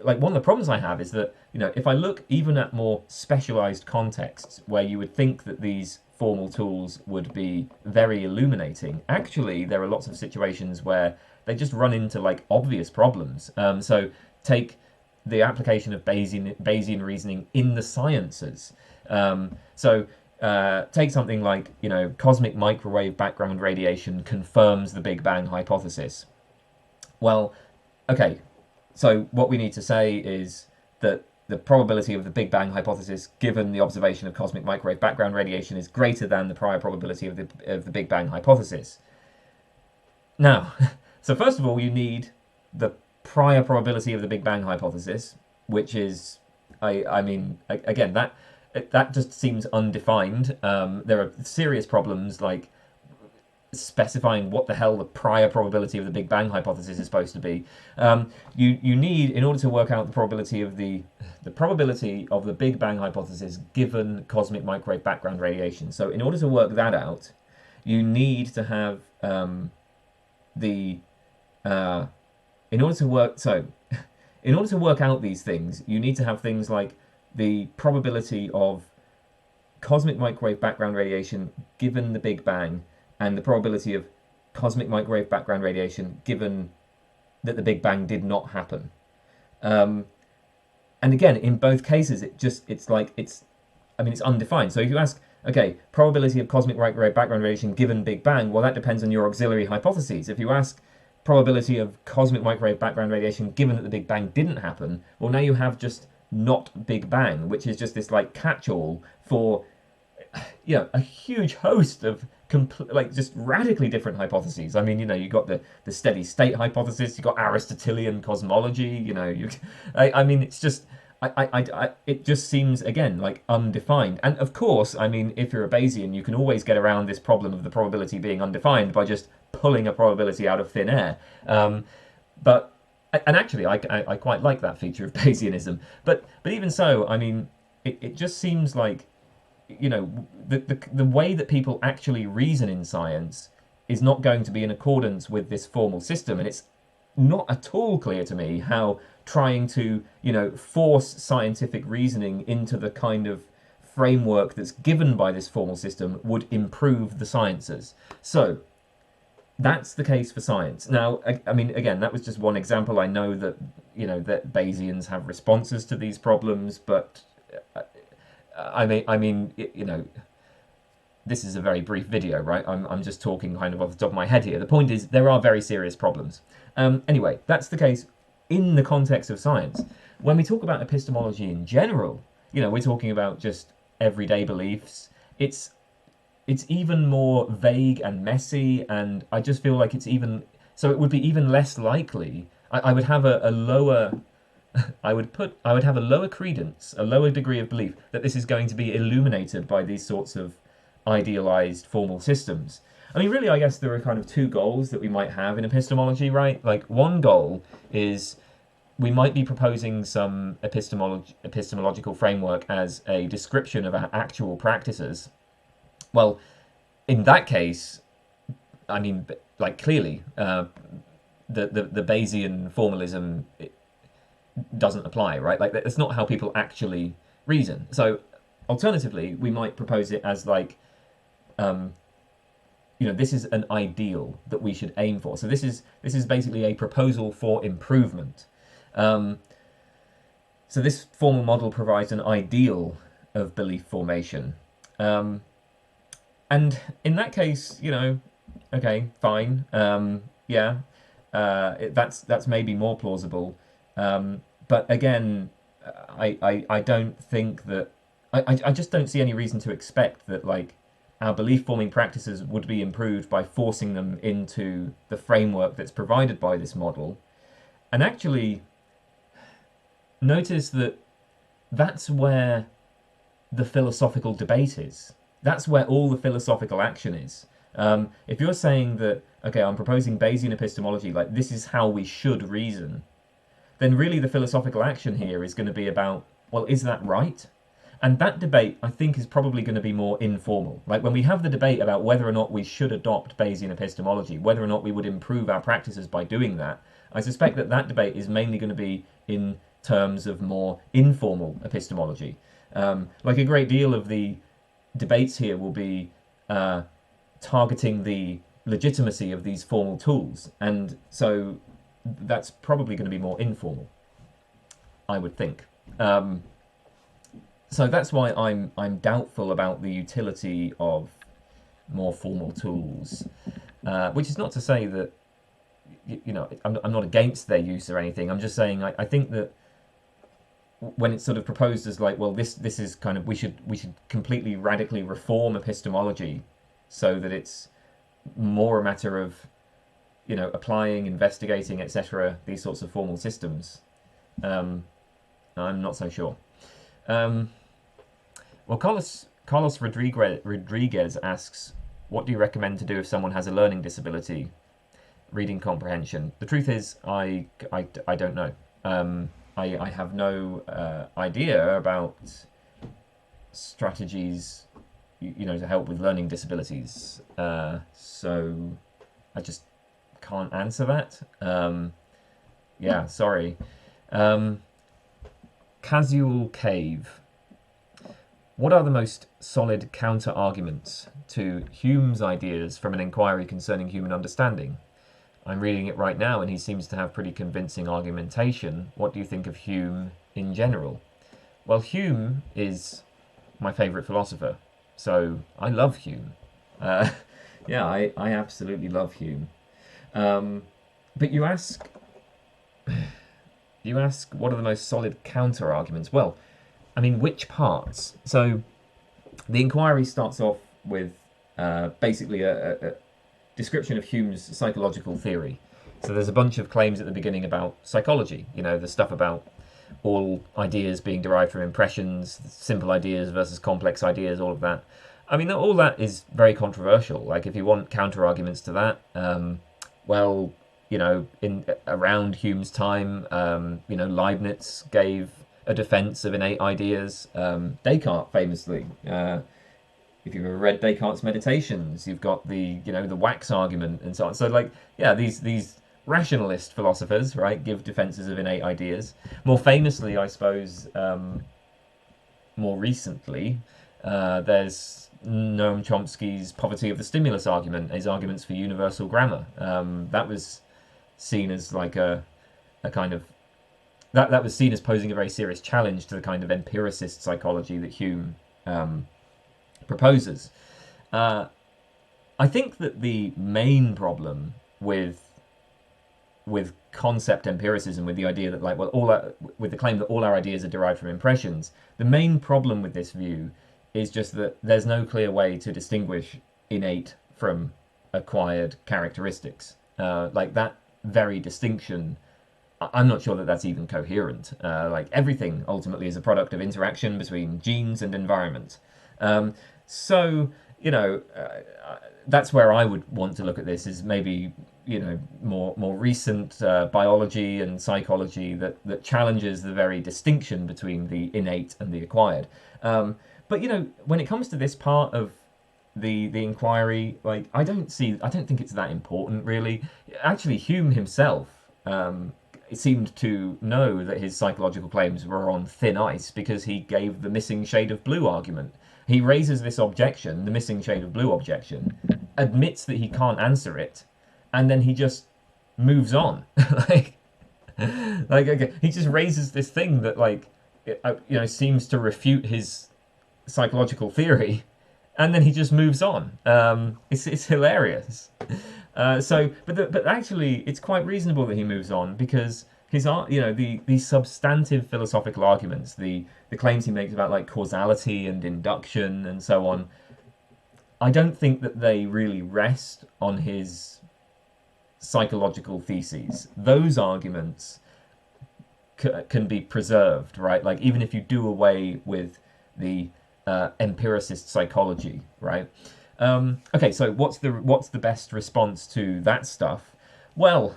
Speaker 1: like, one of the problems I have is that, you know, if I look even at more specialized contexts where you would think that these formal tools would be very illuminating, actually there are lots of situations where they just run into like obvious problems. So take the application of Bayesian reasoning in the sciences. Take something like, you know, cosmic microwave background radiation confirms the Big Bang hypothesis. Well, okay, so what we need to say is that the probability of the Big Bang hypothesis given the observation of cosmic microwave background radiation is greater than the prior probability of the Big Bang hypothesis. Now, so first of all, you need the prior probability of the Big Bang hypothesis, which is, I mean, again, that just seems undefined. There are serious problems like specifying what the hell the prior probability of the Big Bang hypothesis is supposed to be. You need, in order to work out the probability of the probability of the Big Bang hypothesis given cosmic microwave background radiation. So in order to work that out, you need to have in order to work out these things, you need to have things like the probability of cosmic microwave background radiation given the Big Bang and the probability of cosmic microwave background radiation given that the Big Bang did not happen. And again, in both cases, it's undefined. So if you ask, okay, probability of cosmic microwave background radiation given Big Bang, well, that depends on your auxiliary hypotheses. If you ask probability of cosmic microwave background radiation given that the Big Bang didn't happen, well, now you have just not Big Bang, which is just this like catch-all for, you know, a huge host of just radically different hypotheses. I mean, you know, you got the steady state hypothesis, you got Aristotelian cosmology, you know, I mean, it's just, it just seems, again, like undefined. And of course, I mean, if you're a Bayesian, you can always get around this problem of the probability being undefined by just pulling a probability out of thin air. And actually, I quite like that feature of Bayesianism. But even so, I mean, it just seems like, you know, the way that people actually reason in science is not going to be in accordance with this formal system. And it's not at all clear to me how trying to, you know, force scientific reasoning into the kind of framework that's given by this formal system would improve the sciences. So that's the case for science. Now, I mean, again, that was just one example. I know that, you know, that Bayesians have responses to these problems, but I mean, you know, this is a very brief video, right? I'm just talking kind of off the top of my head here. The point is, there are very serious problems. Anyway, that's the case in the context of science. When we talk about epistemology in general, you know, we're talking about just everyday beliefs. It's even more vague and messy, and I just feel like it's even, so it would be even less likely. I would have a lower, I would have a lower credence, a lower degree of belief that this is going to be illuminated by these sorts of idealized formal systems. I mean, really, I guess there are kind of two goals that we might have in epistemology, right? Like, one goal is we might be proposing some epistemological framework as a description of our actual practices. Well, in that case, I mean, like, clearly, the Bayesian formalism doesn't apply, right? Like, that's not how people actually reason. So, alternatively, we might propose it as like, you know, this is an ideal that we should aim for. So this is basically a proposal for improvement. So this formal model provides an ideal of belief formation. And in that case, you know, okay, fine. Yeah, that's maybe more plausible. But again, I don't think that, I just don't see any reason to expect that, like, our belief-forming practices would be improved by forcing them into the framework that's provided by this model. And actually, notice that that's where the philosophical debate is. That's where all the philosophical action is. If you're saying that, okay, I'm proposing Bayesian epistemology, like, this is how we should reason, then really the philosophical action here is going to be about, well, is that right? And that debate, I think, is probably going to be more informal. Like when we have the debate about whether or not we should adopt Bayesian epistemology, whether or not we would improve our practices by doing that, I suspect that that debate is mainly going to be in terms of more informal epistemology. Like a great deal of the debates here will be targeting the legitimacy of these formal tools, and so that's probably going to be more informal, I would think. So that's why I'm doubtful about the utility of more formal tools, which is not to say that I'm not against their use or anything. I'm just saying I think that when it's sort of proposed as like, well, this is kind of we should completely radically reform epistemology so that it's more a matter of applying, investigating, etc. these sorts of formal systems. I'm not so sure. Well, Carlos Rodriguez asks, what do you recommend to do if someone has a learning disability, reading comprehension? The truth is, I don't know. I have no idea about strategies, to help with learning disabilities. So I just can't answer that. Yeah, sorry. Casual Cave. What are the most solid counter-arguments to Hume's ideas from an inquiry concerning human understanding? I'm reading it right now and he seems to have pretty convincing argumentation. What do you think of Hume in general? Well, Hume is my favourite philosopher, so I love Hume. Yeah, I absolutely love Hume. But you ask, what are the most solid counter-arguments? Well, I mean, which parts? So the inquiry starts off with basically a description of Hume's psychological theory. So there's a bunch of claims at the beginning about psychology, the stuff about all ideas being derived from impressions, simple ideas versus complex ideas, all of that. I mean, all that is very controversial. Like, if you want counter-arguments to that, well, in around Hume's time, Leibniz gave a defense of innate ideas. Descartes famously, if you've ever read Descartes' Meditations, you've got the the wax argument and so on. So like, yeah, these rationalist philosophers, right, give defenses of innate ideas. More famously, I suppose, more recently, there's Noam Chomsky's poverty of the stimulus argument, his arguments for universal grammar. That was seen as like a kind of that was seen as posing a very serious challenge to the kind of empiricist psychology that Hume proposes. I think that the main problem with concept empiricism, with the idea that with the claim that all our ideas are derived from impressions, the main problem with this view is just that there's no clear way to distinguish innate from acquired characteristics. Like that very distinction, I'm not sure that that's even coherent. Like everything ultimately is a product of interaction between genes and environment. So that's where I would want to look at this, is maybe more recent biology and psychology that challenges the very distinction between the innate and the acquired. But when it comes to this part of the inquiry, like I don't think it's that important really. Actually, Hume himself seemed to know that his psychological claims were on thin ice because he gave the missing shade of blue argument. He raises this objection, the missing shade of blue objection, admits that he can't answer it, and then he just moves on. Okay, he just raises this thing that seems to refute his psychological theory, and then he just moves on. It's hilarious. But actually, it's quite reasonable that he moves on, because the substantive philosophical arguments, the claims he makes about like causality and induction and so on, I don't think that they really rest on his psychological theses. Those arguments can be preserved, right? Like even if you do away with the empiricist psychology, right? Okay, so what's the best response to that stuff? Well,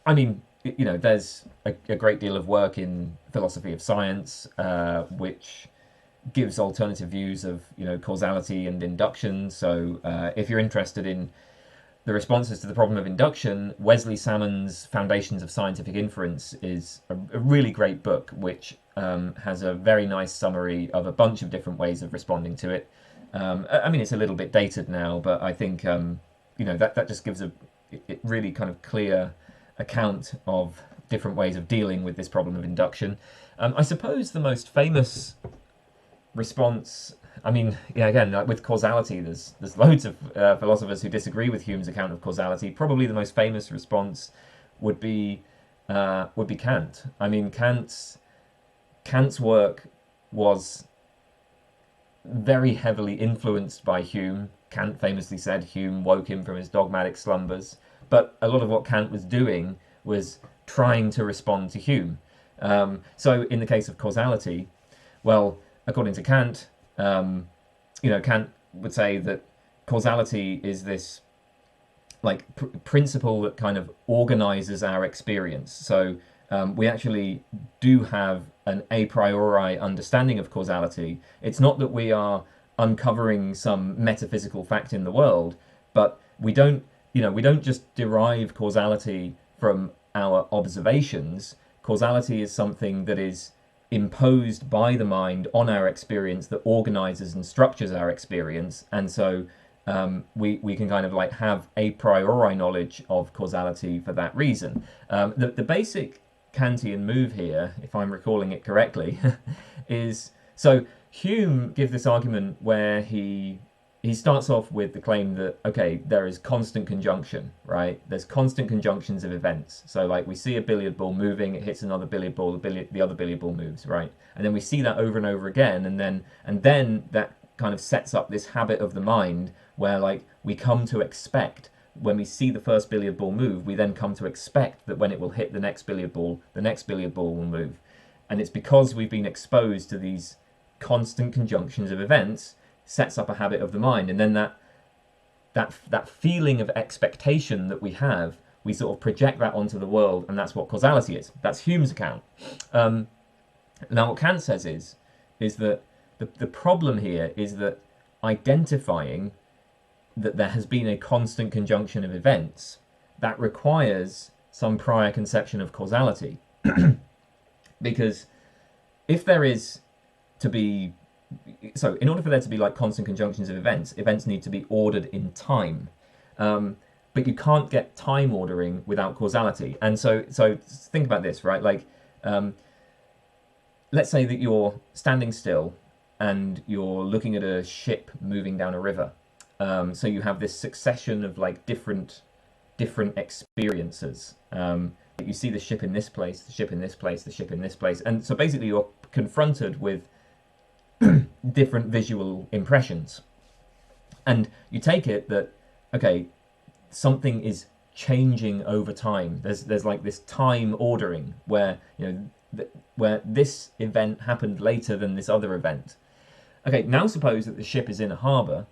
Speaker 1: I mean, you know, there's a great deal of work in philosophy of science, which gives alternative views of, you know, causality and induction. So if you're interested in the responses to the problem of induction, Wesley Salmon's Foundations of Scientific Inference is a really great book, which has a very nice summary of a bunch of different ways of responding to it. I mean, it's a little bit dated now, but I think, you know, that just gives a really kind of clear account of different ways of dealing with this problem of induction. I suppose the most famous response, I mean, yeah, again, like with causality, there's loads of philosophers who disagree with Hume's account of causality. Probably the most famous response would be Kant. I mean, Kant's work was very heavily influenced by Hume. Kant famously said Hume woke him from his dogmatic slumbers. But a lot of what Kant was doing was trying to respond to Hume. So in the case of causality, well, according to Kant, you know, Kant would say that causality is this like principle that kind of organizes our experience. So we actually do have an a priori understanding of causality. It's not that we are uncovering some metaphysical fact in the world, but we don't just derive causality from our observations. Causality is something that is imposed by the mind on our experience, that organizes and structures our experience. And so we can kind of like have a priori knowledge of causality for that reason. The basic Kantian move here, if I'm recalling it correctly, is, so Hume gives this argument where he starts off with the claim that, okay, there is constant conjunction, right? There's constant conjunctions of events. So like we see a billiard ball moving, it hits another billiard ball, the other billiard ball moves, right? And then we see that over and over again, and then that kind of sets up this habit of the mind where like we come to expect, when we see the first billiard ball move, we then come to expect that when it will hit the next billiard ball will move. And it's because we've been exposed to these constant conjunctions of events sets up a habit of the mind, and then that feeling of expectation that we have, we sort of project that onto the world, and that's what causality is. That's Hume's account. Now what Kant says is that the problem here is that identifying that there has been a constant conjunction of events, that requires some prior conception of causality. Because if there is to be, so in order for there to be like constant conjunctions of events need to be ordered in time. But you can't get time ordering without causality. And so think about this, right? Like, let's say that you're standing still and you're looking at a ship moving down a river. So you have this succession of like different experiences. You see the ship in this place, the ship in this place, the ship in this place. And so basically you're confronted with different visual impressions. And you take it that, okay, something is changing over time. There's like this time ordering where, you know, where this event happened later than this other event. Okay, now suppose that the ship is in a harbour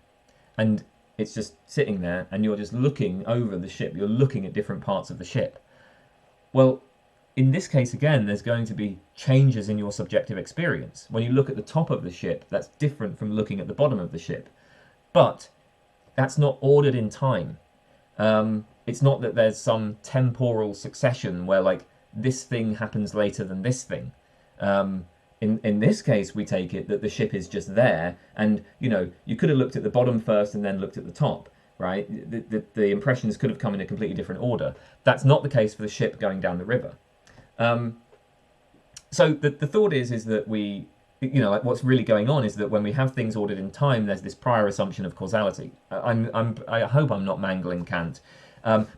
Speaker 1: and it's just sitting there and you're just looking over the ship. You're looking at different parts of the ship. Well, in this case, again, there's going to be changes in your subjective experience. When you look at the top of the ship, that's different from looking at the bottom of the ship. But that's not ordered in time. It's not that there's some temporal succession where like this thing happens later than this thing. In this case, we take it that the ship is just there, and you know, you could have looked at the bottom first and then looked at the top, right? The impressions could have come in a completely different order. That's not the case for the ship going down the river. So the thought is that we, you know, like what's really going on is that when we have things ordered in time, there's this prior assumption of causality. I hope I'm not mangling Kant.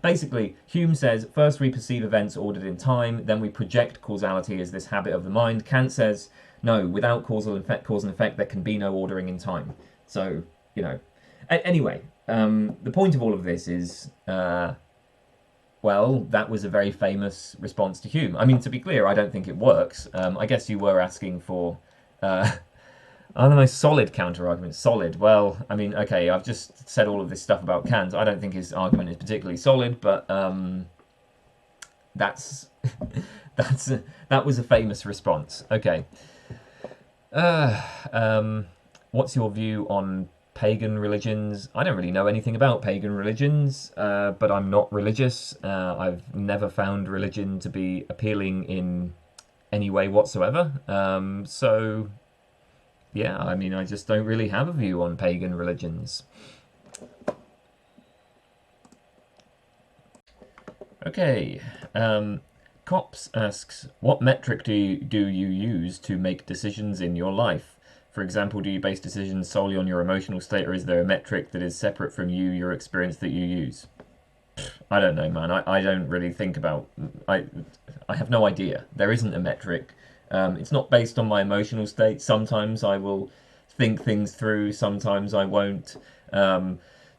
Speaker 1: Basically, Hume says, first we perceive events ordered in time, then we project causality as this habit of the mind. Kant says, no, without cause and effect, there can be no ordering in time. So, you know, anyway, the point of all of this is, well, that was a very famous response to Hume. I mean, to be clear, I don't think it works. I guess you were asking for are the most solid counter-argument. Solid. Well, I mean, okay, I've just said all of this stuff about Kant. I don't think his argument is particularly solid, but That's that was a famous response. Okay. What's your view on pagan religions? I don't really know anything about pagan religions, but I'm not religious. I've never found religion to be appealing in any way whatsoever. So, yeah, I mean, I just don't really have a view on pagan religions. Okay. Cops asks, what metric do you use to make decisions in your life? For example, do you base decisions solely on your emotional state, or is there a metric that is separate from you, your experience that you use? I don't know, man. I don't really think about... I have no idea. There isn't a metric. It's not based on my emotional state. Sometimes I will think things through, sometimes I won't.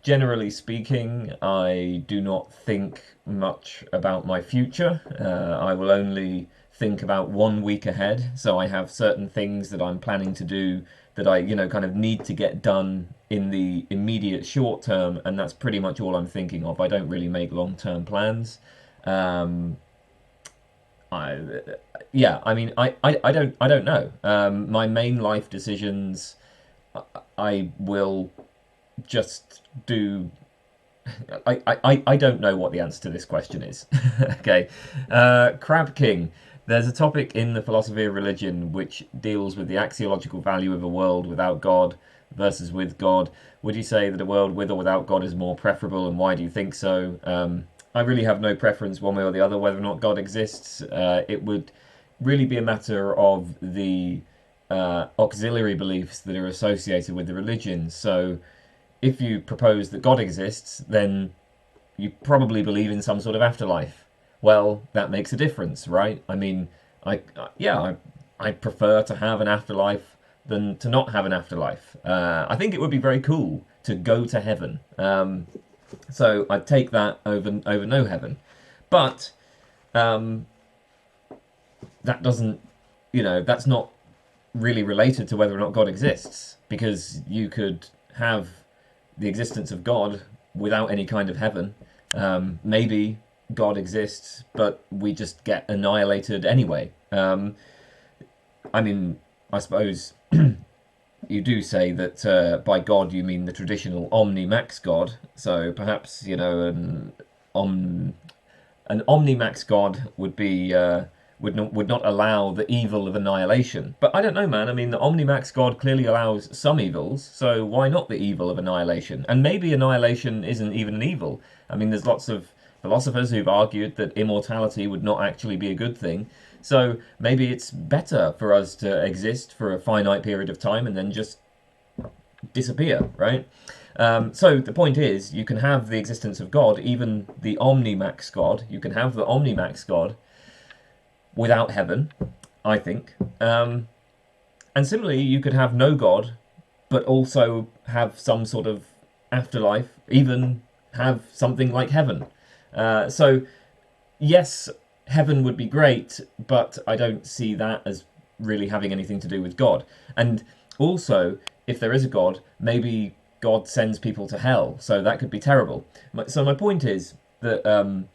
Speaker 1: Generally speaking, I do not think much about my future. I will only think about 1 week ahead. So I have certain things that I'm planning to do that I, kind of need to get done in the immediate short term, and that's pretty much all I'm thinking of. I don't really make long-term plans. I don't know. My main life decisions, I will just do. I don't know what the answer to this question is. Okay, Crab King. There's a topic in the philosophy of religion which deals with the axiological value of a world without God versus with God. Would you say that a world with or without God is more preferable, and why do you think so? I really have no preference one way or the other whether or not God exists. It would really be a matter of the auxiliary beliefs that are associated with the religion. So if you propose that God exists, then you probably believe in some sort of afterlife. Well, that makes a difference, right? I mean, I prefer to have an afterlife than to not have an afterlife. I think it would be very cool to go to heaven. So I'd take that over no heaven. But that doesn't, that's not really related to whether or not God exists, because you could have the existence of God without any kind of heaven. Maybe God exists, but we just get annihilated anyway. I mean, I suppose you do say that by God you mean the traditional omni-max God. So perhaps an omni-max God would be would not allow the evil of annihilation. But I don't know, man. I mean, the omni-max God clearly allows some evils, so why not the evil of annihilation? And maybe annihilation isn't even an evil. I mean, there's lots of philosophers who've argued that immortality would not actually be a good thing. So maybe it's better for us to exist for a finite period of time and then just disappear, right? So the point is, you can have the existence of God, even the omni-max God. You can have the omni-max God without heaven, I think. And similarly, you could have no God, but also have some sort of afterlife, even have something like heaven. So, yes, heaven would be great, but I don't see that as really having anything to do with God. And also, if there is a God, maybe God sends people to hell, so that could be terrible. So my point is that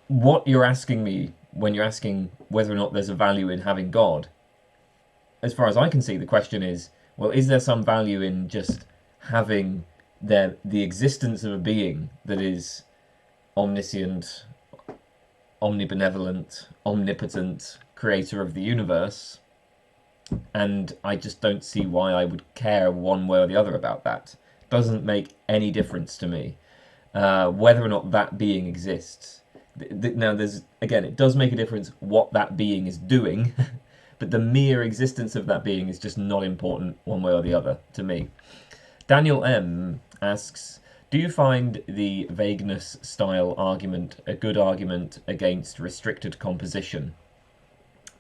Speaker 1: what you're asking me when you're asking whether or not there's a value in having God, as far as I can see, the question is, well, is there some value in just having the existence of a being that is omniscient, omnibenevolent, omnipotent, creator of the universe? And I just don't see why I would care one way or the other about that. It doesn't make any difference to me whether or not that being exists. Now, it does make a difference what that being is doing, but the mere existence of that being is just not important one way or the other to me. Daniel M asks, do you find the vagueness style argument a good argument against restricted composition?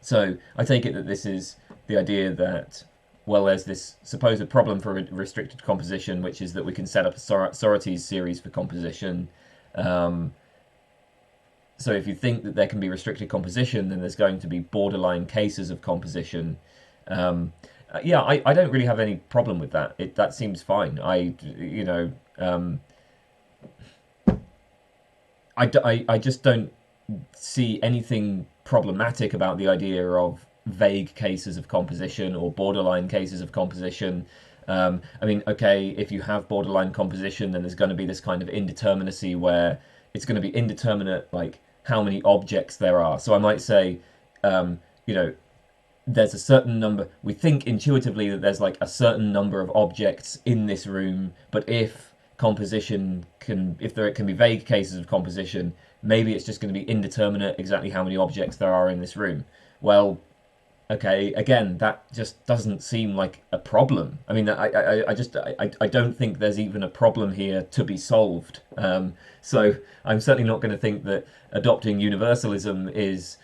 Speaker 1: So I take it that this is the idea that, well, there's this supposed problem for restricted composition, which is that we can set up a Sorites series for composition. So if you think that there can be restricted composition, then there's going to be borderline cases of composition. I don't really have any problem with that. That seems fine. I just don't see anything problematic about the idea of vague cases of composition or borderline cases of composition. I mean, okay, if you have borderline composition, then there's going to be this kind of indeterminacy where it's going to be indeterminate, like how many objects there are. So I might say, you know, there's a certain number, we think intuitively that there's like a certain number of objects in this room, but if there can be vague cases of composition, maybe it's just going to be indeterminate exactly how many objects there are in this room. Well, okay, again, that just doesn't seem like a problem. I mean, I don't think there's even a problem here to be solved. So I'm certainly not going to think that adopting universalism is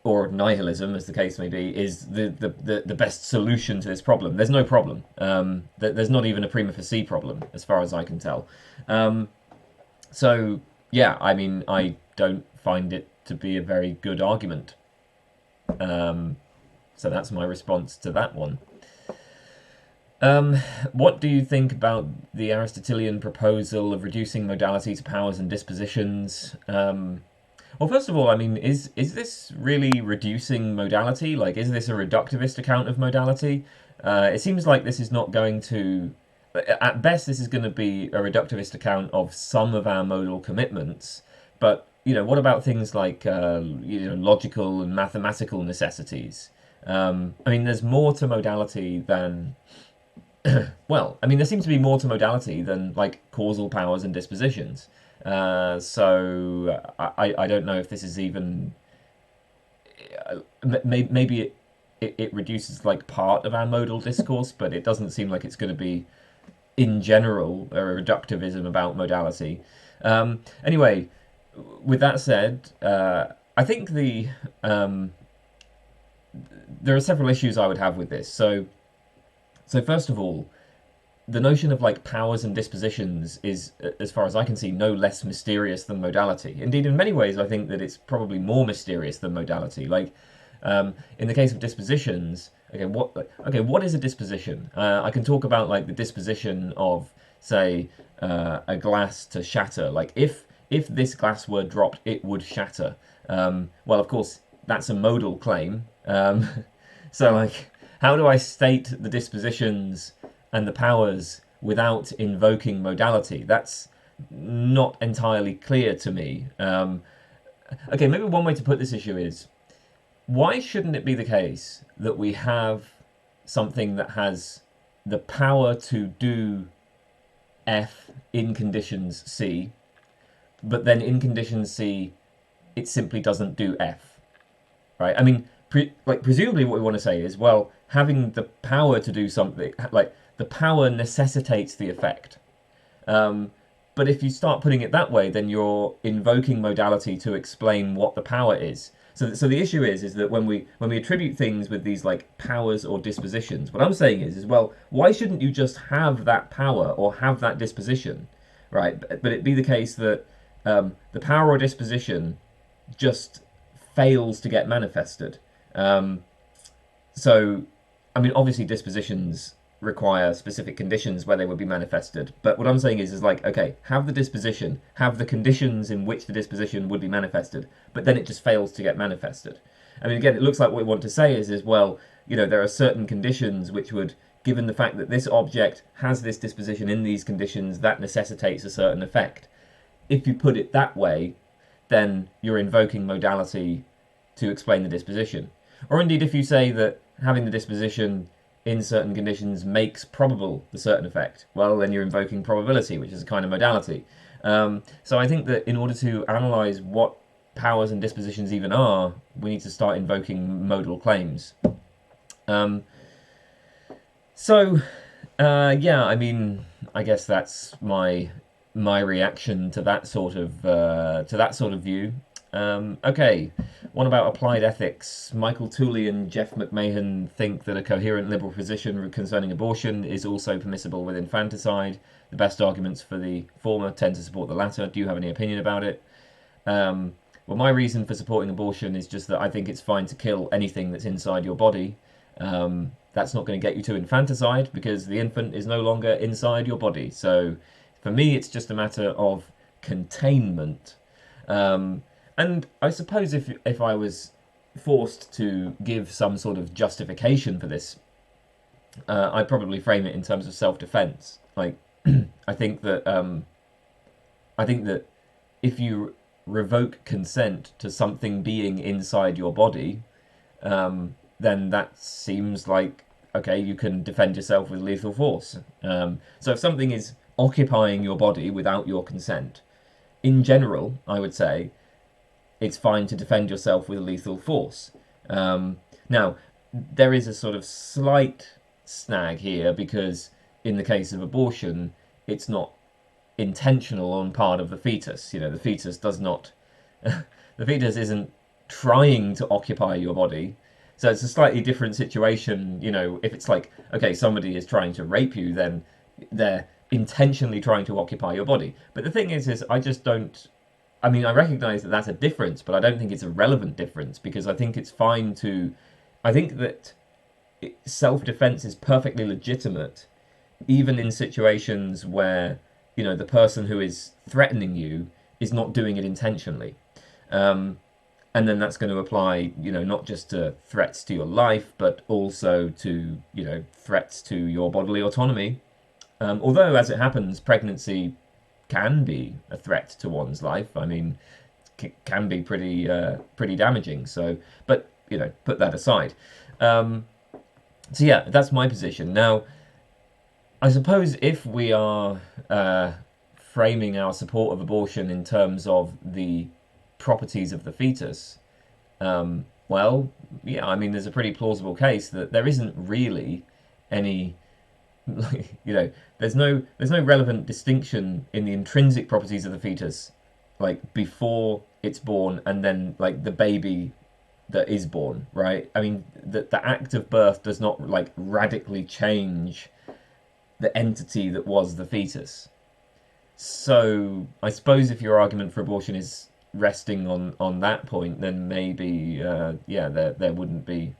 Speaker 1: or nihilism, as the case may be, is the best solution to this problem. There's no problem. There's not even a prima facie problem, as far as I can tell. So, yeah, I mean, I don't find it to be a very good argument. So that's my response to that one. What do you think about the Aristotelian proposal of reducing modality to powers and dispositions? Well, first of all, I mean, is this really reducing modality? Like, is this a reductivist account of modality? It seems like this is not going to... At best, this is going to be a reductivist account of some of our modal commitments. But, you know, what about things like, logical and mathematical necessities? I mean, there's more to modality than... well, I mean, there seems to be more to modality than, like, causal powers and dispositions. So I don't know if this is even maybe it reduces like part of our modal discourse, but it doesn't seem like it's going to be in general a reductivism about modality. Anyway, with that said, I think there are several issues I would have with this. So first of all, the notion of like powers and dispositions is, as far as I can see, no less mysterious than modality. Indeed, in many ways, I think that it's probably more mysterious than modality. Like, in the case of dispositions, what is a disposition? I can talk about like the disposition of, say, a glass to shatter. Like, if this glass were dropped, it would shatter. Well, of course, that's a modal claim. So, like, how do I state the dispositions and the powers without invoking modality? That's not entirely clear to me. Okay, maybe one way to put this issue is, why shouldn't it be the case that we have something that has the power to do F in conditions C, but then in conditions C, it simply doesn't do F, right? I mean, presumably what we want to say is, well, having the power to do something, like, the power necessitates the effect. But if you start putting it that way, then you're invoking modality to explain what the power is. So the issue is that when we attribute things with these like powers or dispositions, what I'm saying is well, why shouldn't you just have that power or have that disposition, right? But it be the case that the power or disposition just fails to get manifested. So, I mean, obviously dispositions require specific conditions where they would be manifested. But what I'm saying is like, okay, have the disposition, have the conditions in which the disposition would be manifested, but then it just fails to get manifested. I mean, again, it looks like what we want to say is well, you know, there are certain conditions which would, given the fact that this object has this disposition in these conditions, that necessitates a certain effect. If you put it that way, then you're invoking modality to explain the disposition. Or indeed, if you say that having the disposition in certain conditions makes probable the certain effect, well, then you're invoking probability, which is a kind of modality. So I think that in order to analyse what powers and dispositions even are, we need to start invoking modal claims. Yeah, I mean, I guess that's my reaction to that sort of view. Okay, one about applied ethics. Michael Tooley and Jeff McMahon think that a coherent liberal position concerning abortion is also permissible with infanticide. The best arguments for the former tend to support the latter. Do you have any opinion about it? Well, my reason for supporting abortion is just that I think it's fine to kill anything that's inside your body. That's not going to get you to infanticide because the infant is no longer inside your body. So for me, it's just a matter of containment. And I suppose if I was forced to give some sort of justification for this, I'd probably frame it in terms of self-defense. Like, I think that I think that if you revoke consent to something being inside your body, then that seems like, okay, you can defend yourself with lethal force. So if something is occupying your body without your consent, in general, I would say it's fine to defend yourself with lethal force. Now, there is a sort of slight snag here because in the case of abortion, it's not intentional on part of the fetus. You know, the fetus does not, the fetus isn't trying to occupy your body. So it's a slightly different situation. You know, if it's like, okay, somebody is trying to rape you, then they're intentionally trying to occupy your body. But the thing is I just don't, I mean, I recognize that that's a difference, but I don't think it's a relevant difference because I think it's fine to, I think that self-defense is perfectly legitimate, even in situations where, you know, the person who is threatening you is not doing it intentionally. And then that's going to apply, you know, not just to threats to your life, but also to, you know, threats to your bodily autonomy. Although, as it happens, pregnancy can be a threat to one's life. I mean, can be pretty damaging. So, but, you know, put that aside. So yeah, that's my position. Now, I suppose if we are framing our support of abortion in terms of the properties of the fetus, well, yeah, I mean, there's a pretty plausible case that there isn't really any, you know, there's no relevant distinction in the intrinsic properties of the fetus, like before it's born and then like the baby that is born, right? I mean, the act of birth does not like radically change the entity that was the fetus. So I suppose if your argument for abortion is resting on that point, then maybe yeah, there wouldn't be,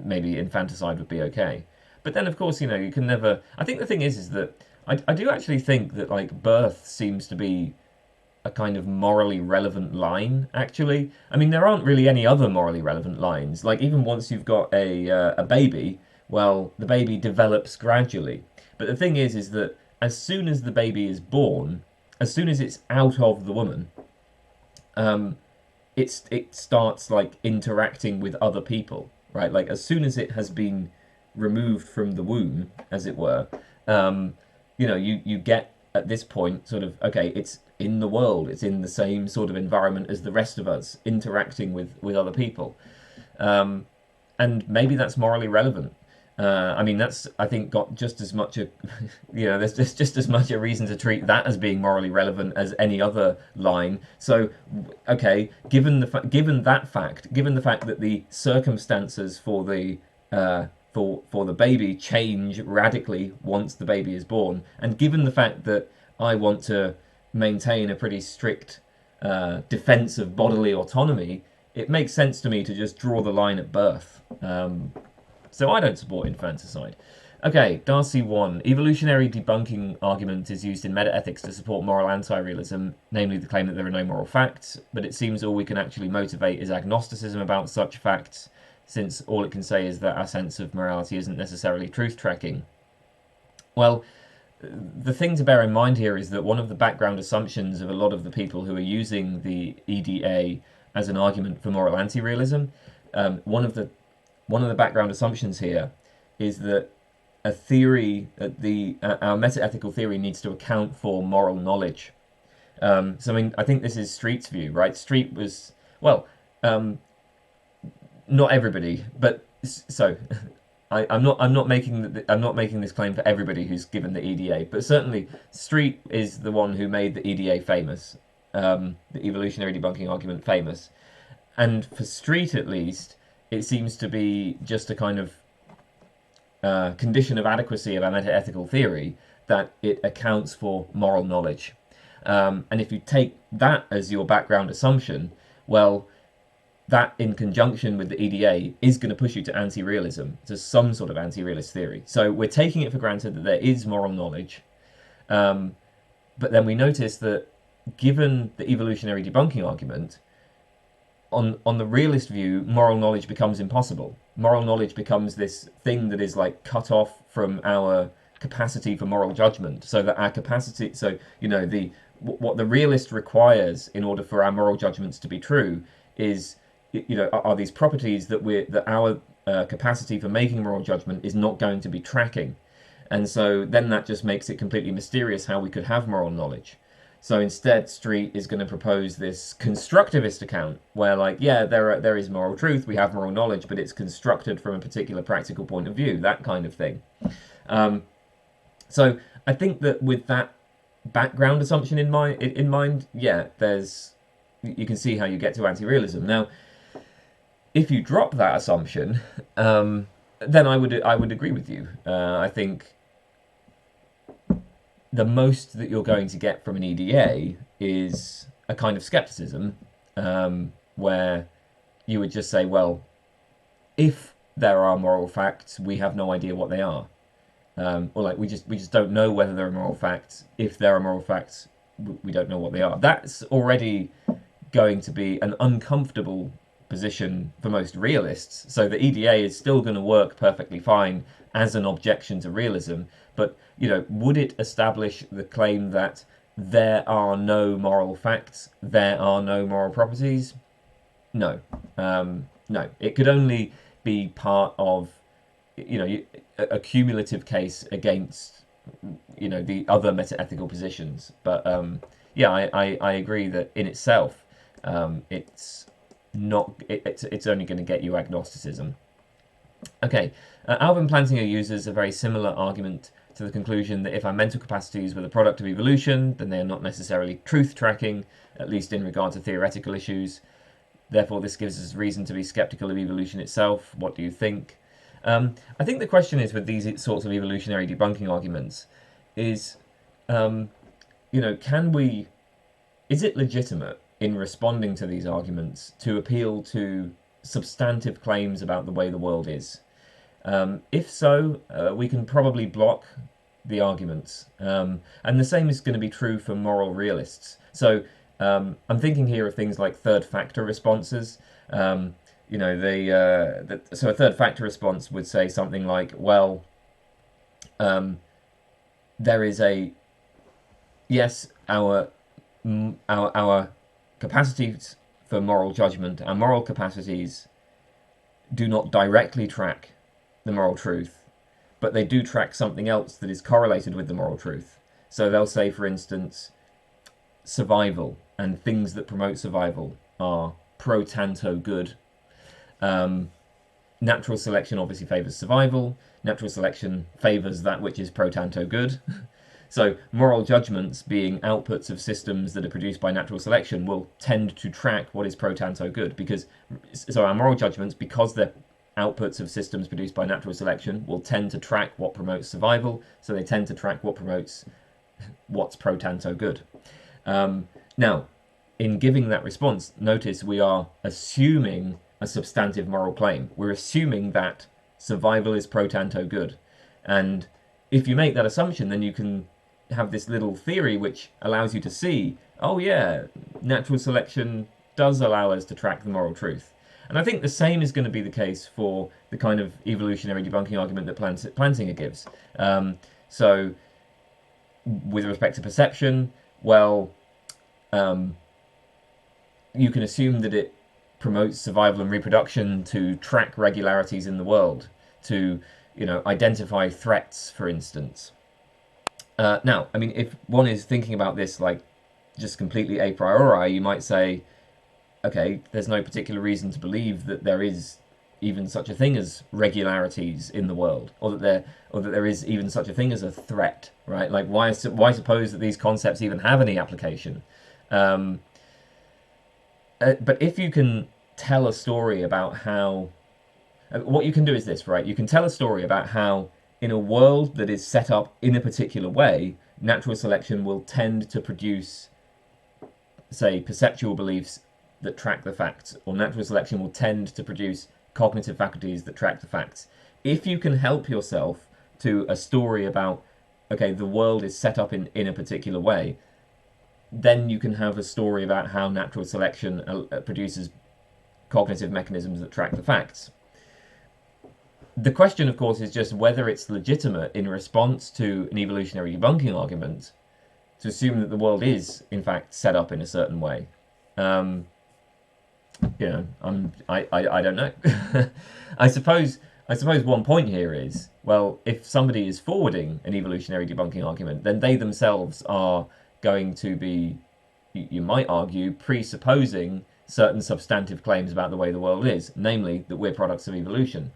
Speaker 1: maybe infanticide would be okay. But then of course, you know, you can never, I think the thing is that I do actually think that like birth seems to be a kind of morally relevant line, actually. I mean, there aren't really any other morally relevant lines. Like even once you've got a baby, well, the baby develops gradually. But the thing is that as soon as the baby is born, as soon as it's out of the woman, it starts like interacting with other people, right? Like as soon as it has been removed from the womb, as it were, you know, you get at this point sort of, okay, it's in the world, it's in the same sort of environment as the rest of us, interacting with other people. And maybe that's morally relevant. I mean, that's, I think, got just as much a, you know, there's just as much a reason to treat that as being morally relevant as any other line. So, okay, given the fact that the circumstances for the for the baby change radically once the baby is born, and given the fact that I want to maintain a pretty strict defense of bodily autonomy, it makes sense to me to just draw the line at birth. So I don't support infanticide. Okay, Darcy One. Evolutionary debunking argument is used in metaethics to support moral anti-realism, namely the claim that there are no moral facts, but it seems all we can actually motivate is agnosticism about such facts, since all it can say is that our sense of morality isn't necessarily truth-tracking. Well, the thing to bear in mind here is that one of the background assumptions of a lot of the people who are using the EDA as an argument for moral anti-realism, one of the background assumptions here is that a theory, our metaethical theory needs to account for moral knowledge. So I mean, I think this is Street's view, right? Street was, well, not everybody, but so I'm not making this claim for everybody who's given the EDA, but certainly Street is the one who made the EDA famous, the evolutionary debunking argument famous, and for Street at least, it seems to be just a kind of condition of adequacy of our metaethical theory that it accounts for moral knowledge. And if you take that as your background assumption, well, that in conjunction with the EDA is going to push you to anti-realism, to some sort of anti-realist theory. So we're taking it for granted that there is moral knowledge, but then we notice that given the evolutionary debunking argument, on the realist view, moral knowledge becomes impossible. Moral knowledge becomes this thing that is like cut off from our capacity for moral judgment, so that our capacity, so what the realist requires in order for our moral judgments to be true is, are these properties that our capacity for making moral judgment is not going to be tracking. And so then that just makes it completely mysterious how we could have moral knowledge. So instead, Street is going to propose this constructivist account where, like, yeah, there is moral truth, we have moral knowledge, but it's constructed from a particular practical point of view, that kind of thing. So I think that with that background assumption in mind, yeah, you can see how you get to anti-realism. Now, if you drop that assumption, then I would agree with you. I think the most that you're going to get from an EDA is a kind of skepticism, where you would just say, well, if there are moral facts, we have no idea what they are. Or like we just don't know whether there are moral facts. If there are moral facts, we don't know what they are. That's already going to be an uncomfortable position for most realists. So the EDA is still going to work perfectly fine as an objection to realism, but would it establish the claim that there are no moral facts, there are no moral properties? No. No. It could only be part of a cumulative case against the other meta-ethical positions. But yeah, I agree that in itself it's only going to get you agnosticism. Okay, Alvin Plantinga uses a very similar argument to the conclusion that if our mental capacities were the product of evolution, then they are not necessarily truth-tracking, at least in regard to theoretical issues. Therefore, this gives us reason to be skeptical of evolution itself. What do you think? I think the question is, with these sorts of evolutionary debunking arguments, is, is it legitimate in responding to these arguments to appeal to substantive claims about the way the world is? If so, we can probably block the arguments. And the same is going to be true for moral realists. So I'm thinking here of things like third factor responses. So a third factor response would say something like, well, there is our capacities for moral judgment, our moral capacities do not directly track the moral truth, but they do track something else that is correlated with the moral truth. So they'll say, for instance, survival and things that promote survival are pro tanto good. Natural selection obviously favours survival. Natural selection favours that which is pro tanto good. So moral judgments, being outputs of systems that are produced by natural selection, will tend to track what is pro tanto good. So our moral judgments, because they're outputs of systems produced by natural selection, will tend to track what promotes survival. So they tend to track what's pro tanto good. Now, in giving that response, notice we are assuming a substantive moral claim. We're assuming that survival is pro tanto good. And if you make that assumption, then you can have this little theory which allows you to see, oh yeah, natural selection does allow us to track the moral truth. And I think the same is going to be the case for the kind of evolutionary debunking argument that Plantinga gives. So with respect to perception, well, you can assume that it promotes survival and reproduction to track regularities in the world, to identify threats, for instance. Now, I mean, if one is thinking about this like just completely a priori, you might say, okay, there's no particular reason to believe that there is even such a thing as regularities in the world, or that there is even such a thing as a threat, right? Like, why suppose that these concepts even have any application? But if you can tell a story about how, what you can do is this, right? You can tell a story about how, in a world that is set up in a particular way, natural selection will tend to produce, say, perceptual beliefs that track the facts, or natural selection will tend to produce cognitive faculties that track the facts. If you can help yourself to a story about, okay, the world is set up in a particular way, then you can have a story about how natural selection produces cognitive mechanisms that track the facts. The question, of course, is just whether it's legitimate in response to an evolutionary debunking argument to assume that the world is, in fact, set up in a certain way. I don't know. I suppose one point here is, well, if somebody is forwarding an evolutionary debunking argument, then they themselves are going to be, you might argue, presupposing certain substantive claims about the way the world is, namely that we're products of evolution.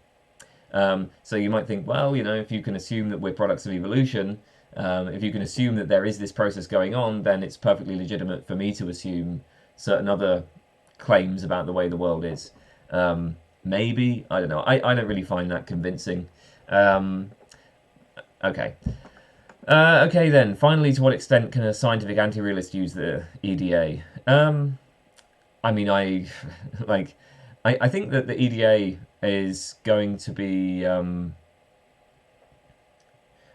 Speaker 1: So you might think, well, if you can assume that we're products of evolution, if you can assume that there is this process going on, then it's perfectly legitimate for me to assume certain other claims about the way the world is. Maybe, I don't know. I don't really find that convincing. Okay. Okay then, finally, to what extent can a scientific anti-realist use the EDA? I mean, I think that the EDA is going to be,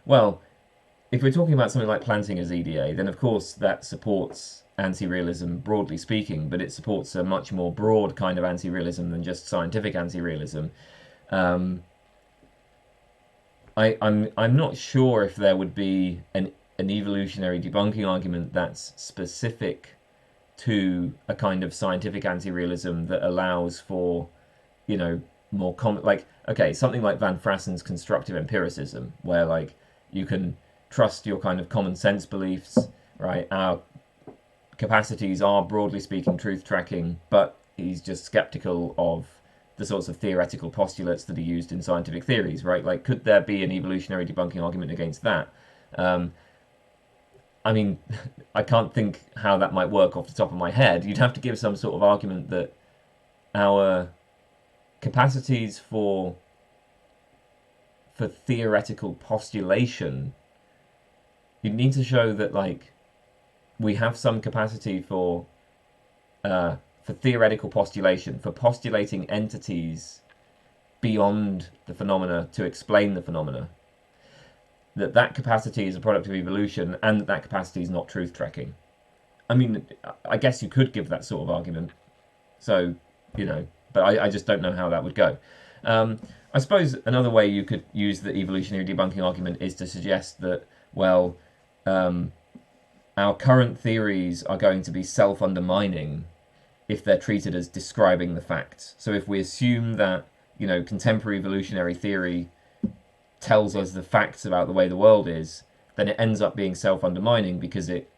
Speaker 1: well, if we're talking about something like planting as EDA, then of course that supports anti-realism broadly speaking, but it supports a much more broad kind of anti-realism than just scientific anti-realism. I'm not sure if there would be an evolutionary debunking argument that's specific to a kind of scientific anti-realism that allows for, more common, like, okay, something like Van Frassen's constructive empiricism, where like you can trust your kind of common sense beliefs, right? Our capacities are, broadly speaking, truth tracking, but he's just skeptical of the sorts of theoretical postulates that are used in scientific theories, right? Like, could there be an evolutionary debunking argument against that? I mean, I can't think how that might work off the top of my head. You'd have to give some sort of argument that our capacities for theoretical postulation, you'd need to show that, like, we have some capacity for theoretical postulation, for postulating entities beyond the phenomena to explain the phenomena. That capacity is a product of evolution, and that capacity is not truth tracking. I mean, I guess you could give that sort of argument. So, but I just don't know how that would go. I suppose another way you could use the evolutionary debunking argument is to suggest that, well, our current theories are going to be self-undermining if they're treated as describing the facts. So if we assume that, contemporary evolutionary theory tells us the facts about the way the world is, then it ends up being self-undermining because it,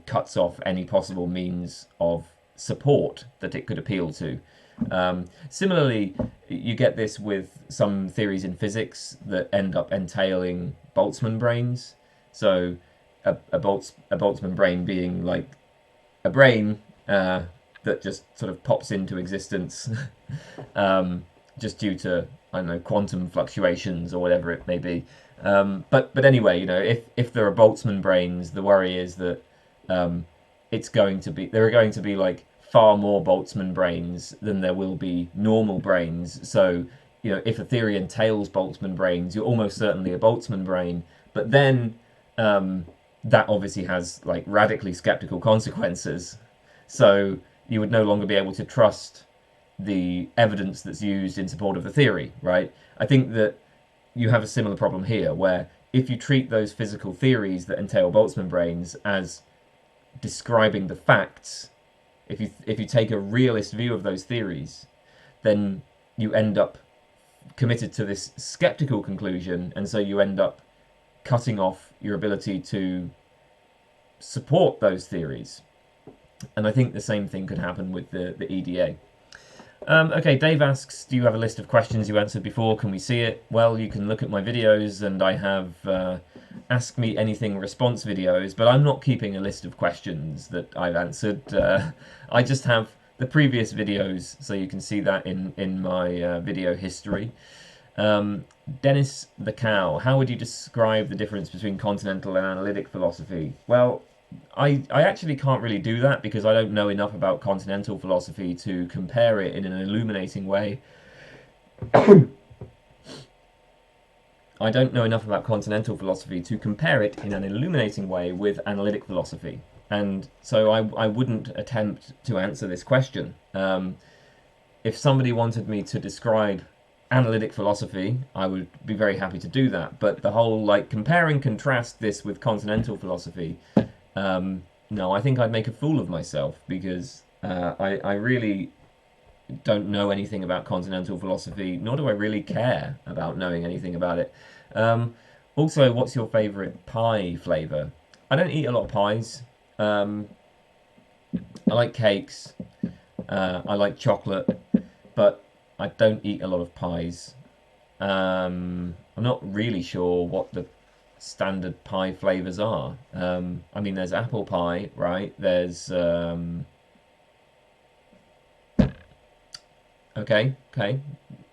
Speaker 1: cuts off any possible means of support that it could appeal to. Similarly, you get this with some theories in physics that end up entailing Boltzmann brains. So a Boltzmann brain being like a brain that just sort of pops into existence just due to, I don't know, quantum fluctuations or whatever it may be. But anyway, if there are Boltzmann brains, the worry is that there are going to be like far more Boltzmann brains than there will be normal brains. So, if a theory entails Boltzmann brains, you're almost certainly a Boltzmann brain. But then that obviously has like radically skeptical consequences. So you would no longer be able to trust the evidence that's used in support of the theory, right? I think that you have a similar problem here, where if you treat those physical theories that entail Boltzmann brains as describing the facts, if you take a realist view of those theories, then you end up committed to this skeptical conclusion, and so you end up cutting off your ability to support those theories. And I think the same thing could happen with the EDA. Okay, Dave asks, do you have a list of questions you answered before? Can we see it? Well, you can look at my videos, and I have Ask Me Anything response videos, but I'm not keeping a list of questions that I've answered. I just have the previous videos, so you can see that in my video history. Dennis the Cow, how would you describe the difference between continental and analytic philosophy? Well, I actually can't really do that because I don't know enough about continental philosophy to compare it in an illuminating way. I don't know enough about continental philosophy to compare it in an illuminating way with analytic philosophy. And so I wouldn't attempt to answer this question. If somebody wanted me to describe analytic philosophy, I would be very happy to do that. But the whole, like, compare and contrast this with continental philosophy, no, I think I'd make a fool of myself, because I really don't know anything about continental philosophy, nor do I really care about knowing anything about it. Also, what's your favourite pie flavour? I don't eat a lot of pies. I like cakes. I like chocolate, but I don't eat a lot of pies. I'm not really sure what the standard pie flavours are. I mean, there's apple pie, right? There's okay.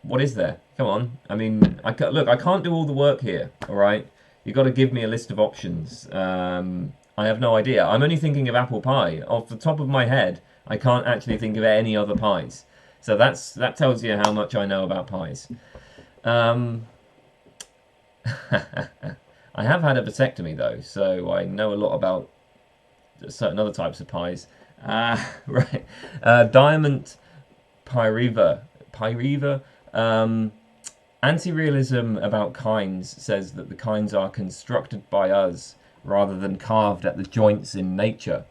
Speaker 1: What is there? Come on. I mean, look, I can't do all the work here. All right, you got to give me a list of options. I have no idea. I'm only thinking of apple pie off the top of my head. I can't actually think of any other pies. So that tells you how much I know about pies. I have had a vasectomy though, so I know a lot about certain other types of pies. Right. Diamond Pyriva. Anti-realism about kinds says that the kinds are constructed by us rather than carved at the joints in nature.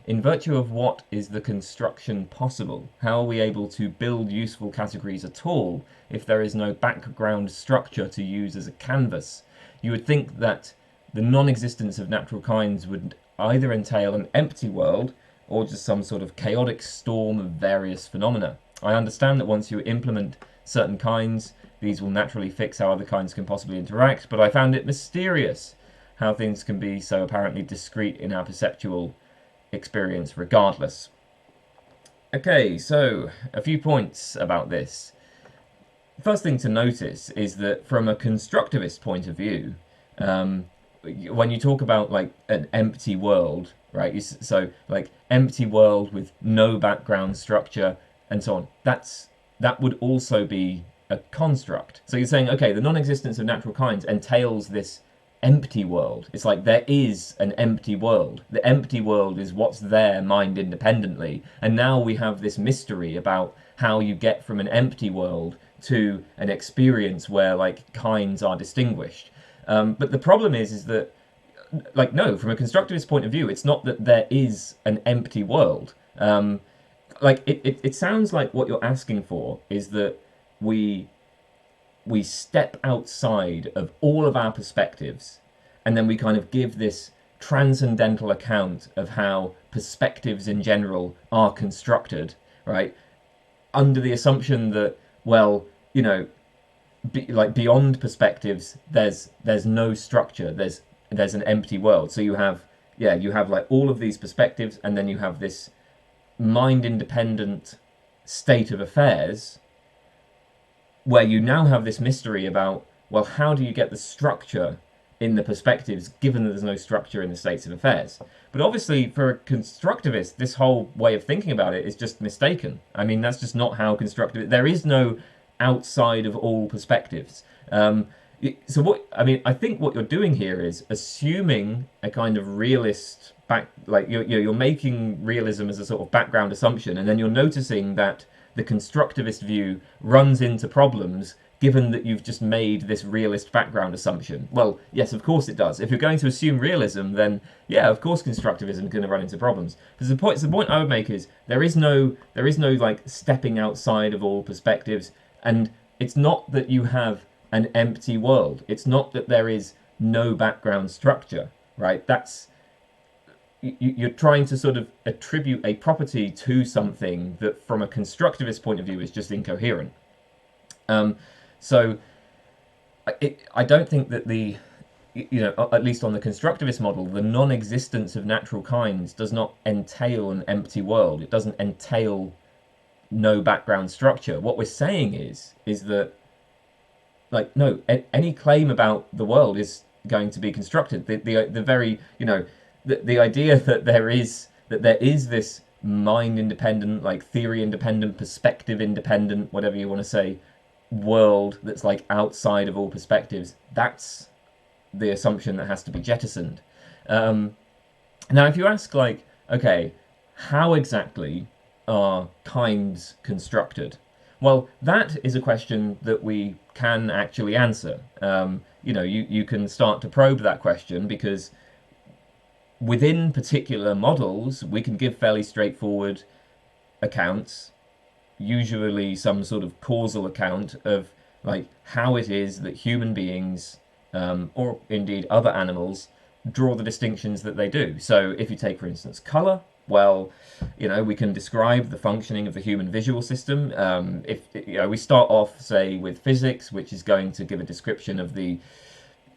Speaker 1: In virtue of what is the construction possible? How are we able to build useful categories at all if there is no background structure to use as a canvas? You would think that the non-existence of natural kinds would either entail an empty world or just some sort of chaotic storm of various phenomena. I understand that once you implement certain kinds, these will naturally fix how other kinds can possibly interact, but I found it mysterious how things can be so apparently discrete in our perceptual experience regardless. Okay, so a few points about this. First thing to notice is that from a constructivist point of view, when you talk about like an empty world, right? So like empty world with no background structure and so on, that would also be a construct. So you're saying, okay, the non-existence of natural kinds entails this empty world. It's like there is an empty world. The empty world is what's there mind independently. And now we have this mystery about how you get from an empty world to an experience where like kinds are distinguished. But the problem is that, like, no, from a constructivist point of view, it's not that there is an empty world. Like it sounds like what you're asking for is that we step outside of all of our perspectives, and then we kind of give this transcendental account of how perspectives in general are constructed, right? Under the assumption that, well, you know, like beyond perspectives, there's no structure. There's an empty world. So you have like all of these perspectives, and then you have this mind-independent state of affairs where you now have this mystery about, well, how do you get the structure in the perspectives given that there's no structure in the states of affairs? But obviously for a constructivist, this whole way of thinking about it is just mistaken. I mean, that's just not how constructivist... There is no outside of all perspectives. So what, I mean, I think what you're doing here is assuming a kind of realist you're making realism as a sort of background assumption, and then you're noticing that the constructivist view runs into problems given that you've just made this realist background assumption. Well, yes, of course it does. If you're going to assume realism, then yeah, of course constructivism is going to run into problems. Because the point I would make is there is no like stepping outside of all perspectives, and it's not that you have an empty world. It's not that there is no background structure, right? You're trying to sort of attribute a property to something that from a constructivist point of view is just incoherent. So I don't think that at least on the constructivist model, the non-existence of natural kinds does not entail an empty world. It doesn't entail no background structure. What we're saying is that, like, no, any claim about the world is going to be constructed. The very, the idea that there is this mind independent, like theory independent, perspective independent, whatever you want to say, world that's like outside of all perspectives, that's the assumption that has to be jettisoned. Now, if you ask, like, okay, how exactly are kinds constructed? Well, that is a question that we can actually answer. You can start to probe that question because within particular models, we can give fairly straightforward accounts, usually some sort of causal account of like how it is that human beings, or indeed other animals, draw the distinctions that they do. So if you take, for instance, color, well, we can describe the functioning of the human visual system. If we start off, say, with physics, which is going to give a description of the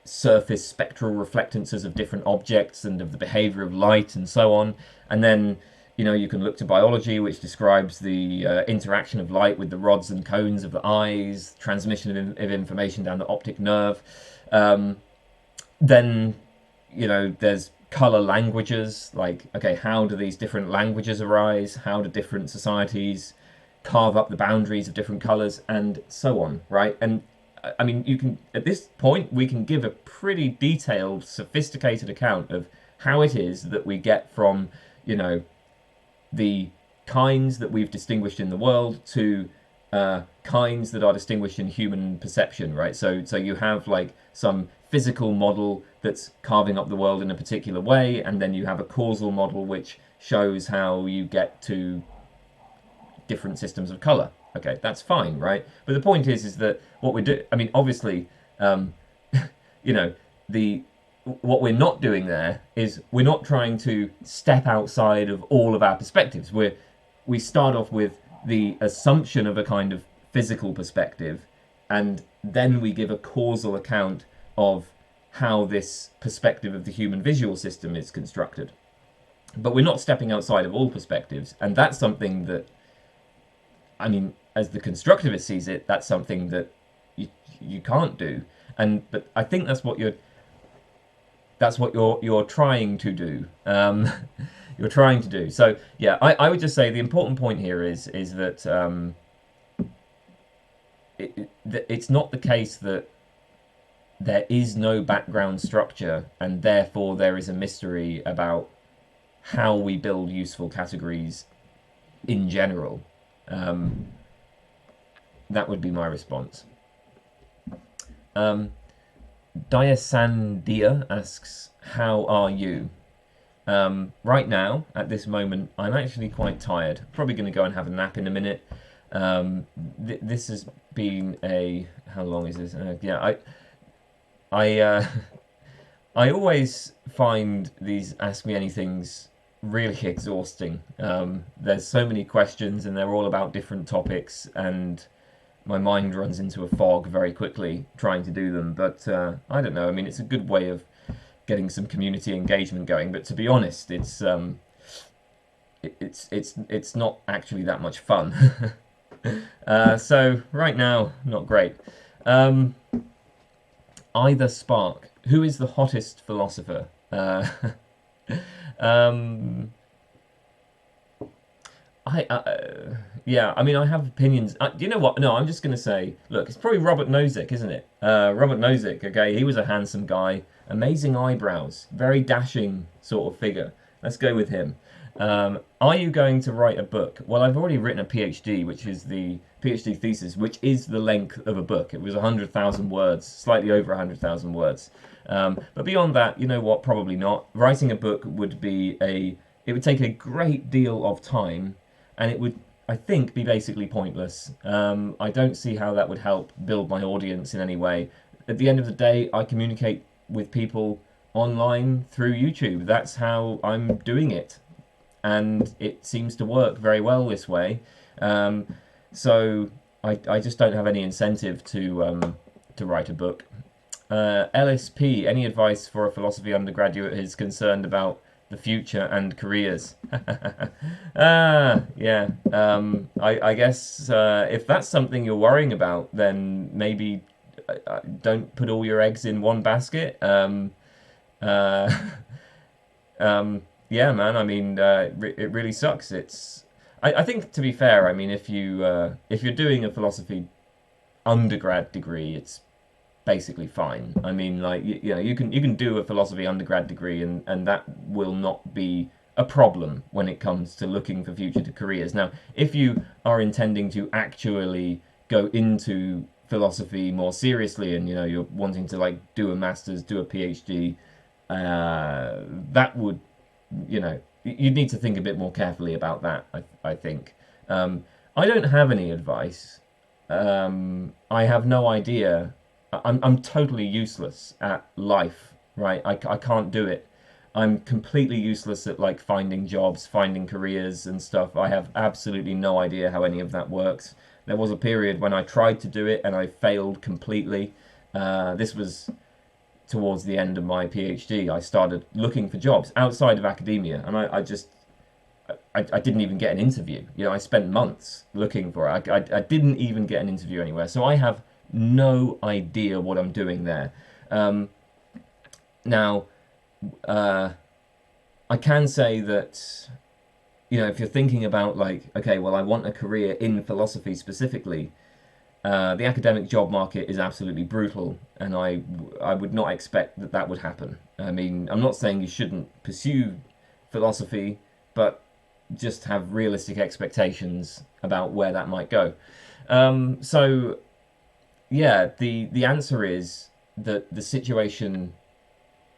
Speaker 1: surface spectral reflectances of different objects and of the behavior of light and so on, and then you can look to biology, which describes the interaction of light with the rods and cones of the eyes, transmission of information down the optic nerve. Then there's color languages, like, okay, how do these different languages arise? How do different societies carve up the boundaries of different colors, and so on, right? And I mean, you can, at this point, we can give a pretty detailed, sophisticated account of how it is that we get from, the kinds that we've distinguished in the world to kinds that are distinguished in human perception, right? So you have like some physical model that's carving up the world in a particular way, and then you have a causal model which shows how you get to different systems of color. Okay, that's fine, right? But the point is that what we do, I mean, obviously, what we're not doing there is we're not trying to step outside of all of our perspectives. We start off with the assumption of a kind of physical perspective, and then we give a causal account of how this perspective of the human visual system is constructed. But we're not stepping outside of all perspectives, and that's something that, I mean, as the constructivist sees it, that's something that you can't do. But I think that's what you're trying to do. You're trying to do. So yeah, I would just say the important point here is that it's not the case that there is no background structure and therefore there is a mystery about how we build useful categories in general. That would be my response. Diasandia asks, how are you? Right now, at this moment, I'm actually quite tired. Probably going to go and have a nap in a minute. This has been a... How long is this? I always find these Ask Me Anythings really exhausting. There's so many questions and they're all about different topics, and my mind runs into a fog very quickly trying to do them. But I don't know. I mean, it's a good way of getting some community engagement going. But to be honest, it's not actually that much fun. So right now, not great. Either Spark, who is the hottest philosopher? Yeah, I mean, I have opinions. Do you know what? No, I'm just going to say, look, it's probably Robert Nozick, isn't it? Robert Nozick, okay, he was a handsome guy, amazing eyebrows, very dashing sort of figure. Let's go with him. Are you going to write a book? Well, I've already written a PhD, which is the PhD thesis, which is the length of a book. It was 100,000 words, slightly over 100,000 words. But beyond that, you know what? Probably not. Writing a book would be it would take a great deal of time, and it would, I think, be basically pointless. I don't see how that would help build my audience in any way. At the end of the day, I communicate with people online through YouTube. That's how I'm doing it. And it seems to work very well this way. So I just don't have any incentive to write a book. Ellis P, any advice for a philosophy undergraduate who's concerned about the future and careers? Yeah. I guess if that's something you're worrying about, then maybe don't put all your eggs in one basket. Yeah, man. I mean, it really sucks. I think, to be fair, I mean, if you're doing a philosophy undergrad degree, it's basically fine. I mean, like, you can do a philosophy undergrad degree, and that will not be a problem when it comes to looking for future careers. Now, if you are intending to actually go into philosophy more seriously, and you're wanting to like do a master's, do a PhD, that would, you'd need to think a bit more carefully about that. I think. I don't have any advice. I have no idea. I'm totally useless at life, right? I can't do it. I'm completely useless at like finding jobs, finding careers and stuff. I have absolutely no idea how any of that works. There was a period when I tried to do it and I failed completely. This was towards the end of my PhD. I started looking for jobs outside of academia, and I didn't even get an interview. I spent months looking for it. I didn't even get an interview anywhere. So I have no idea what I'm doing there. Now, I can say that, if you're thinking about like, okay, well, I want a career in philosophy specifically, the academic job market is absolutely brutal, and I would not expect that would happen. I mean, I'm not saying you shouldn't pursue philosophy, but just have realistic expectations about where that might go. So, yeah, the answer is that the situation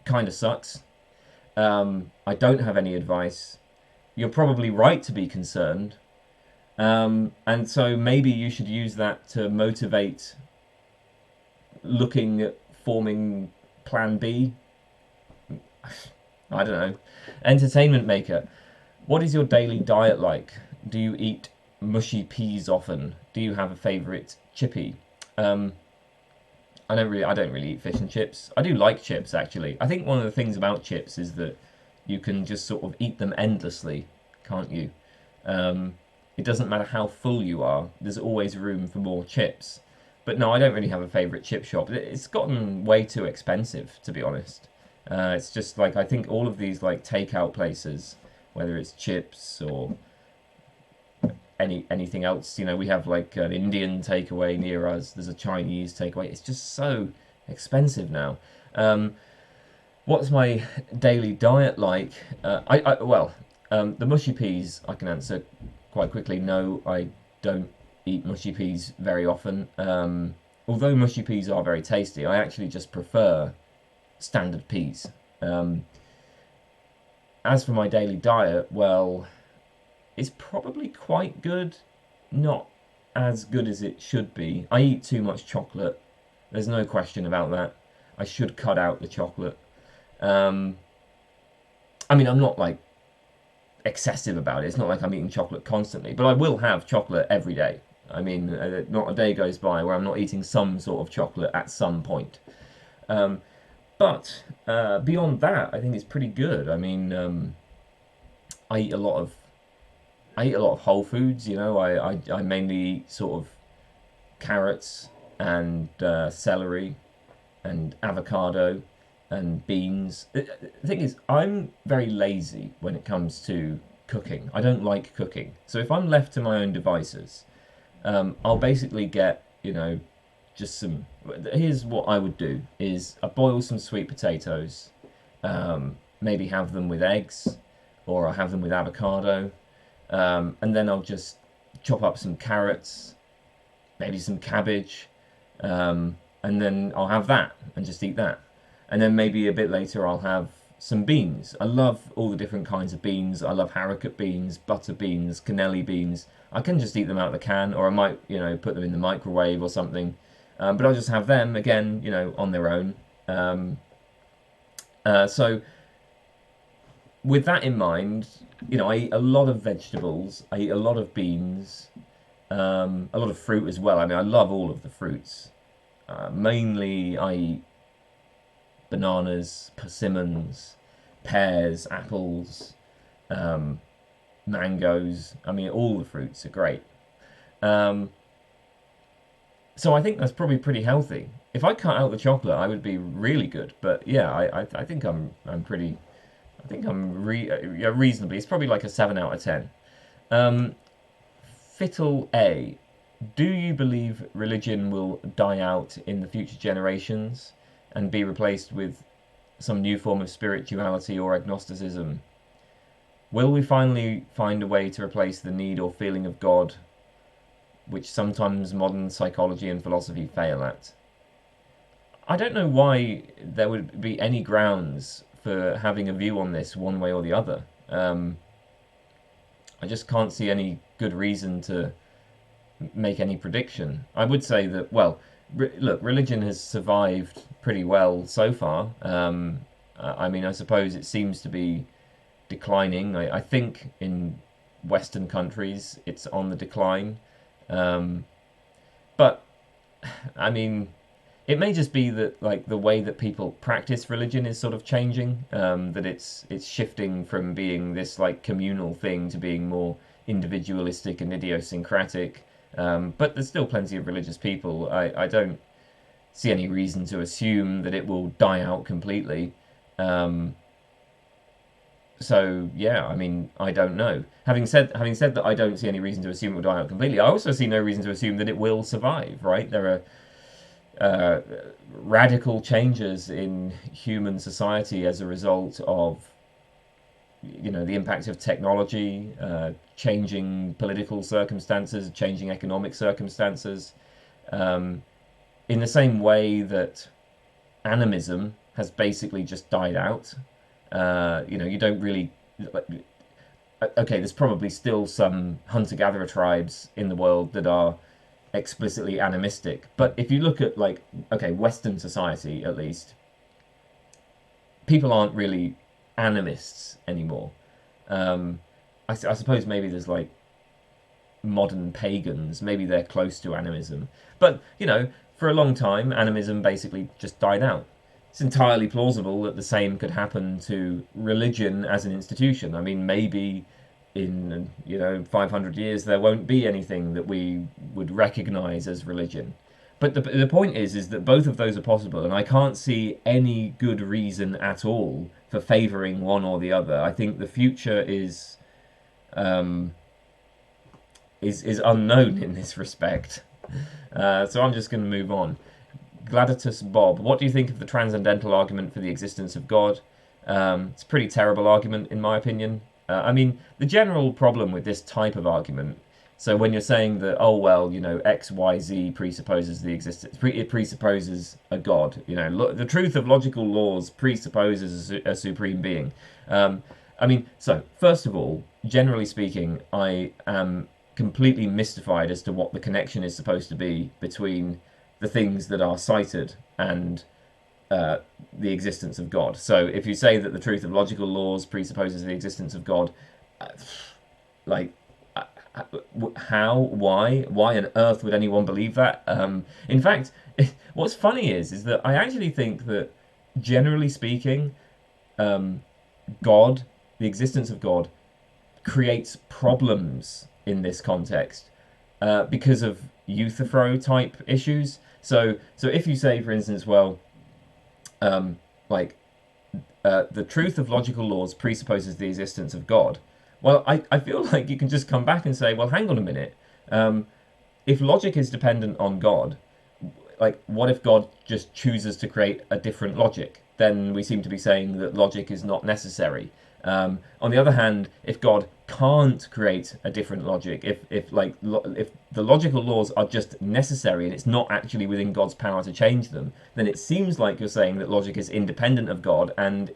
Speaker 1: kind of sucks. I don't have any advice. You're probably right to be concerned. And so maybe you should use that to motivate looking at forming plan B. I don't know. Entertainment maker. What is your daily diet like? Do you eat mushy peas often? Do you have a favourite chippy? I don't really eat fish and chips. I do like chips, actually. I think one of the things about chips is that you can just sort of eat them endlessly, can't you? It doesn't matter how full you are. There's always room for more chips. But no, I don't really have a favourite chip shop. It's gotten way too expensive, to be honest. It's just like, I think all of these like takeout places, whether it's chips or anything else, we have like an Indian takeaway near us. There's a Chinese takeaway. It's just so expensive now. What's my daily diet like? The mushy peas I can answer quite quickly. No, I don't eat mushy peas very often. Although mushy peas are very tasty, I actually just prefer standard peas. As for my daily diet, well, it's probably quite good. Not as good as it should be. I eat too much chocolate. There's no question about that. I should cut out the chocolate. I mean, I'm not like excessive about it. It's not like I'm eating chocolate constantly, but I will have chocolate every day. I mean, not a day goes by where I'm not eating some sort of chocolate at some point. But beyond that, I think it's pretty good. I mean, I eat a lot of whole foods. I mainly eat sort of carrots and celery and avocado and beans. The thing is, I'm very lazy when it comes to cooking. I don't like cooking. So if I'm left to my own devices, I'll basically get, just some... Here's what I would do, is I boil some sweet potatoes, maybe have them with eggs, or I'll have them with avocado, and then I'll just chop up some carrots, maybe some cabbage, and then I'll have that, and just eat that. And then maybe a bit later I'll have some beans. I love all the different kinds of beans. I love haricot beans, butter beans, cannelli beans. I can just eat them out of the can, or I might, put them in the microwave or something. But I'll just have them, again, on their own. So with that in mind, I eat a lot of vegetables. I eat a lot of beans, a lot of fruit as well. I mean, I love all of the fruits. Mainly I eat bananas, persimmons, pears, apples, mangoes. I mean, all the fruits are great. So I think that's probably pretty healthy. If I cut out the chocolate, I would be really good. But yeah, I think I'm pretty. I think I'm reasonably. It's probably like a 7 out of 10. Fittle A. Do you believe religion will die out in the future generations and be replaced with some new form of spirituality or agnosticism? Will we finally find a way to replace the need or feeling of God, which sometimes modern psychology and philosophy fail at? I don't know why there would be any grounds for having a view on this one way or the other. I just can't see any good reason to make any prediction. I would say that, well, look, religion has survived pretty well so far. I mean, I suppose it seems to be declining. I think in Western countries it's on the decline. But, I mean, it may just be that like the way that people practice religion is sort of changing. That it's shifting from being this like communal thing to being more individualistic and idiosyncratic. But there's still plenty of religious people. I don't see any reason to assume that it will die out completely. So yeah, I mean, I don't know. Having said that, I don't see any reason to assume it will die out completely. I also see no reason to assume that it will survive. Right? There are radical changes in human society as a result of, you know, the impact of technology, changing political circumstances, changing economic circumstances, in the same way that animism has basically just died out. You know, you don't really. Okay, there's probably still some hunter-gatherer tribes in the world that are explicitly animistic, but if you look at like, okay, Western society at least, people aren't really animists anymore. I suppose maybe there's like modern pagans, maybe they're close to animism, but you know, for a long time animism basically just died out. It's entirely plausible that the same could happen to religion as an institution. I mean, maybe in, you know, 500 years there won't be anything that we would recognize as religion. But the point is that both of those are possible, and I can't see any good reason at all for favoring one or the other. I think the future is unknown in this respect. So I'm just going to move on. Gladatus Bob, what do you think of the transcendental argument for the existence of God? It's a pretty terrible argument, in my opinion. I mean, the general problem with this type of argument, so when you're saying that, oh, well, you know, X, Y, Z presupposes the existence, it presupposes a God, you know, the truth of logical laws presupposes a supreme being. I mean, so, first of all, generally speaking, I am completely mystified as to what the connection is supposed to be between the things that are cited and the existence of God. So if you say that the truth of logical laws presupposes the existence of God, like, how, why on earth would anyone believe that? In fact, what's funny is that I actually think that, generally speaking, God, the existence of God, creates problems in this context because of Euthyphro type issues. So if you say, for instance, well, the truth of logical laws presupposes the existence of God, well, I feel like you can just come back and say, well, hang on a minute. If logic is dependent on God, like, what if God just chooses to create a different logic? Then we seem to be saying that logic is not necessary. On the other hand, if God can't create a different logic, if the logical laws are just necessary and it's not actually within God's power to change them, then it seems like you're saying that logic is independent of God, and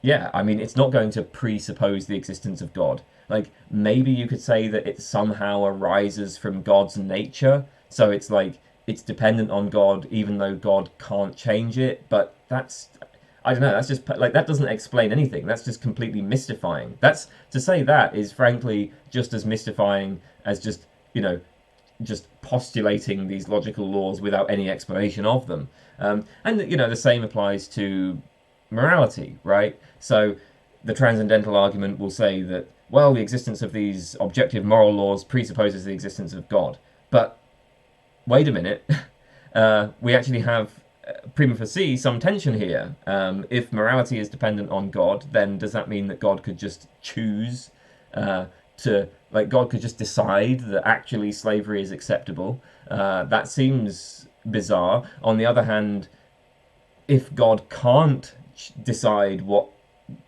Speaker 1: yeah, I mean, it's not going to presuppose the existence of God. Like, maybe you could say that it somehow arises from God's nature, so it's like it's dependent on God even though God can't change it, but that's, I don't know, that's just, like, that doesn't explain anything. That's just completely mystifying. That's, to say that is frankly just as mystifying as just, you know, just postulating these logical laws without any explanation of them. And, you know, the same applies to morality, right? So the transcendental argument will say that, well, the existence of these objective moral laws presupposes the existence of God. But wait a minute, we actually have prima facie some tension here. If morality is dependent on God, then does that mean that God could just choose God could just decide that actually slavery is acceptable? That seems bizarre. On the other hand, if God can't decide what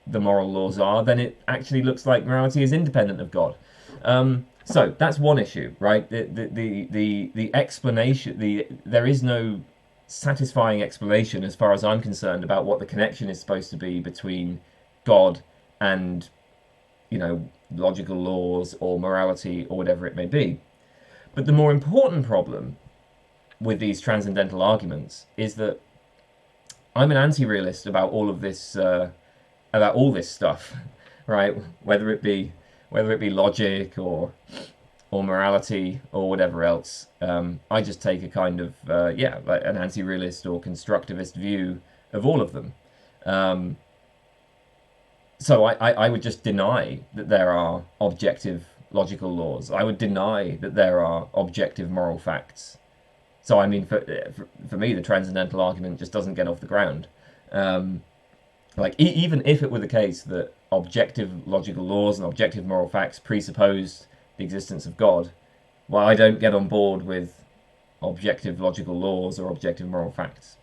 Speaker 1: the moral laws are, then it actually looks like morality is independent of God. So that's one issue, right? The explanation, there is no satisfying explanation, as far as I'm concerned, about what the connection is supposed to be between God and, logical laws or morality or whatever it may be. But the more important problem with these transcendental arguments is that I'm an anti-realist about all of this, about all this stuff, right? Whether it be logic or morality or whatever else. I just take a kind of like an anti-realist or constructivist view of all of them. So I would just deny that there are objective logical laws. I would deny that there are objective moral facts. So I mean, for me, the transcendental argument just doesn't get off the ground. Even if it were the case that objective logical laws and objective moral facts presupposed the existence of God, well, I don't get on board with objective logical laws or objective moral facts.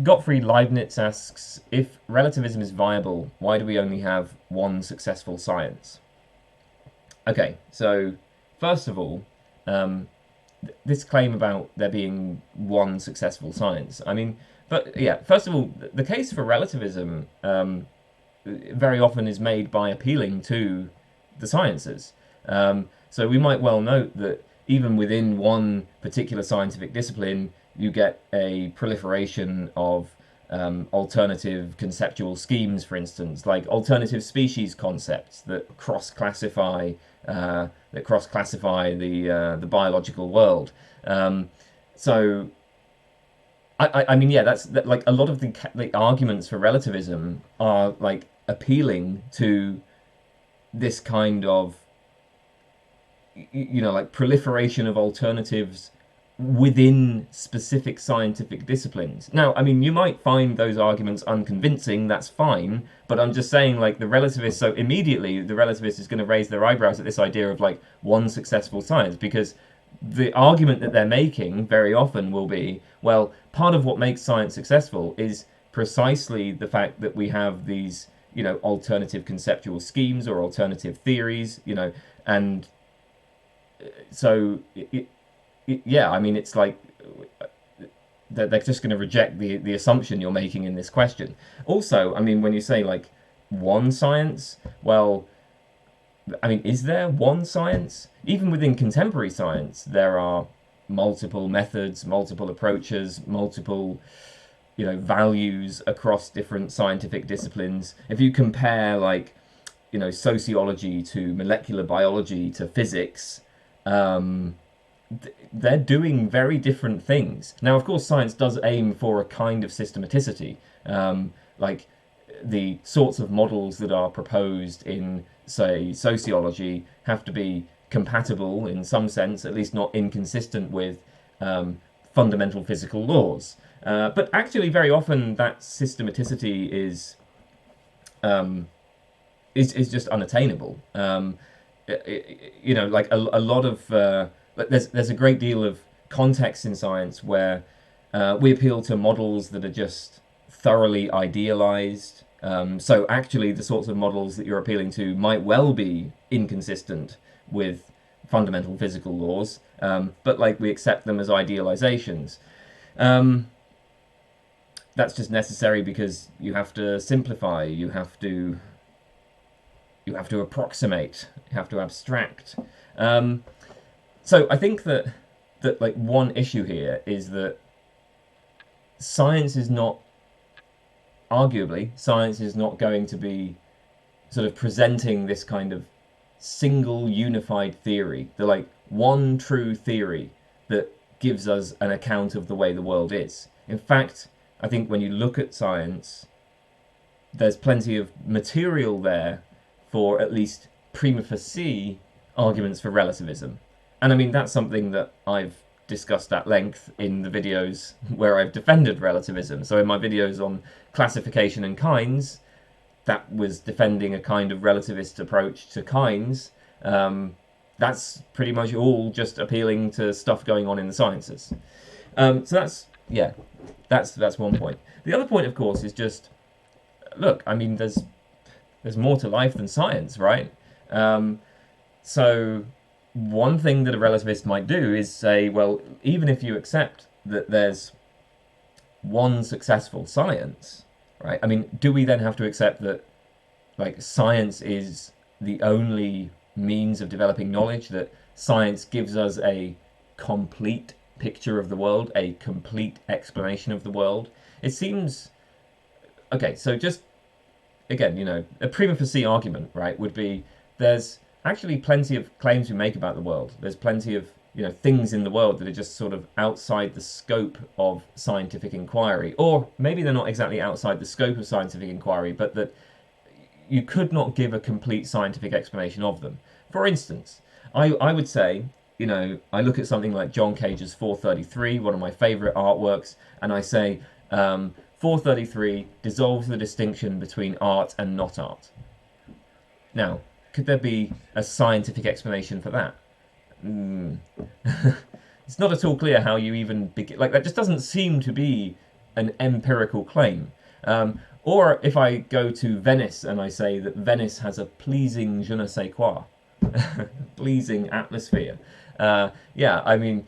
Speaker 1: Gottfried Leibniz asks, if relativism is viable, why do we only have one successful science? Okay, so first of all, this claim about there being one successful science, first of all, the case for relativism very often is made by appealing to the sciences. So we might well note that even within one particular scientific discipline, you get a proliferation of alternative conceptual schemes, for instance, like alternative species concepts that cross-classify the biological world. So that's like a lot of the arguments for relativism are like appealing to this kind of like proliferation of alternatives within specific scientific disciplines. Now, I mean, you might find those arguments unconvincing, that's fine, but I'm just saying, like, the relativist, so immediately the relativist is going to raise their eyebrows at this idea of, like, one successful science, because the argument that they're making very often will be, well, part of what makes science successful is precisely the fact that we have these, alternative conceptual schemes or alternative theories, and so it's like they're just going to reject the assumption you're making in this question. Also, I mean, when you say like one science, well, I mean, is there one science? Even within contemporary science, there are multiple methods, multiple approaches, multiple values across different scientific disciplines. If you compare like sociology to molecular biology to physics, they're doing very different things. Now, of course, science does aim for a kind of systematicity. Like the sorts of models that are proposed in, say, sociology have to be compatible in some sense, at least not inconsistent with fundamental physical laws. But actually, very often that systematicity is just unattainable. Like a lot of there's a great deal of context in science where we appeal to models that are just thoroughly idealized. So actually, the sorts of models that you're appealing to might well be inconsistent with fundamental physical laws, but like we accept them as idealizations. That's just necessary because you have to simplify, you have to approximate, you have to abstract. So I think that like one issue here is that science is not going to be sort of presenting this kind of single unified theory, the like one true theory that gives us an account of the way the world is. In fact, I think when you look at science, there's plenty of material there for at least prima facie arguments for relativism. And I mean, that's something that I've discussed at length in the videos where I've defended relativism. So in my videos on classification and kinds, that was defending a kind of relativist approach to kinds. That's pretty much all just appealing to stuff going on in the sciences. So that's one point. The other point, of course, is just look, I mean, there's more to life than science, right? So one thing that a relativist might do is say, well, even if you accept that there's one successful science, right? I mean, do we then have to accept that, like, science is the only means of developing knowledge, that science gives us a complete picture of the world, a complete explanation of the world? It seems... Okay, so just, again, you know, a prima facie argument, right, would be there's actually plenty of claims we make about the world. There's plenty of, you know, things in the world that are just sort of outside the scope of scientific inquiry. Or maybe they're not exactly outside the scope of scientific inquiry, but that you could not give a complete scientific explanation of them. For instance, I would say, you know, I look at something like John Cage's 433, one of my favourite artworks, and I say, 433 dissolves the distinction between art and not art. Now, could there be a scientific explanation for that? It's not at all clear how you even begin. Like, that just doesn't seem to be an empirical claim. Or if I go to Venice and I say that Venice has a pleasing je ne sais quoi, pleasing atmosphere. Yeah, I mean,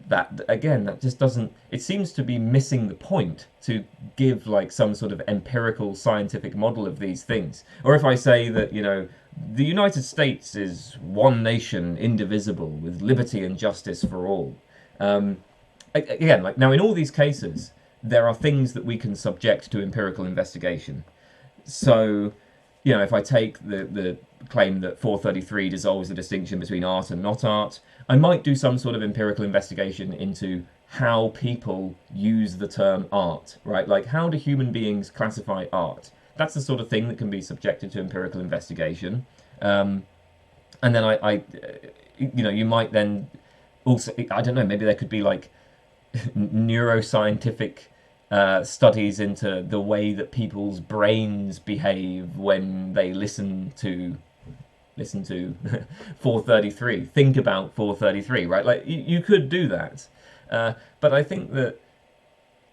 Speaker 1: that, again, that just doesn't... It seems to be missing the point to give, like, some sort of empirical scientific model of these things. Or if I say that, you know, the United States is one nation, indivisible, with liberty and justice for all. Again, like, now in all these cases, there are things that we can subject to empirical investigation. So, you know, if I take the claim that 433 dissolves the distinction between art and not art, I might do some sort of empirical investigation into how people use the term art, right? Like, how do human beings classify art? That's the sort of thing that can be subjected to empirical investigation. And then you know, you might then also, I don't know, maybe there could be like neuroscientific studies into the way that people's brains behave when they listen to 433, think about 433, right? Like, you could do that. But I think that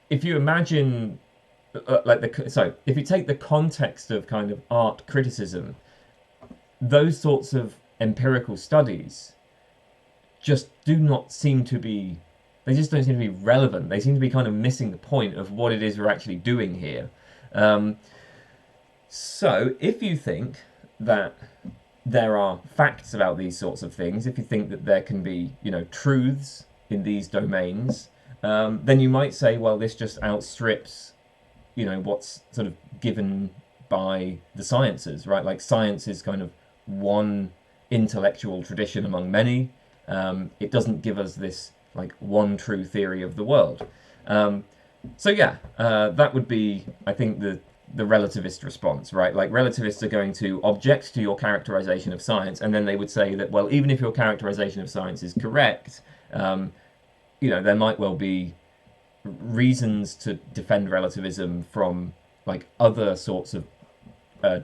Speaker 1: if you imagine, if you take the context of kind of art criticism, those sorts of empirical studies just do not seem to be, they just don't seem to be relevant. They seem to be kind of missing the point of what it is we're actually doing here. So if you think that there are facts about these sorts of things, if you think that there can be, you know, truths in these domains, then you might say, well, this just outstrips, you know, what's sort of given by the sciences, right? Like, science is kind of one intellectual tradition among many. It doesn't give us this, like, one true theory of the world. So yeah, that would be, I think, the relativist response, right? Like, relativists are going to object to your characterization of science, and then they would say that, well, even if your characterization of science is correct, you know, there might well be reasons to defend relativism from, like, other sorts of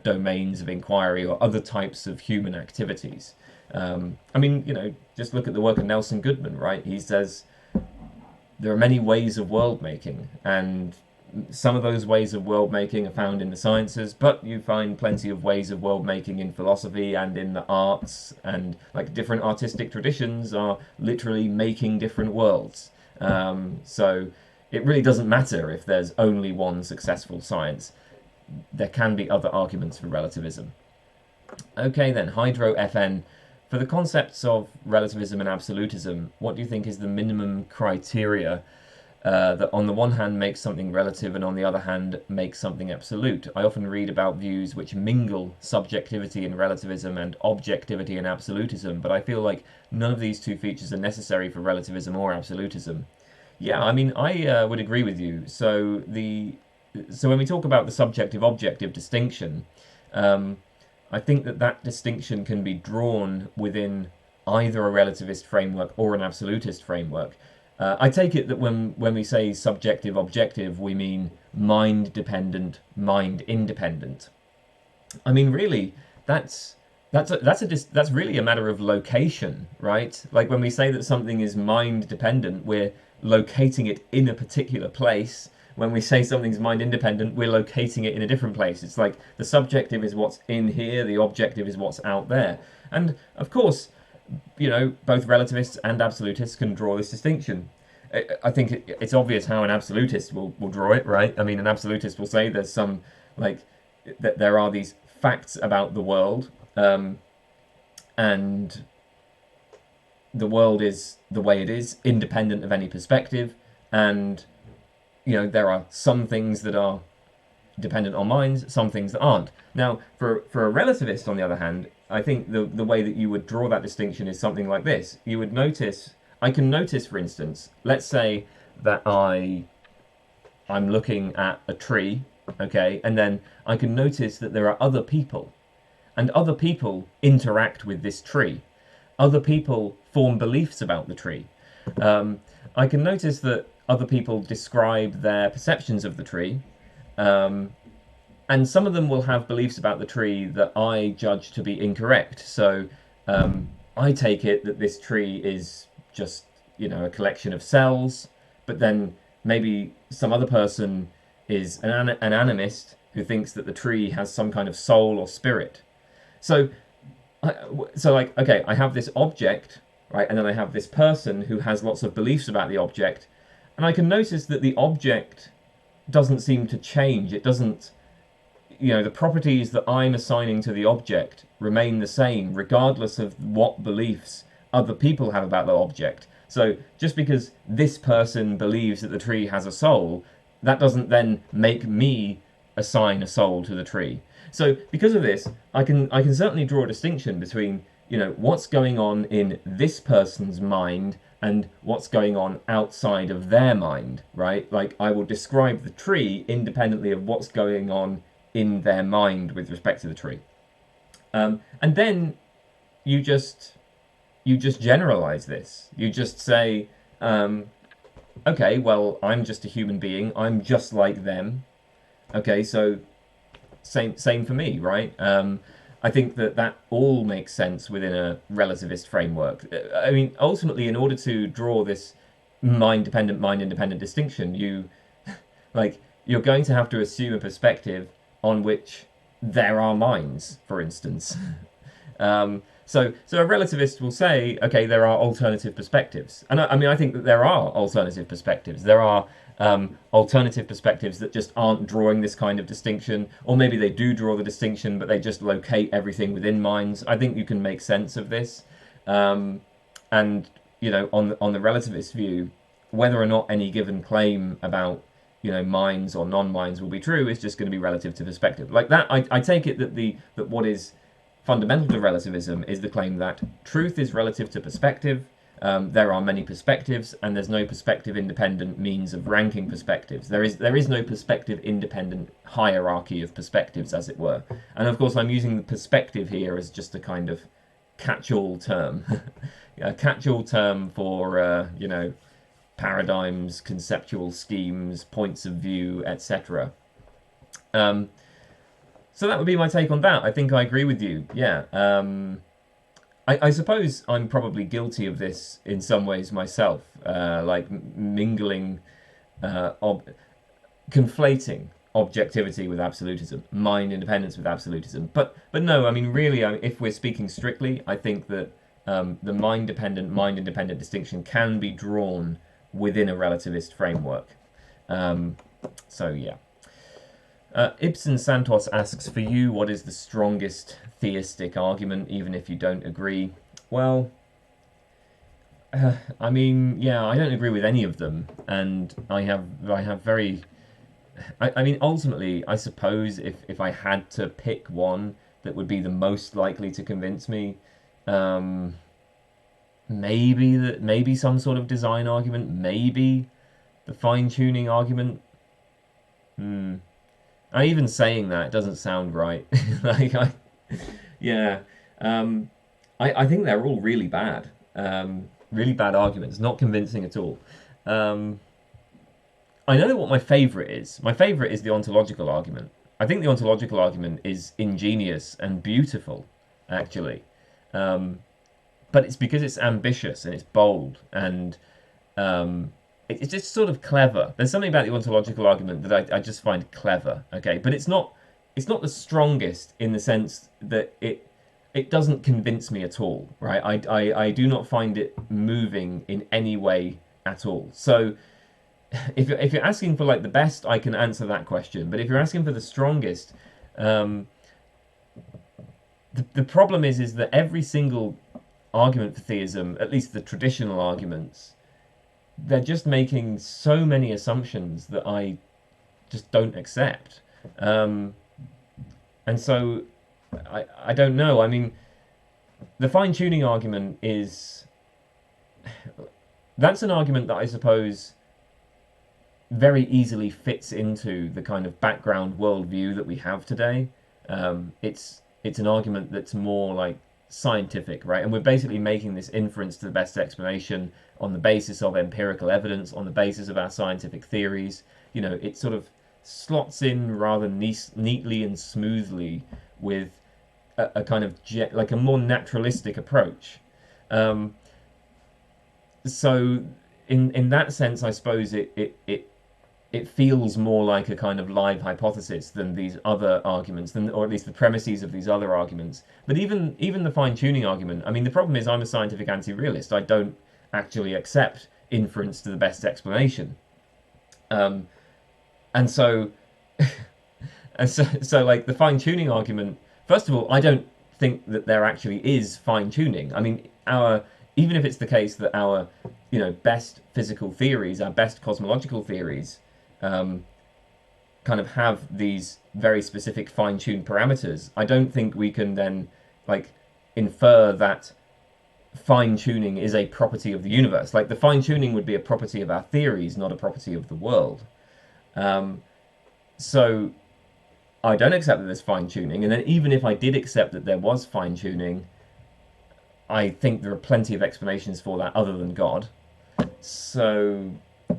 Speaker 1: domains of inquiry or other types of human activities. I mean, you know, just look at the work of Nelson Goodman, right? He says there are many ways of world making, and some of those ways of world making are found in the sciences, but you find plenty of ways of world making in philosophy and in the arts, and, like, different artistic traditions are literally making different worlds. So it really doesn't matter if there's only one successful science. There can be other arguments for relativism. Okay then, Hydro FN. For the concepts of relativism and absolutism, what do you think is the minimum criteria that on the one hand makes something relative and on the other hand makes something absolute? I often read about views which mingle subjectivity in relativism and objectivity in absolutism, but I feel like none of these two features are necessary for relativism or absolutism. Yeah, I mean, I would agree with you. So when we talk about the subjective-objective distinction, I think that distinction can be drawn within either a relativist framework or an absolutist framework. I take it that when we say subjective-objective, we mean mind-dependent, mind-independent. I mean, really, that's really a matter of location, right? Like, when we say that something is mind-dependent, we're locating it in a particular place, when we say something's mind independent, we're locating it in a different place. It's like the subjective is what's in here, the objective is what's out there. And of course, you know, both relativists and absolutists can draw this distinction. I think it's obvious how an absolutist will draw it, right? I mean, an absolutist will say there's some, like, that there are these facts about the world, and the world is the way it is, independent of any perspective, and, you know, there are some things that are dependent on minds, some things that aren't. Now, for a relativist, on the other hand, I think the way that you would draw that distinction is something like this. You would notice, I can notice, for instance, let's say that I'm looking at a tree, okay, and then I can notice that there are other people, and other people interact with this tree. Other people form beliefs about the tree. I can notice that other people describe their perceptions of the tree, and some of them will have beliefs about the tree that I judge to be incorrect. So I take it that this tree is just, you know, a collection of cells, but then maybe some other person is an animist who thinks that the tree has some kind of soul or spirit. So like, okay, I have this object, right, and then I have this person who has lots of beliefs about the object, and I can notice that the object doesn't seem to change. It doesn't, you know, the properties that I'm assigning to the object remain the same regardless of what beliefs other people have about the object. So just because this person believes that the tree has a soul, that doesn't then make me assign a soul to the tree. So because of this, I can certainly draw a distinction between, you know, what's going on in this person's mind and what's going on outside of their mind, right? Like, I will describe the tree independently of what's going on in their mind with respect to the tree. And then you just generalize this. You just say, okay, well, I'm just a human being. I'm just like them. Okay, so same for me, right? I think that all makes sense within a relativist framework. I mean, ultimately, in order to draw this mind-dependent, mind-independent distinction, you're going to have to assume a perspective on which there are minds, for instance. So a relativist will say, okay, there are alternative perspectives. And I mean, I think that there are alternative perspectives. There are alternative perspectives that just aren't drawing this kind of distinction, or maybe they do draw the distinction, but they just locate everything within minds. I think you can make sense of this. And, you know, on the relativist view, whether or not any given claim about, you know, minds or non-minds will be true is just going to be relative to perspective. Like that, I take it that what is fundamental to relativism is the claim that truth is relative to perspective. There are many perspectives, and there's no perspective-independent means of ranking perspectives. There is no perspective-independent hierarchy of perspectives, as it were. And of course, I'm using the perspective here as just a kind of catch-all term, a catch-all term for you know, paradigms, conceptual schemes, points of view, etc. So that would be my take on that. I think I agree with you. Yeah. I suppose I'm probably guilty of this in some ways myself, like mingling, conflating objectivity with absolutism, mind independence with absolutism. But no, I mean, really, if we're speaking strictly, I think that the mind-dependent, mind-independent distinction can be drawn within a relativist framework. So, yeah. Ibsen Santos asks, for you, what is the strongest theistic argument, even if you don't agree? Well, I mean, yeah, I don't agree with any of them, and I have very... I mean, ultimately, I suppose if I had to pick one that would be the most likely to convince me, maybe some sort of design argument, maybe the fine-tuning argument. Even saying that doesn't sound right. Like, I think they're all really bad. Really bad arguments, not convincing at all. I know what my favourite is. My favourite is the ontological argument. I think the ontological argument is ingenious and beautiful, actually. But it's because it's ambitious and it's bold, and it's just sort of clever. There's something about the ontological argument that I just find clever. Okay, but it's not the strongest in the sense that it doesn't convince me at all, right? I do not find it moving in any way at all. So if you're asking for like the best, I can answer that question. But if you're asking for the strongest, the problem is that every single argument for theism, at least the traditional arguments, they're just making so many assumptions that I just don't accept. And so I don't know. I mean, the fine-tuning argument that's an argument that I suppose very easily fits into the kind of background worldview that we have today. It's an argument that's more like scientific, right? And we're basically making this inference to the best explanation on the basis of empirical evidence, on the basis of our scientific theories. You know, it sort of slots in rather neatly and smoothly with a kind of like a more naturalistic approach. So in that sense, I suppose it feels more like a kind of live hypothesis than these other arguments, or at least the premises of these other arguments. But even the fine-tuning argument, I mean, the problem is I'm a scientific anti-realist. I don't actually accept inference to the best explanation. And so, so like the fine-tuning argument, first of all, I don't think that there actually is fine-tuning. I mean, even if it's the case that our, best physical theories, our best cosmological theories, kind of have these very specific fine-tuned parameters, I don't think we can then like infer that fine-tuning is a property of the universe. Like the fine-tuning would be a property of our theories, not a property of the world. So I don't accept that there's fine-tuning, and then even if I did accept that there was fine-tuning, I think there are plenty of explanations for that other than God. So,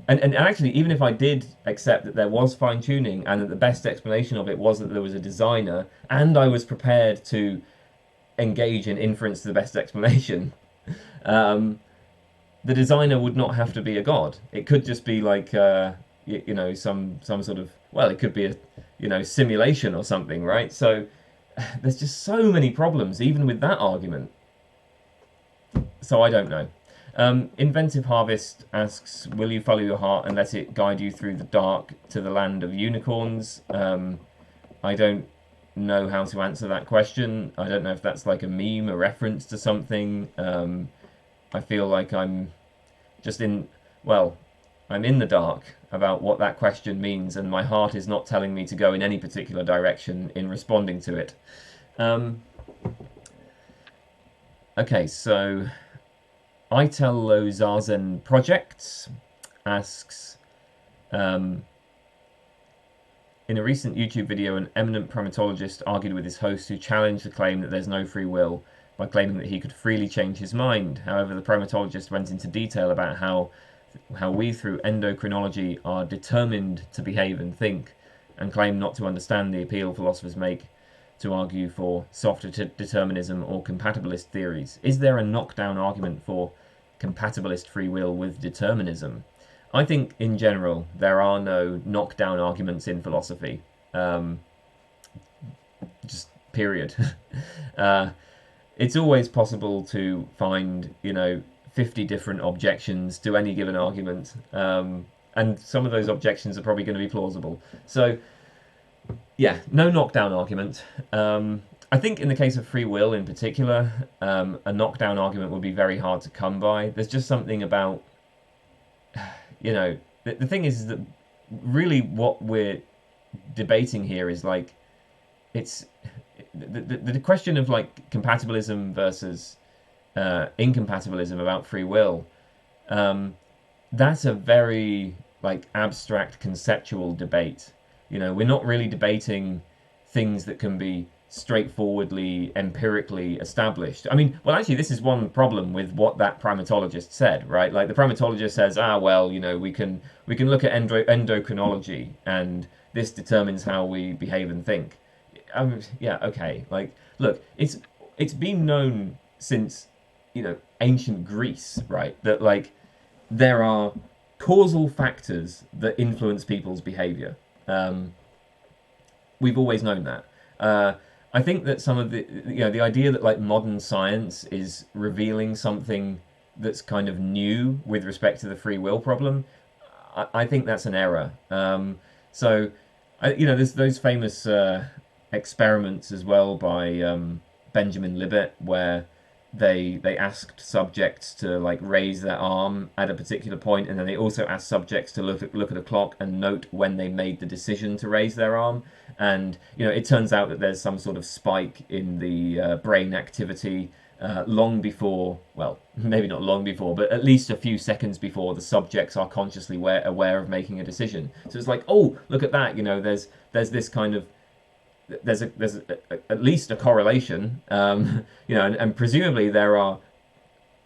Speaker 1: and actually, even if I did accept that there was fine-tuning and that the best explanation of it was that there was a designer, and I was prepared to engage in inference to the best explanation, the designer would not have to be a god. It could just be like, some sort of, well, it could be a, simulation or something, right? So there's just so many problems, even with that argument. So I don't know. Inventive Harvest asks, will you follow your heart and let it guide you through the dark to the land of unicorns? I don't know how to answer that question. I don't know if that's like a meme, a reference to something. I feel like I'm in the dark about what that question means, and my heart is not telling me to go in any particular direction in responding to it. Okay, so Italo Zazen Projects asks, in a recent YouTube video, an eminent primatologist argued with his host, who challenged the claim that there's no free will by claiming that he could freely change his mind. However, the primatologist went into detail about how we, through endocrinology, are determined to behave and think, and claimed not to understand the appeal philosophers make to argue for softer determinism or compatibilist theories. Is there a knockdown argument for compatibilist free will with determinism? I think, in general, there are no knockdown arguments in philosophy. Just period. It's always possible to find, 50 different objections to any given argument, and some of those objections are probably going to be plausible. So, yeah, no knockdown argument. I think in the case of free will in particular, a knockdown argument would be very hard to come by. There's just something about, the thing is that really what we're debating here is like, it's the question of like compatibilism versus incompatibilism about free will. That's a very like abstract conceptual debate. We're not really debating things that can be straightforwardly empirically established. I mean, well, actually, this is one problem with what that primatologist said, right? Like the primatologist says, we can look at endocrinology, and this determines how we behave and think. Yeah, okay. Like, look, it's been known since ancient Greece, right? That like there are causal factors that influence people's behavior. We've always known that. I think that some of the idea that like modern science is revealing something that's kind of new with respect to the free will problem, I think that's an error. There's those famous experiments as well by Benjamin Libet, where they asked subjects to like raise their arm at a particular point, and then they also asked subjects to look at a clock and note when they made the decision to raise their arm. And it turns out that there's some sort of spike in the brain activity long before, well, maybe not long before, but at least a few seconds before the subjects are consciously aware of making a decision. So it's like, oh, look at that, there's this kind of, there's at least a correlation, and presumably there are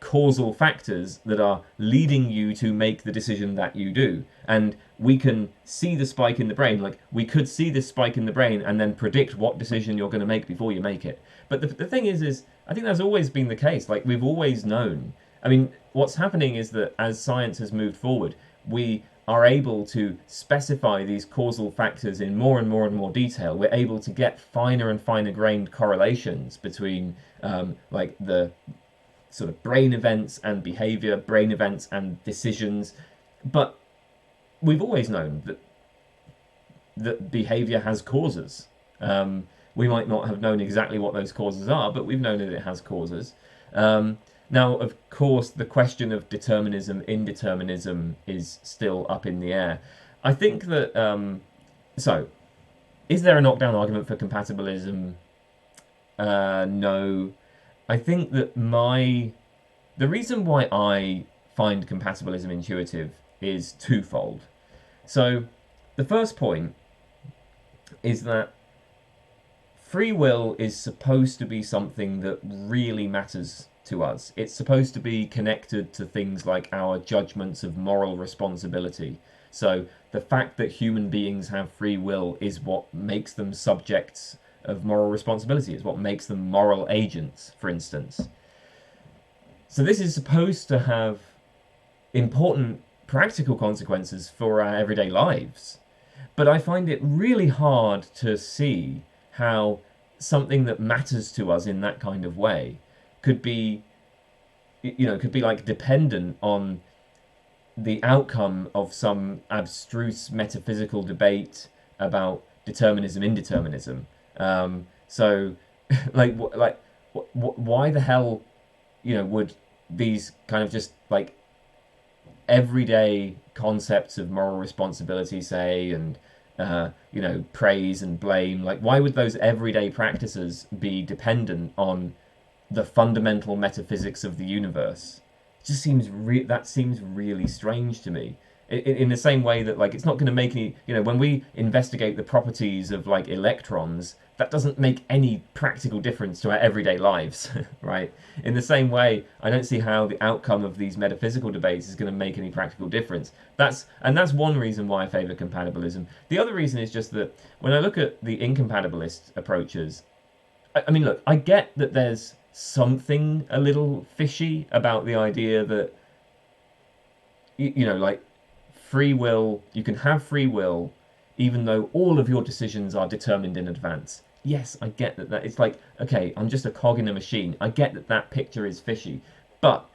Speaker 1: causal factors that are leading you to make the decision that you do. And we can see the spike in the brain, like we could see this spike in the brain and then predict what decision you're going to make before you make it. But the thing is I think that's always been the case. Like, we've always known. I mean, what's happening is that as science has moved forward, we are able to specify these causal factors in more and more and more detail. We're able to get finer and finer grained correlations between like the sort of brain events and behavior, brain events and decisions. But we've always known that behavior has causes. We might not have known exactly what those causes are, but we've known that it has causes. Now, of course, the question of determinism, indeterminism is still up in the air. I think that, so, is there a knockdown argument for compatibilism? No. I think that the reason why I find compatibilism intuitive is twofold. So, the first point is that free will is supposed to be something that really matters to us. It's supposed to be connected to things like our judgments of moral responsibility. So the fact that human beings have free will is what makes them subjects of moral responsibility. It's what makes them moral agents, for instance. So this is supposed to have important practical consequences for our everyday lives. But I find it really hard to see how something that matters to us in that kind of way could be like dependent on the outcome of some abstruse metaphysical debate about determinism, indeterminism. So, why the hell, would these kind of just like everyday concepts of moral responsibility, say, and praise and blame, like why would those everyday practices be dependent on the fundamental metaphysics of the universe? It just seems that seems really strange to me. In the same way that, like, it's not going to make any, when we investigate the properties of like electrons, that doesn't make any practical difference to our everyday lives, right? In the same way, I don't see how the outcome of these metaphysical debates is going to make any practical difference. That's one reason why I favour compatibilism. The other reason is just that when I look at the incompatibilist approaches, I mean, look, I get that there's something a little fishy about the idea that, like, free will, you can have free will even though all of your decisions are determined in advance. Yes, I get that it's like, okay, I'm just a cog in a machine. I get that picture is fishy, but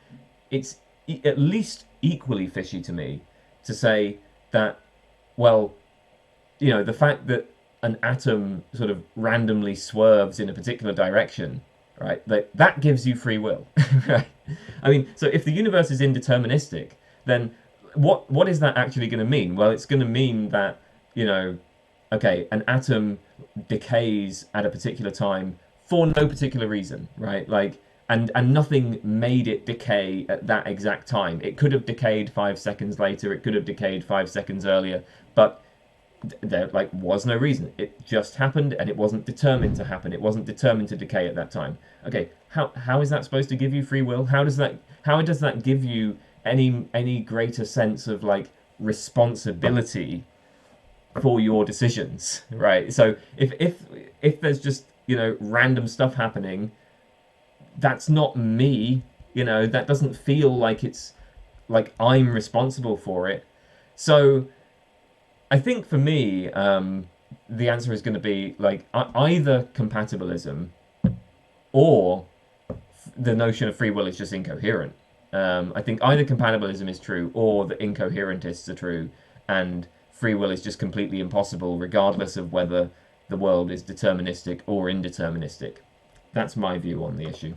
Speaker 1: it's at least equally fishy to me to say that, well, the fact that an atom sort of randomly swerves in a particular direction, right, that gives you free will, right? I mean, so if the universe is indeterministic, then what is that actually going to mean? Well, it's going to mean that, okay, an atom decays at a particular time for no particular reason, right? Like, and nothing made it decay at that exact time. It could have decayed 5 seconds later. It could have decayed 5 seconds earlier, but there was no reason. It just happened, and it wasn't determined to happen. It wasn't determined to decay at that time. Okay, how is that supposed to give you free will? How does that give you any greater sense of like responsibility for your decisions, right? So if there's just random stuff happening, that's not me. That doesn't feel like it's like I'm responsible for it. So I think for me, the answer is going to be like either compatibilism or the notion of free will is just incoherent. I think either compatibilism is true or the incoherentists are true, and free will is just completely impossible, regardless of whether the world is deterministic or indeterministic. That's my view on the issue.